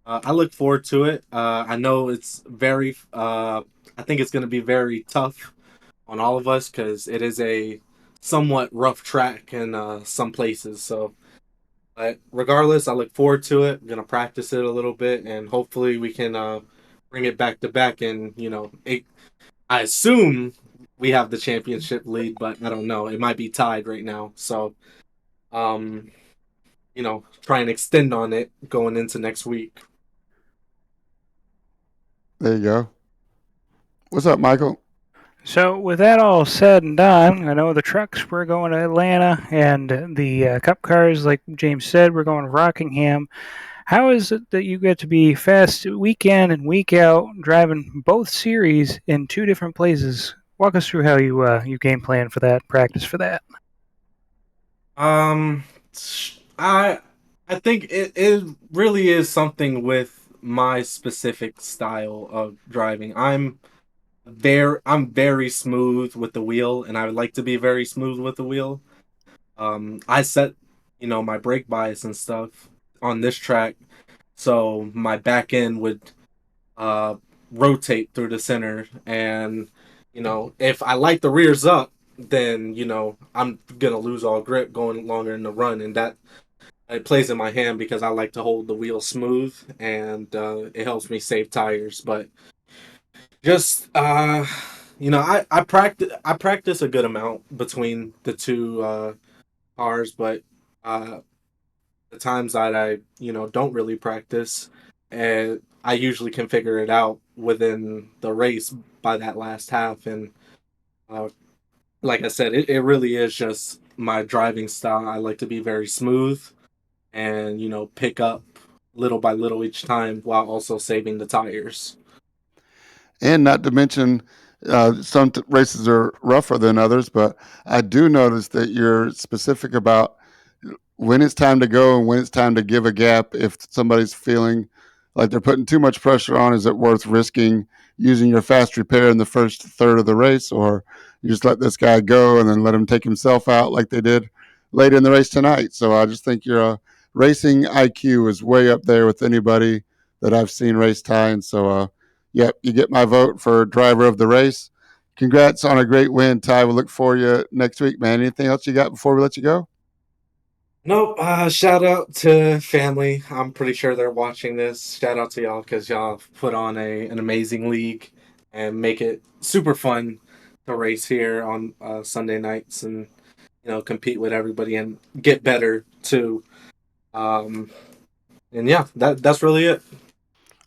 I look forward to it. I know it's very. I think it's going to be very tough on all of us because it is a somewhat rough track in some places. So, but regardless, I look forward to it. I'm going to practice it a little bit, and hopefully we can bring it back to back. And I assume we have the championship lead, but I don't know. It might be tied right now. So, um, try and extend on it going into next week. There you go. What's up, Michael? So, with that all said and done, I know the trucks were going to Atlanta, and the Cup cars, like James said, we're going to Rockingham. How is it that you get to be fast week in and week out, driving both series in 2 different places? Walk us through how you game plan for that, practice for that. I think it really is something with my specific style of driving. I'm I'm very smooth with the wheel, and I would like to be very smooth with the wheel. I set, my brake bias and stuff on this track, so my back end would uh, rotate through the center, and if I light the rears up, then I'm gonna lose all grip going longer in the run, and that it plays in my hand because I like to hold the wheel smooth, and it helps me save tires. But just I practice a good amount between the two cars, but uh, the times that I don't really practice, and I usually can figure it out within the race by that last half. And uh, like I said, it really is just my driving style. I like to be very smooth and pick up little by little each time while also saving the tires. And not to mention, some races are rougher than others, but I do notice that you're specific about when it's time to go and when it's time to give a gap. If somebody's feeling like they're putting too much pressure on, is it worth risking using your fast repair in the first third of the race, or you just let this guy go and then let him take himself out like they did late in the race tonight? So I just think your racing IQ is way up there with anybody that I've seen race Ty. And so, yep, you get my vote for driver of the race. Congrats on a great win, Ty. We'll look for you next week, man. Anything else you got before we let you go? Nope. Shout out to family. I'm pretty sure they're watching this. Shout out to y'all because y'all put on an amazing league and make it super fun to race here on Sunday nights and compete with everybody and get better too. Um, and yeah, that's really it.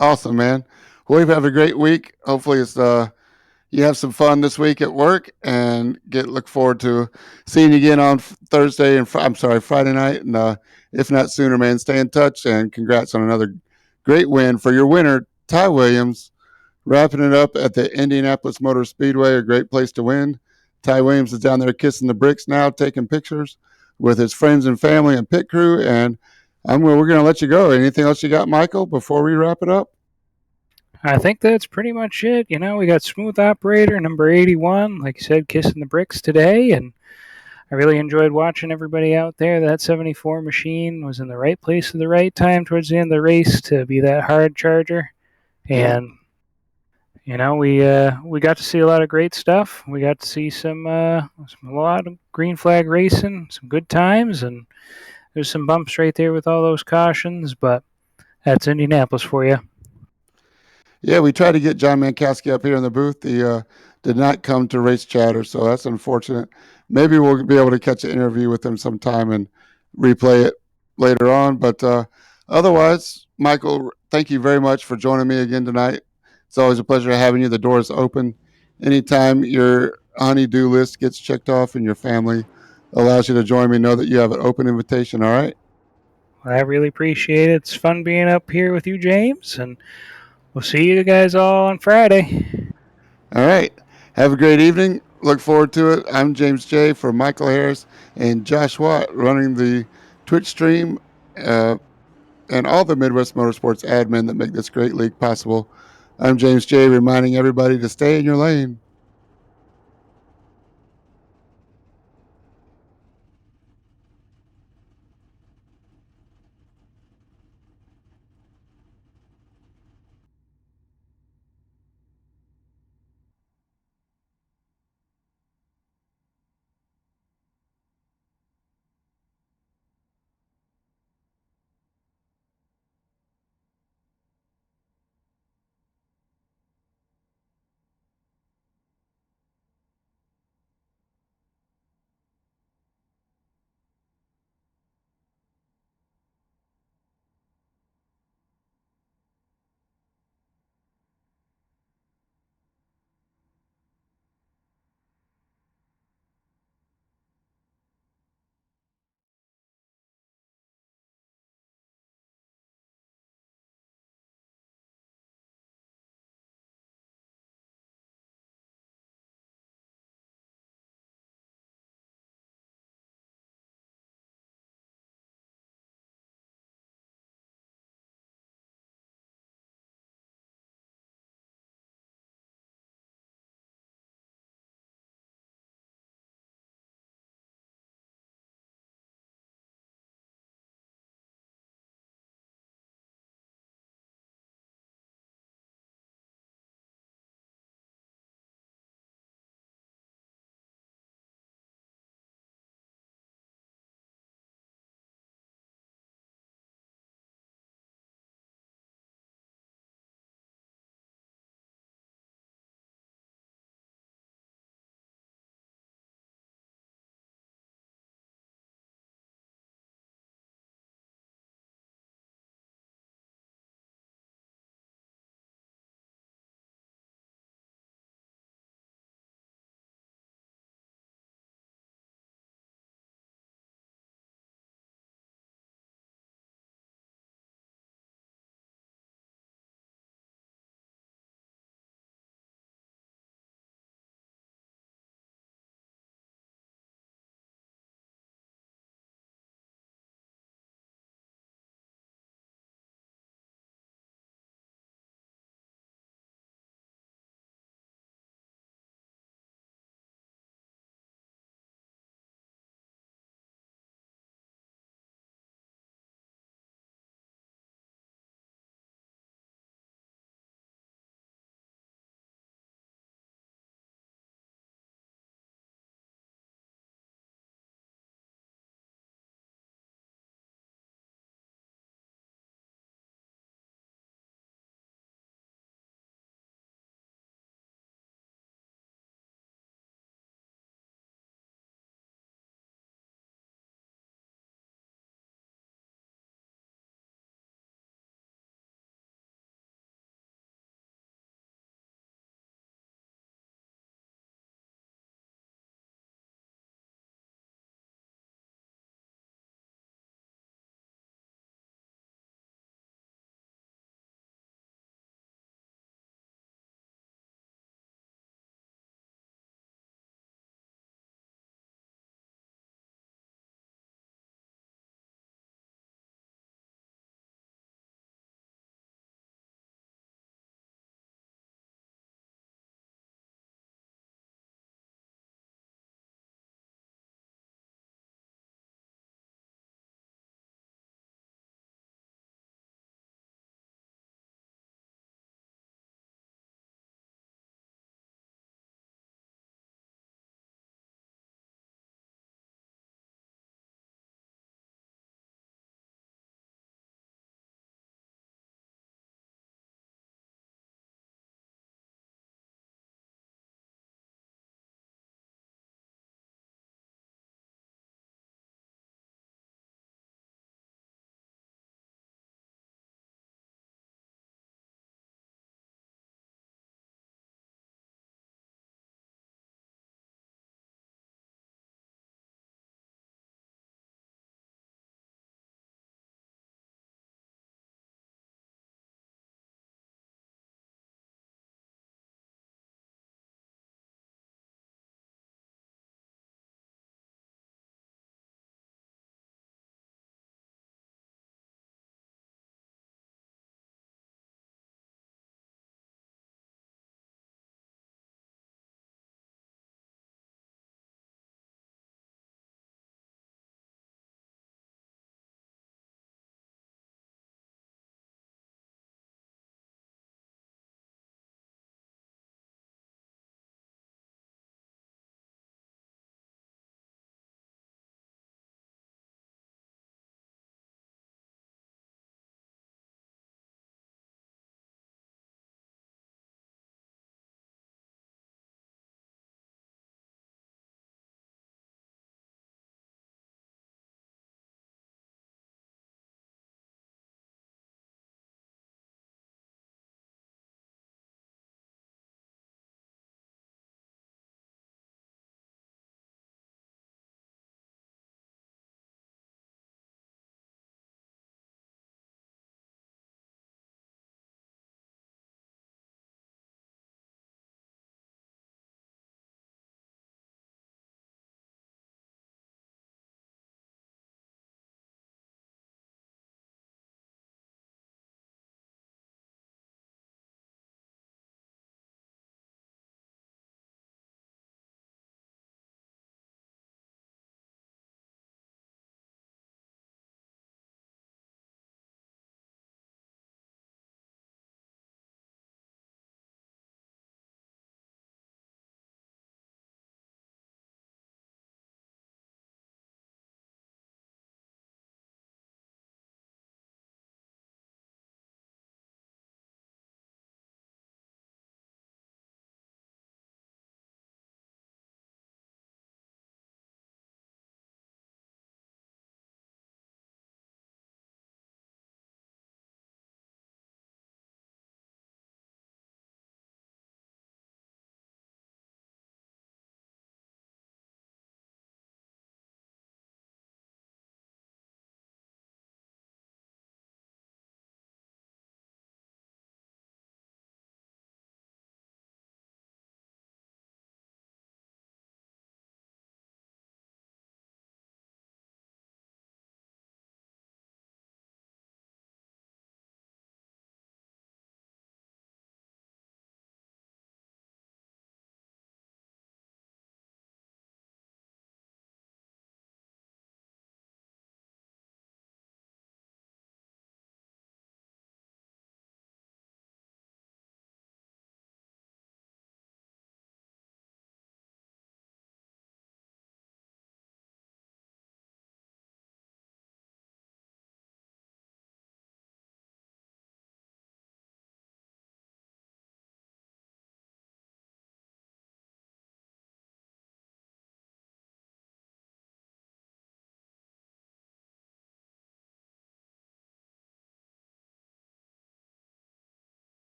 Awesome, man. Well, you have a great week. Hopefully, it's you have some fun this week at work, and look forward to seeing you again on Thursday and I'm sorry, Friday night. And if not sooner, man, stay in touch. And congrats on another great win for your winner, Ty Williams, wrapping it up at the Indianapolis Motor Speedway. A great place to win. Ty Williams is down there kissing the bricks now, taking pictures with his friends and family and pit crew. And we're going to let you go. Anything else you got, Michael, before we wrap it up? I think that's pretty much it. We got Smooth Operator number 81, like you said, kissing the bricks today, and I really enjoyed watching everybody out there. That 74 machine was in the right place at the right time towards the end of the race to be that hard charger. And we got to see a lot of great stuff. We got to see a lot of green flag racing, some good times, and there's some bumps right there with all those cautions. But that's Indianapolis for you. Yeah, we tried to get John Mankowski up here in the booth. He did not come to race chatter, so that's unfortunate. Maybe we'll be able to catch an interview with him sometime and replay it later on. But otherwise, Michael, thank you very much for joining me again tonight. It's always a pleasure having you. The door is open. Anytime your honey-do list gets checked off and your family allows you to join me, know that you have an open invitation, all right? Well, I really appreciate it. It's fun being up here with you, James, and we'll see you guys all on Friday. All right. Have a great evening. Look forward to it. I'm James J. for Michael Harris and Josh Watt running the Twitch stream and all the Midwest Motorsports admin that make this great league possible. I'm James J. reminding everybody to stay in your lane.